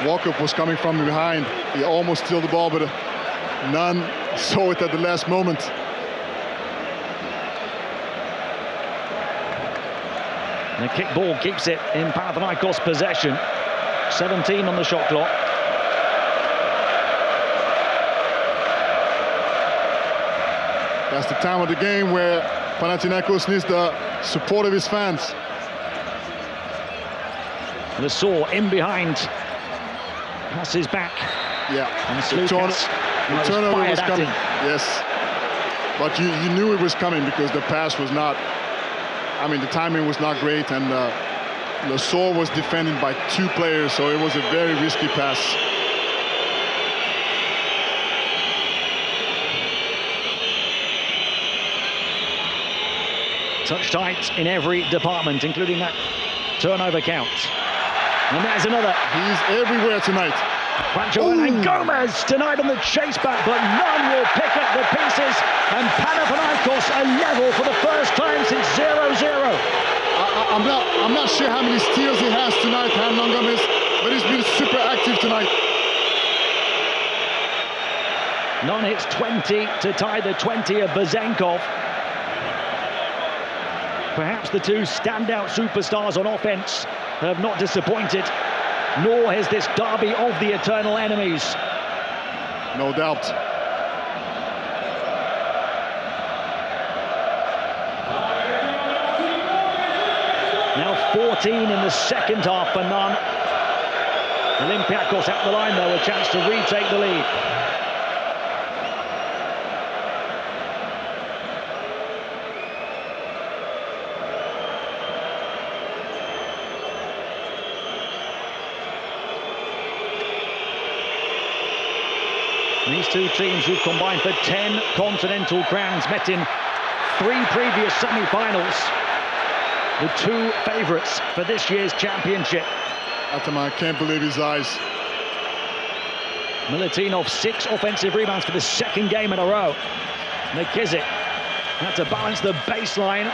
Walker was coming from behind. He almost stole the ball, but Nunn saw it at the last moment. The kick ball keeps it in Panathinaikos possession. 17 on the shot clock. That's the time of the game where Panathinaikos needs the support of his fans. Lesaur in behind. Passes back. Yeah. And the turnover was coming. Yes. But you knew it was coming because the pass was not, I mean, the timing was not great, and Lesaur was defended by 2 players, so it was a very risky pass. Touch tight in every department, including that turnover count. And there's another. He's everywhere tonight. Pancho and Gomez tonight on the chase back, but none will pick up the pieces, and Panathinaikos are level for the first time since 0-0. I'm not sure how many steals he has tonight, Hernan Gomez, but he's been super active tonight. None hits 20 to tie the 20 of Bazenkov. Perhaps the 2 standout superstars on offense have not disappointed, nor has this derby of the eternal enemies. No doubt. Now 14 in the second half for none. Olympiacos at the line, though, a chance to retake the lead. These 2 teams who've combined for 10 continental crowns met in 3 previous semi-finals. The 2 favourites for this year's championship. Ataman can't believe his eyes. Milutinov 6 offensive rebounds for the 2nd game in a row. McKissick had to balance the baseline.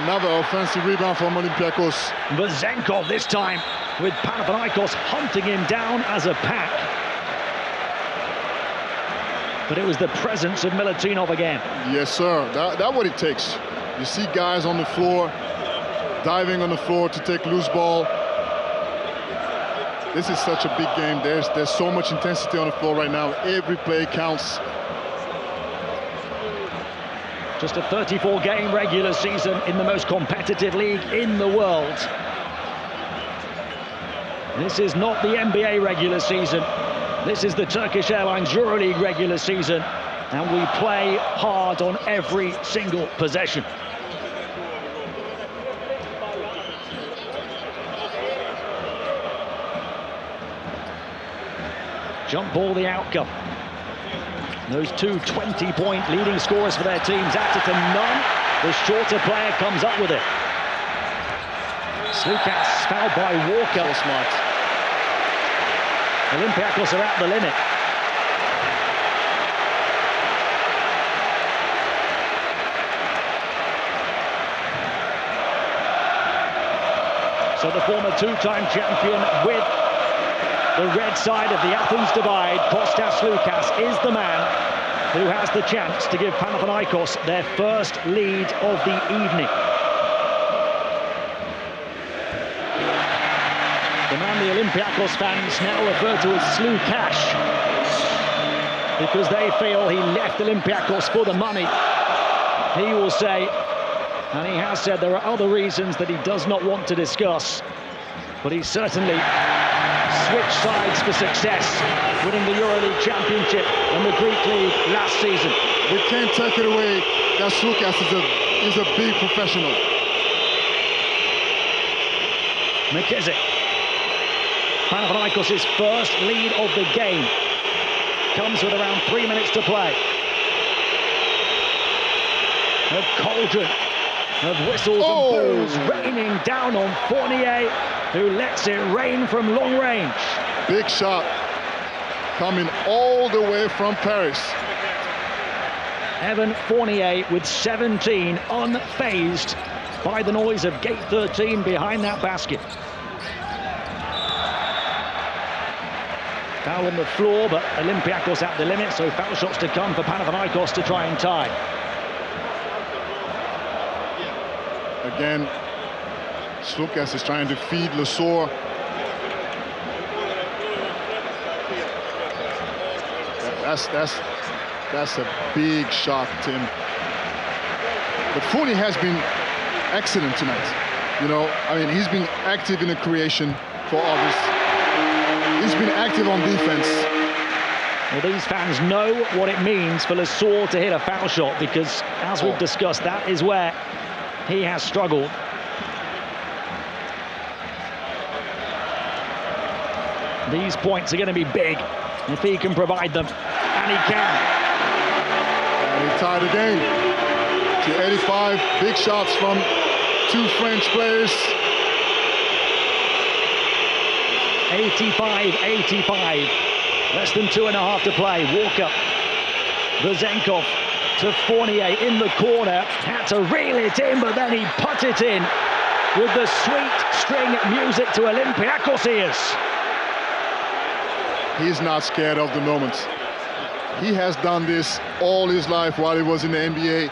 Another offensive rebound from Olympiacos. Bazenkov this time with Panathinaikos hunting him down as a pack. But it was the presence of Milutinov again. Yes, sir. That's what it takes. You see guys on the floor, diving on the floor to take loose ball. This is such a big game. There's so much intensity on the floor right now. Every play counts. Just a 34-game regular season in the most competitive league in the world. This is not the NBA regular season. This is the Turkish Airlines EuroLeague regular season, and we play hard on every single possession. Jump ball the outcome. Those 2 20-point leading scorers for their teams added to none. The shorter player comes up with it. Slukas fouled by Walker. So smart. Olympiacos are at the limit. So the former 2-time champion with the red side of the Athens divide, Kostas Slukas, is the man who has the chance to give Panathinaikos their first lead of the evening. The man the Olympiacos fans now refer to as Slukas, because they feel he left Olympiacos for the money. He will say, and he has said, there are other reasons that he does not want to discuss, but he certainly switched sides for success, winning the EuroLeague Championship and the Greek League last season. We can't take it away that Slukas is a big professional. McKissick. Panathinaikos' first lead of the game comes with around 3 minutes to play. A cauldron of whistles and boos raining down on Fournier, who lets it rain from long range. Big shot coming all the way from Paris. Evan Fournier with 17, unfazed by the noise of gate 13 behind that basket. Foul on the floor, but Olympiacos at the limit, so foul shots to come for Panathinaikos to try and tie. Again, Slukas is trying to feed Lesaur. That's a big shot, Tim. But Fournier has been excellent tonight. You know, I mean, he's been active in the creation for others. He's been active on defense. Well, these fans know what it means for Lesor to hit a foul shot, because, as we've discussed, that is where he has struggled. These points are going to be big if he can provide them, and he can. And he tied the game to 85. Big shots from two French players. 85-85. Less than 2.5 to play. Walker, Vezenkov to Fournier in the corner. Had to reel it in, but then he put it in with the sweet string music to Olympiacos ears. He's not scared of the moment. He has done this all his life while he was in the NBA.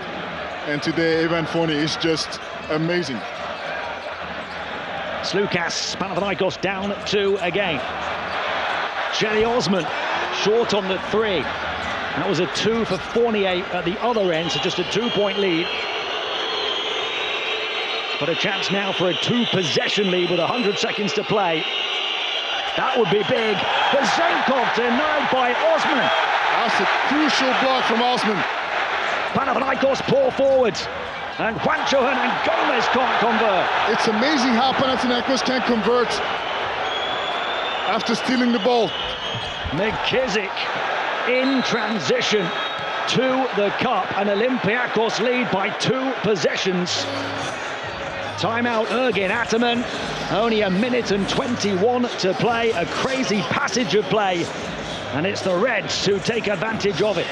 And today, Evan Fournier is just amazing. Slukas, Panathinaikos down 2 again. Cedi Osman short on the 3. That was a 2 for Fournier at the other end, so just a 2-point lead. But a chance now for a 2-possession lead with 100 seconds to play. That would be big. Vezenkov denied by Osman. That's a crucial block from Osman. Panathinaikos pour forward. And Juancho and Gomez can't convert. It's amazing how Panathinaikos can convert after stealing the ball. McKissick in transition to the cup. And Olympiacos lead by 2 possessions. Timeout, Ergin Ataman. Only 1 minute and 21 to play. A crazy passage of play. And it's the Reds who take advantage of it.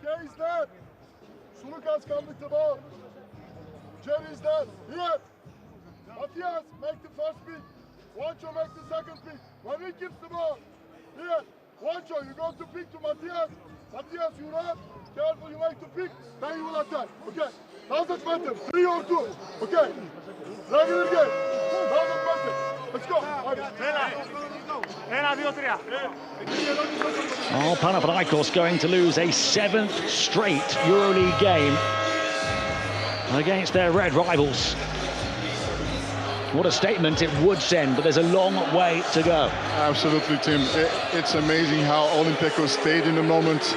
Jay's there. Slukas come with the ball. Jerry's there. Here. Matthias, make the first pick. Juancho, make the second pick. When he keeps the ball. Here. Juancho, you go to pick to Matthias. Matthias, you run. Careful, you make the pick. Then you will attack. Okay. Doesn't matter. 3 or 2. Okay. Regular game. Doesn't matter. Let's go. Oh, Panathinaikos going to lose a 7th straight EuroLeague game against their red rivals. What a statement it would send, but there's a long way to go. Absolutely, Tim. It's amazing how Olympiacos stayed in the moment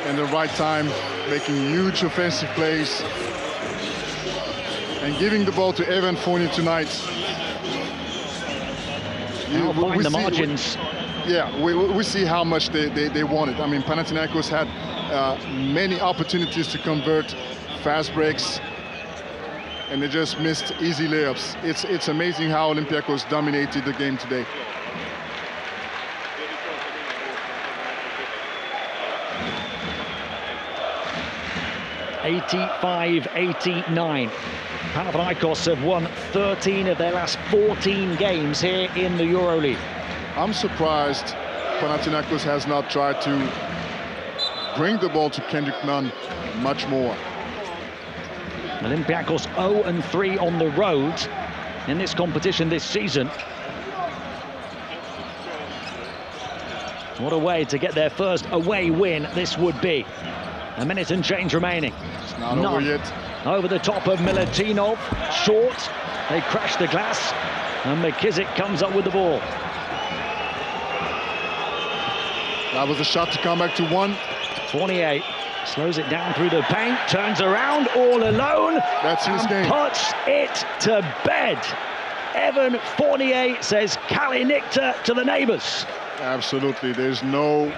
and the right time, making huge offensive plays and giving the ball to Evan Fournier tonight. Now find the margins. We see how much they wanted. I mean, Panathinaikos had many opportunities to convert fast breaks, and they just missed easy layups. It's amazing how Olympiacos dominated the game today. '85-'89. Panathinaikos have won 13 of their last 14 games here in the EuroLeague. I'm surprised Panathinaikos has not tried to bring the ball to Kendrick Nunn much more. Olympiacos 0-3 on the road in this competition this season. What a way to get their first away win this would be. 1 minute and change remaining. It's not over yet. Over the top of Milutinov, short. They crash the glass, and McKissick comes up with the ball. That was a shot to come back to 1. Fournier slows it down through the paint, turns around all alone. That's his game. Puts it to bed. Evan Fournier says Kali Nikta to the neighbors. Absolutely, there's no...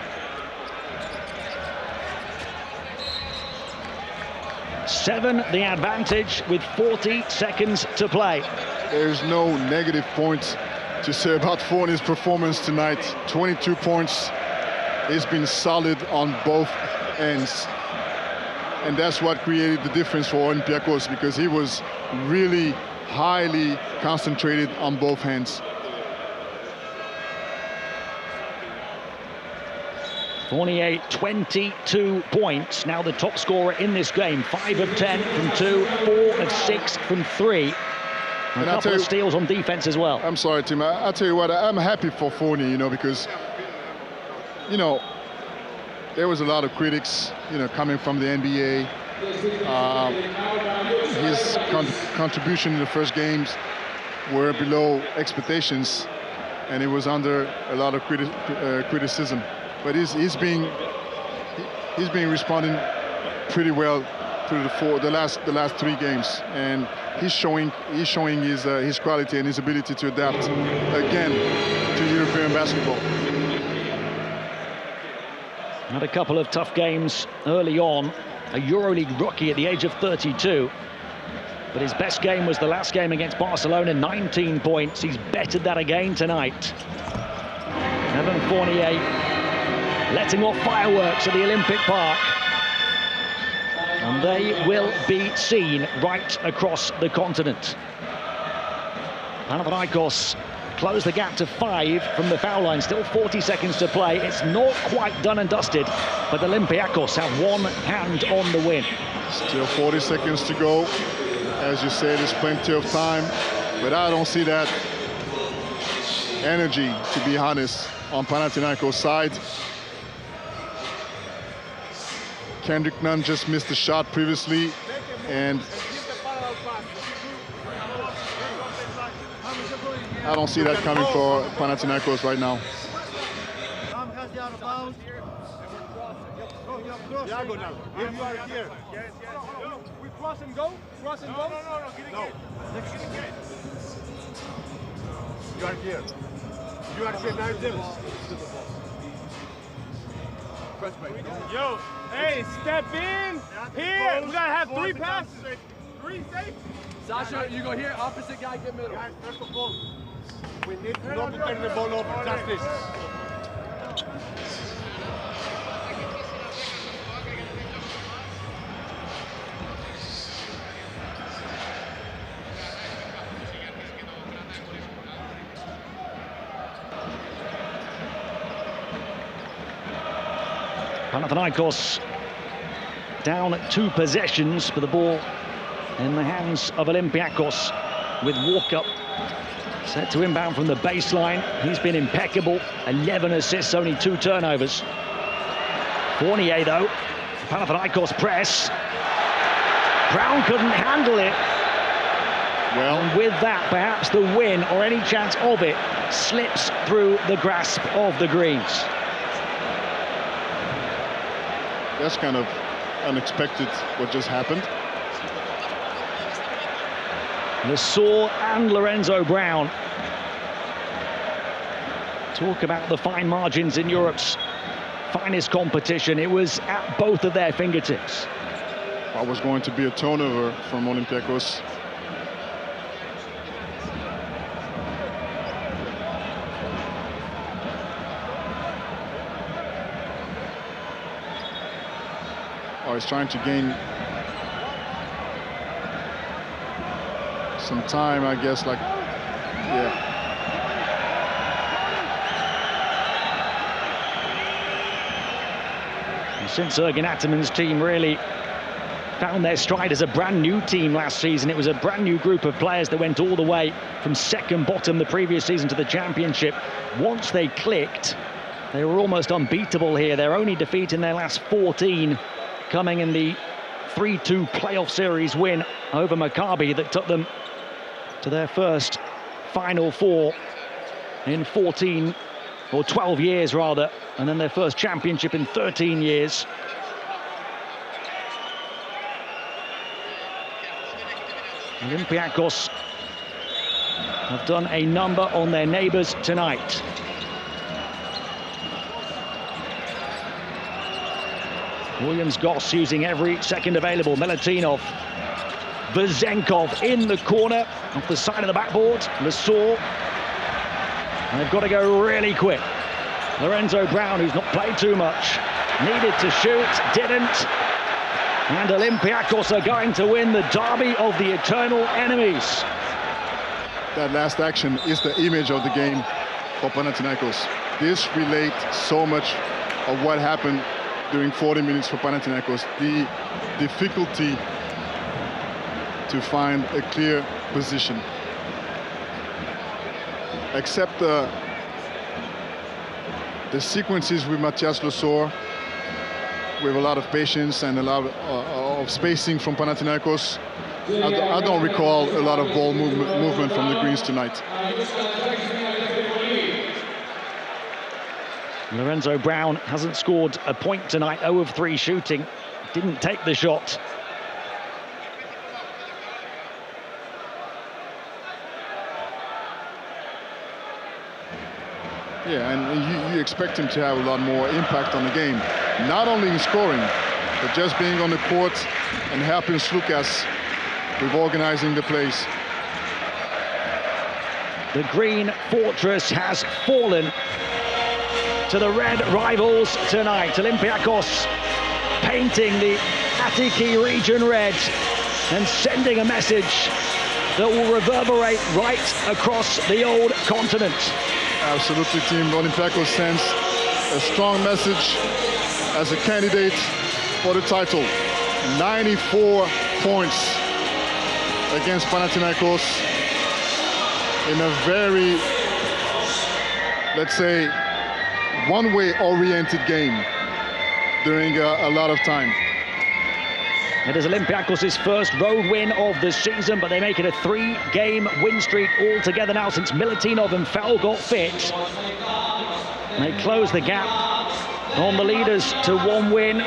7 the advantage with 40 seconds to play. There's no negative points to say about Fournier's performance tonight. 22 points. He's been solid on both ends. And that's what created the difference for Olympiacos, because he was really highly concentrated on both hands. Fournier, 22 points. Now the top scorer in this game. 5 of 10 from 2, 4 of 6 from 3. And a couple of steals on defense as well. I'm sorry, Tim. I'll tell you what, I'm happy for Fournier, you know, because, you know, there was a lot of critics, you know, coming from the NBA. His contribution in the first games were below expectations, and it was under a lot of criticism. But he's been responding pretty well through the last 3 games, and he's showing his quality and his ability to adapt again to European basketball. Had a couple of tough games early on. A EuroLeague rookie at the age of 32. But his best game was the last game against Barcelona, 19 points. He's bettered that again tonight. Evan Fournier letting off fireworks at the Olympic Park. And they will be seen right across the continent. Panathinaikos close the gap to 5 from the foul line. Still 40 seconds to play. It's not quite done and dusted, but Olympiacos have one hand on the win. Still 40 seconds to go. As you said, there's plenty of time, but I don't see that energy, to be honest, on Panathinaikos' side. Kendrick Nunn just missed the shot previously, and I don't see that coming for Panathinaikos right now. Diagonal. If you are here. We cross and go? Cross and go? No. You are here. You are here. Now it's Yo, hey, step in. Here. We gotta have 3 passes. 3 safe. Sasha, you go here. Opposite guy, get middle. Guys, first of all, we need not to turn the ball over. Just this. Panathinaikos down 2 possessions for the ball in the hands of Olympiacos, with Walker set to inbound from the baseline. He's been impeccable, 11 assists, only 2 turnovers. Fournier though, Panathinaikos press. Brown couldn't handle it. Well, and with that, perhaps the win, or any chance of it, slips through the grasp of the Greens. That's kind of unexpected, what just happened. Lassor and Lorenzo Brown. Talk about the fine margins in Europe's finest competition. It was at both of their fingertips. That was going to be a turnover from Olympiacos. Oh, he's trying to gain some time, I guess, like, yeah. And since Ergin Ataman's team really found their stride as a brand new team last season, it was a brand new group of players that went all the way from second bottom the previous season to the championship. Once they clicked, they were almost unbeatable here. Their only defeat in their last 14 coming in the 3-2 playoff series win over Maccabi that took them to their first Final Four in 14 or 12 years rather, and then their first championship in 13 years. Olympiacos have done a number on their neighbours tonight. Williams-Goss using every second available. Melatinov, Vezenkov in the corner, off the side of the backboard. Lassor. They've got to go really quick. Lorenzo Brown, who's not played too much, needed to shoot, didn't. And Olympiacos are going to win the derby of the eternal enemies. That last action is the image of the game for Panathinaikos. This relates so much of what happened during 40 minutes for Panathinaikos. The difficulty to find a clear position. Except the sequences with Mathias Lesor, with a lot of patience and a lot of spacing from Panathinaikos. I don't recall a lot of ball movement from the Greens tonight. Lorenzo Brown hasn't scored a point tonight, 0 of 3 shooting, didn't take the shot. Yeah, and you expect him to have a lot more impact on the game, not only in scoring, but just being on the court and helping Slukas with organizing the plays. The Green Fortress has fallen to the red rivals tonight. Olympiacos painting the Attiki region red and sending a message that will reverberate right across the old continent. Absolutely, Team Olympiacos sends a strong message as a candidate for the title. 94 points against Panathinaikos in a very, let's say, one-way oriented game during a lot of time. It is Olympiacos' first road win of the season, but they make it a 3-game win streak altogether now since Milutinov and Fel got fit. And they close the gap on the leaders to 1 win.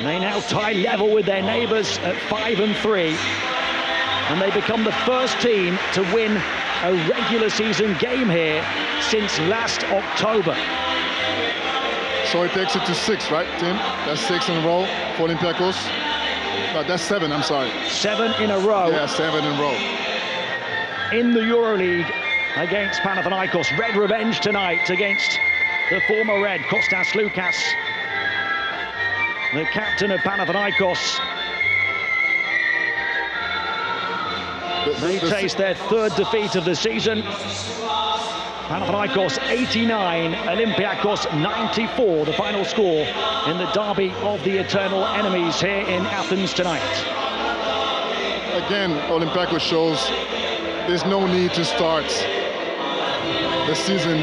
They now tie level with their neighbours at 5-3. And they become the first team to win a regular season game here since last October. So it takes it to 6, right, Tim? That's 6 in a row for Olympiacos. That's 7, I'm sorry. 7 in a row. Yeah, 7 in a row. In the EuroLeague against Panathinaikos. Red revenge tonight against the former Red, Kostas Slukas, the captain of Panathinaikos. They taste their 3rd defeat of the season. Panathinaikos 89, Olympiacos 94, the final score in the derby of the eternal enemies here in Athens tonight. Again, Olympiacos shows there's no need to start the season,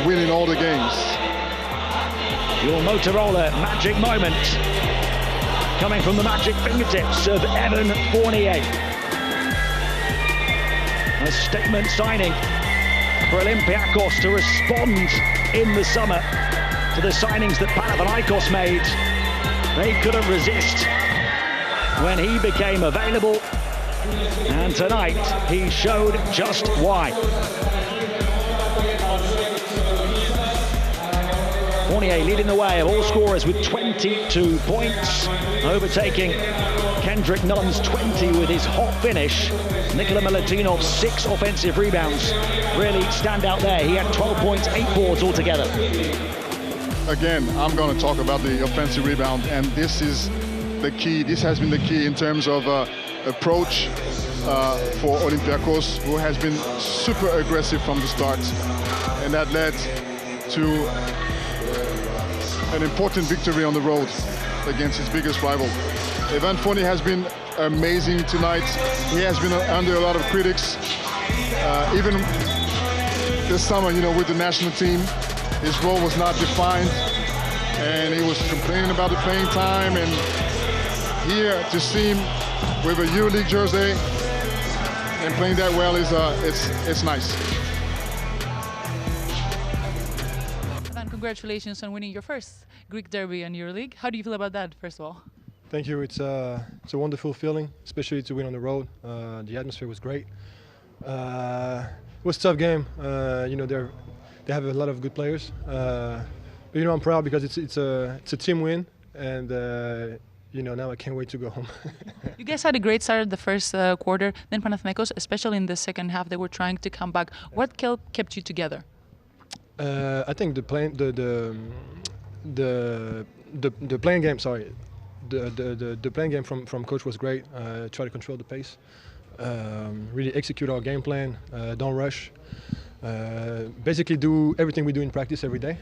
winning all the games. Your Motorola magic moment coming from the magic fingertips of Evan Fournier. A statement signing for Olympiacos to respond in the summer to the signings that Panathinaikos made. They couldn't resist when he became available, and tonight he showed just why. Fournier leading the way of all scorers with 22 points, overtaking Kendrick Nunn's 20 with his hot finish. Nikola Milutinov's 6 offensive rebounds really stand out there. He had 12 points, 8 boards altogether. Again, I'm going to talk about the offensive rebound, and this is the key. This has been the key in terms of approach for Olympiacos, who has been super aggressive from the start, and that led to an important victory on the road against his biggest rival. Evan Fournier has been amazing tonight. He has been under a lot of critics. Even this summer, with the national team, his role was not defined, and he was complaining about the playing time. And here to see him with a EuroLeague jersey and playing that well is it's nice. Evan, congratulations on winning your first Greek derby in EuroLeague. How do you feel about that, first of all? Thank you. It's a wonderful feeling, especially to win on the road. The atmosphere was great. It was a tough game. They have a lot of good players. But I'm proud because it's a team win, and now I can't wait to go home. You guys had a great start at the first quarter. Then Panathinaikos, especially in the second half, they were trying to come back. What kept you together? I think the playing game. Sorry. the playing game from coach was great. Try to control the pace, really execute our game plan. Don't rush. Basically, do everything we do in practice every day,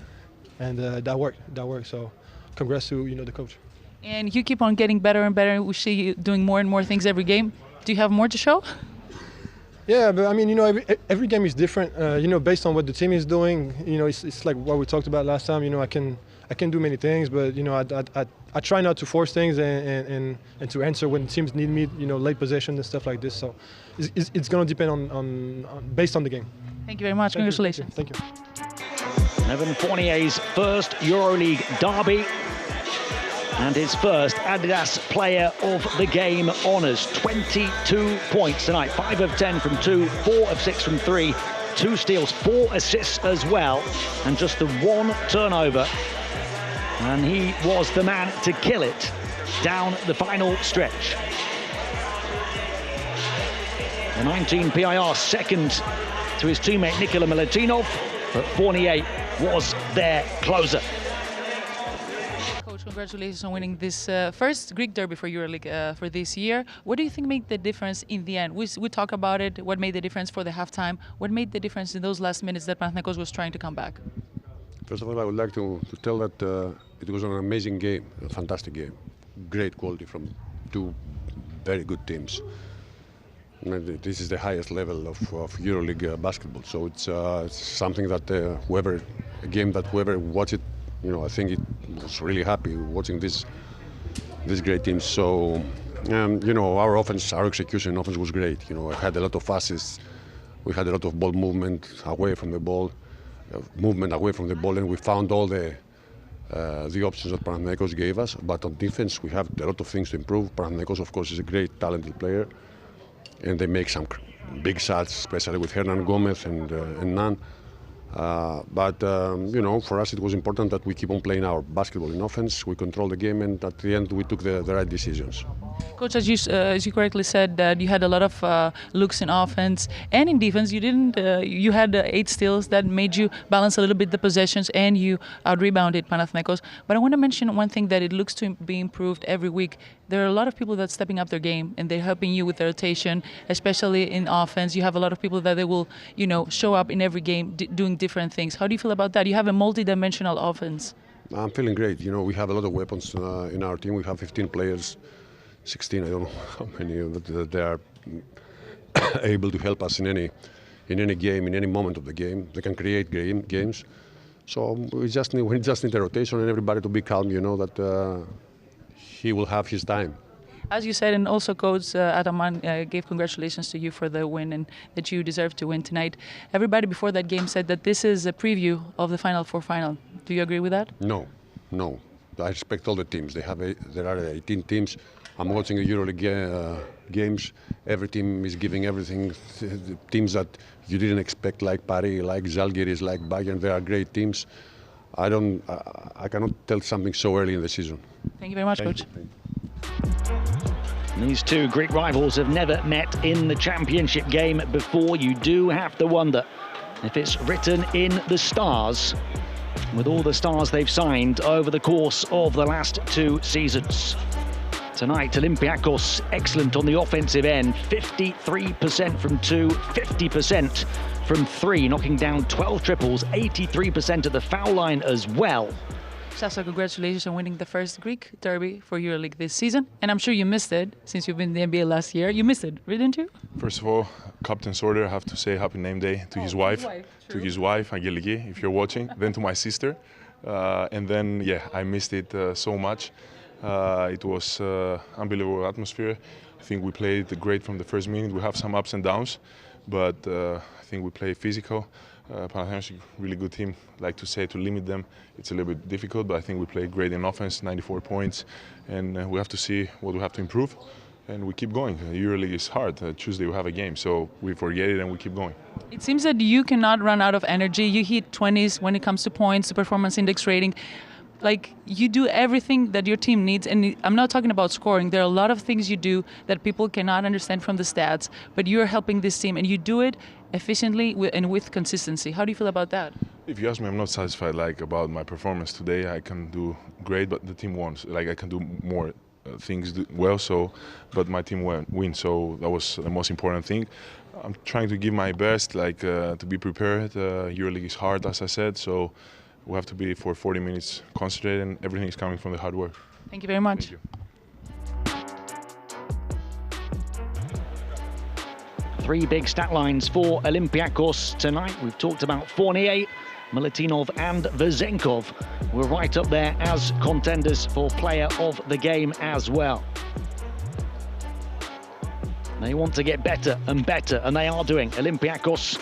and that worked. So, congrats to the coach. And you keep on getting better and better. We see you doing more and more things every game. Do you have more to show? Yeah, but I mean, every game is different. Based on what the team is doing. It's like what we talked about last time. I can do many things, but I try not to force things and to answer when teams need me. Late possession and stuff like this. So it's going to depend on based on the game. Thank you very much. Congratulations. Thank you. Evan Fournier's first EuroLeague derby and his first Adidas Player of the Game honours. 22 points tonight, 5 of 10 from 2, 4 of 6 from 3, 2 steals, 4 assists as well, and just the 1 turnover. And he was the man to kill it down the final stretch. The 19 PIR second to his teammate Nikola Milutinov, but Fournier was their closer. Coach, congratulations on winning this first Greek derby for EuroLeague for this year. What do you think made the difference in the end? We talk about it. What made the difference for the halftime? What made the difference in those last minutes that Panathinaikos was trying to come back? First of all, I would like to tell that it was an amazing game, a fantastic game. Great quality from 2 very good teams. And this is the highest level of EuroLeague basketball. So it's something that whoever watched it, I think it was really happy watching this great team. So, our offense, our execution offense was great. I had a lot of assists. We had a lot of ball movement away from the ball. And we found all the options that Panathinaikos gave us. But on defense, we have a lot of things to improve. Panathinaikos, of course, is a great, talented player, and they make some big shots, especially with Hernan Gomez and Nan. But for us, it was important that we keep on playing our basketball in offense. We control the game, and at the end, we took the right decisions. Coach, as you correctly said, that you had a lot of looks in offense and in defense. You didn't. You had 8 steals that made you balance a little bit the possessions, and you out-rebounded Panathinaikos. But I want to mention one thing that it looks to be improved every week. There are a lot of people that's stepping up their game, and they're helping you with the rotation, especially in offense. You have a lot of people that they will, show up in every game doing different things. How do you feel about that? You have a multi-dimensional offense. I'm feeling great. We have a lot of weapons in our team. We have 15 players, 16. I don't know how many, but they are able to help us in any game, in any moment of the game. They can create games. So we just need the rotation and everybody to be calm. That he will have his time. As you said, and also Coach Ataman gave congratulations to you for the win and that you deserve to win tonight. Everybody before that game said that this is a preview of the Final Four final. Do you agree with that? No. I respect all the teams. There are 18 teams. I'm watching the EuroLeague games. Every team is giving everything. The teams that you didn't expect, like Paris, like Žalgiris, like Bayern, they are great teams. I cannot tell something so early in the season. Thank you very much, Coach. These 2 Greek rivals have never met in the championship game before. You do have to wonder if it's written in the stars with all the stars they've signed over the course of the last 2 seasons. Tonight, Olympiacos excellent on the offensive end, 53% from 2, 50% from 3, knocking down 12 triples, 83% at the foul line as well. Sasa, congratulations on winning the first Greek derby for EuroLeague this season. And I'm sure you missed it since you've been in the NBA last year. You missed it, didn't you? First of all, Captain's order, I have to say happy name day to his wife, Angeliki, if you're watching, then to my sister. And then, I missed it so much. It was unbelievable atmosphere. I think we played great from the first minute. We have some ups and downs, but I think we play physical. Panathinaikos is a really good team. Like to say, to limit them, it's a little bit difficult, but I think we play great in offense, 94 points, and we have to see what we have to improve, and we keep going. EuroLeague is hard. Tuesday we have a game, so we forget it and we keep going. It seems that you cannot run out of energy. You hit 20s when it comes to points, to performance index rating. Like, you do everything that your team needs, and I'm not talking about scoring. There are a lot of things you do that people cannot understand from the stats, but you're helping this team, and you do it efficiently and with consistency. How do you feel about that? If you ask me, I'm not satisfied about my performance today. I can do great, but the team wants. I can do more things well. So, but my team win. So that was the most important thing. I'm trying to give my best, like to be prepared. EuroLeague is hard, as I said. So we have to be for 40 minutes concentrated, and everything is coming from the hard work. Thank you very much. Thank you. 3 big stat lines for Olympiacos tonight. We've talked about Fournier, Milutinov and Vezenkov were right up there as contenders for player of the game as well. They want to get better, and they are doing. Olympiacos,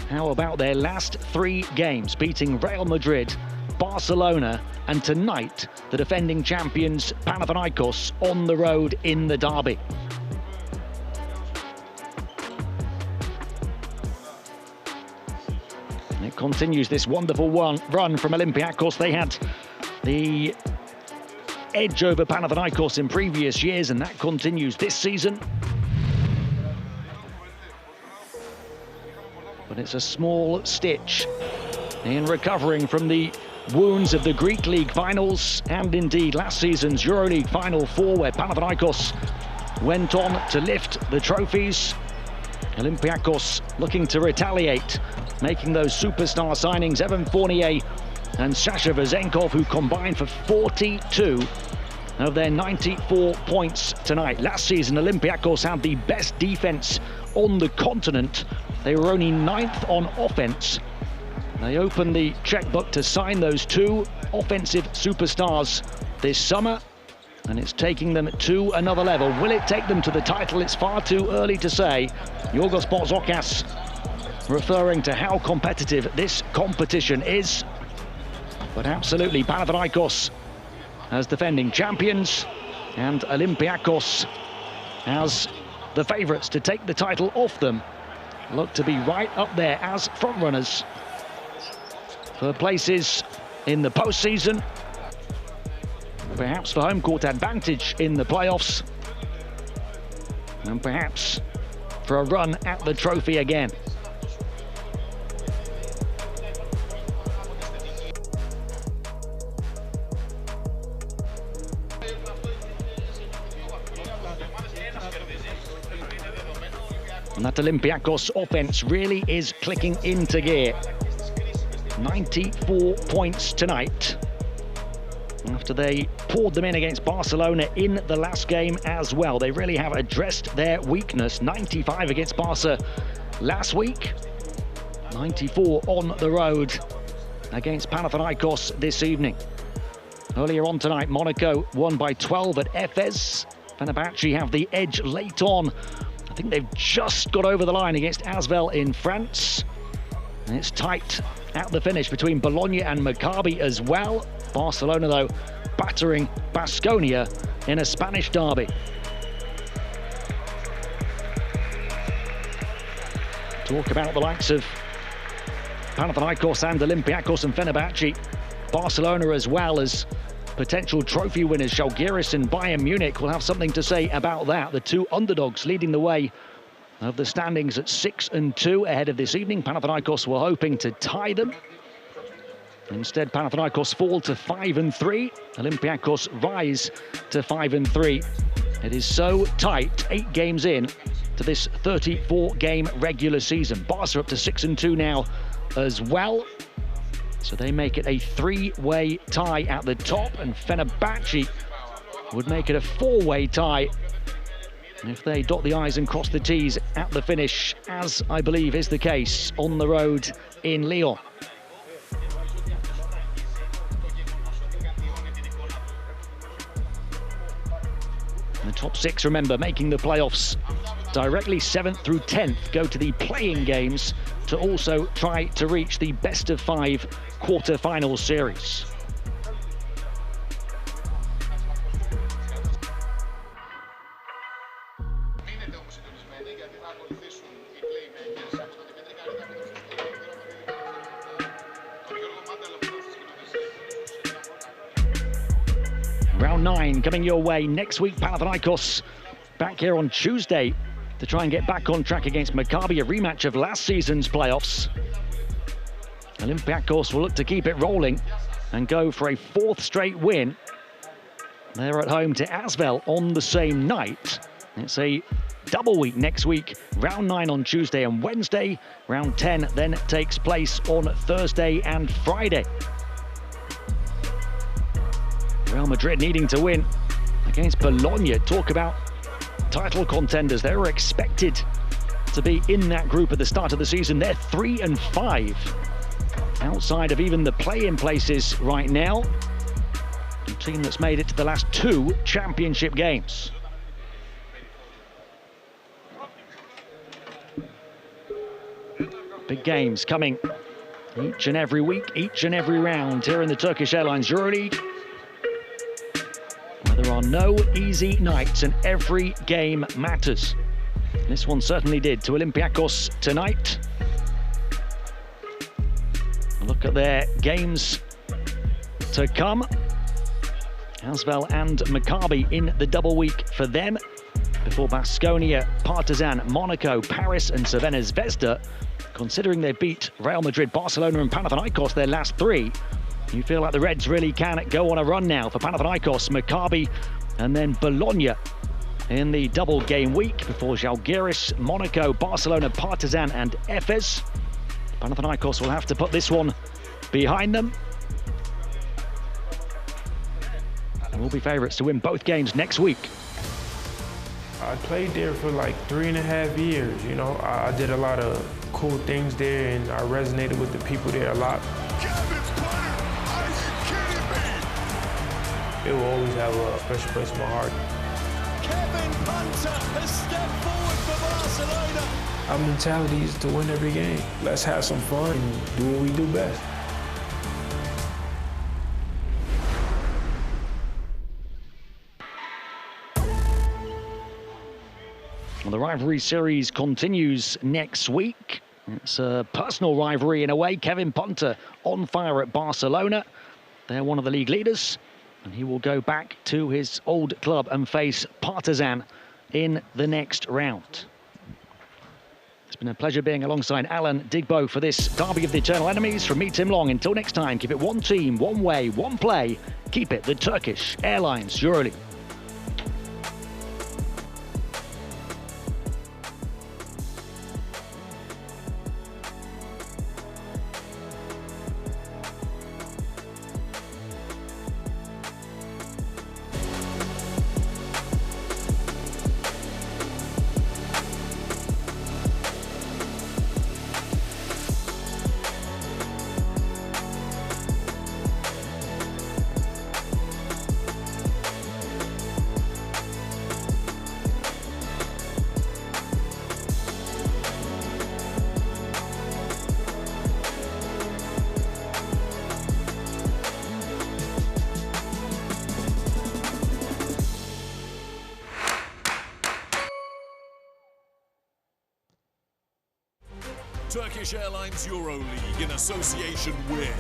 how about their last 3 games, beating Real Madrid, Barcelona, and tonight, the defending champions Panathinaikos on the road in the derby. And it continues this wonderful run from Olympiacos. They had the edge over Panathinaikos in previous years, and that continues this season. But it's a small stitch in recovering from the wounds of the Greek League finals and indeed last season's EuroLeague Final 4, where Panathinaikos went on to lift the trophies. Olympiacos looking to retaliate, making those superstar signings, Evan Fournier and Sasha Vezenkov, who combined for 42 of their 94 points tonight. Last season, Olympiacos had the best defense on the continent. They were only 9th on offense. They opened the checkbook to sign those 2 offensive superstars this summer, and it's taking them to another level. Will it take them to the title? It's far too early to say. Yorgos Barzokas referring to how competitive this competition is. But absolutely, Panathinaikos as defending champions and Olympiacos as the favourites to take the title off them look to be right up there as frontrunners for places in the postseason, perhaps for home court advantage in the playoffs, and perhaps for a run at the trophy again. And that Olympiacos offense really is clicking into gear. 94 points tonight, after they poured them in against Barcelona in the last game as well. They really have addressed their weakness. 95 against Barca last week, 94 on the road against Panathinaikos this evening. Earlier on tonight, Monaco won by 12 at Efes. Fenerbahce have the edge late on. I think they've just got over the line against Asvel in France. And it's tight at the finish between Bologna and Maccabi as well. Barcelona, though, battering Baskonia in a Spanish derby. Talk about the likes of Panathinaikos and Olympiacos and Fenerbahce. Barcelona as well as potential trophy winners. Žalgiris and Bayern Munich will have something to say about that. The 2 underdogs leading the way of the standings at 6 and 2 ahead of this evening. Panathinaikos were hoping to tie them. Instead, Panathinaikos fall to 5 and 3. Olympiacos rise to 5 and 3. It is so tight, 8 games in to this 34-game regular season. Barca up to 6 and 2 now as well. So they make it a 3-way tie at the top, and Fenerbahce would make it a 4-way tie if they dot the I's and cross the T's at the finish, as I believe is the case on the road in Lyon. The top 6, remember, making the playoffs directly 7th through 10th, go to the playing games to also try to reach the best of 5 quarter-final series. Round 9 coming your way next week. Panathinaikos back here on Tuesday to try and get back on track against Maccabi, a rematch of last season's playoffs. Olympiacos will look to keep it rolling and go for a 4th straight win. They're at home to Asvel on the same night. It's a double week next week. Round 9 on Tuesday and Wednesday. Round 10 then takes place on Thursday and Friday. Real Madrid needing to win against Bologna. Talk about title contenders. They were expected to be in that group at the start of the season. They're 3-5. Outside of even the play-in places right now. A team that's made it to the last 2 championship games. Big games coming each and every week, each and every round here in the Turkish Airlines EuroLeague. Where there are no easy nights and every game matters. This one certainly did to Olympiacos tonight. Look at their games to come. Asvel and Maccabi in the double week for them. Before Baskonia, Partizan, Monaco, Paris and Crvena Zvezda. Considering they beat Real Madrid, Barcelona and Panathinaikos their last 3, you feel like the Reds really can go on a run now for Panathinaikos, Maccabi and then Bologna in the double game week before Žalgiris, Monaco, Barcelona, Partizan and Efes. Panathinaikos will have to put this one behind them. And will be favourites to win both games next week. I played there for like 3.5 years, you know. I did a lot of cool things there and I resonated with the people there a lot. It will always have a special place in my heart. Kevin Punter has stepped forward for Barcelona. Our mentality is to win every game. Let's have some fun and do what we do best. Well, the rivalry series continues next week. It's a personal rivalry in a way. Kevin Punter on fire at Barcelona. They're one of the league leaders, and he will go back to his old club and face Partizan in the next round. It's been a pleasure being alongside Alan Digbo for this Derby of the Eternal Enemies. From me, Tim Long. Until next time, keep it one team, one way, one play. Keep it the Turkish Airlines EuroLeague. Turkish Airlines EuroLeague in association with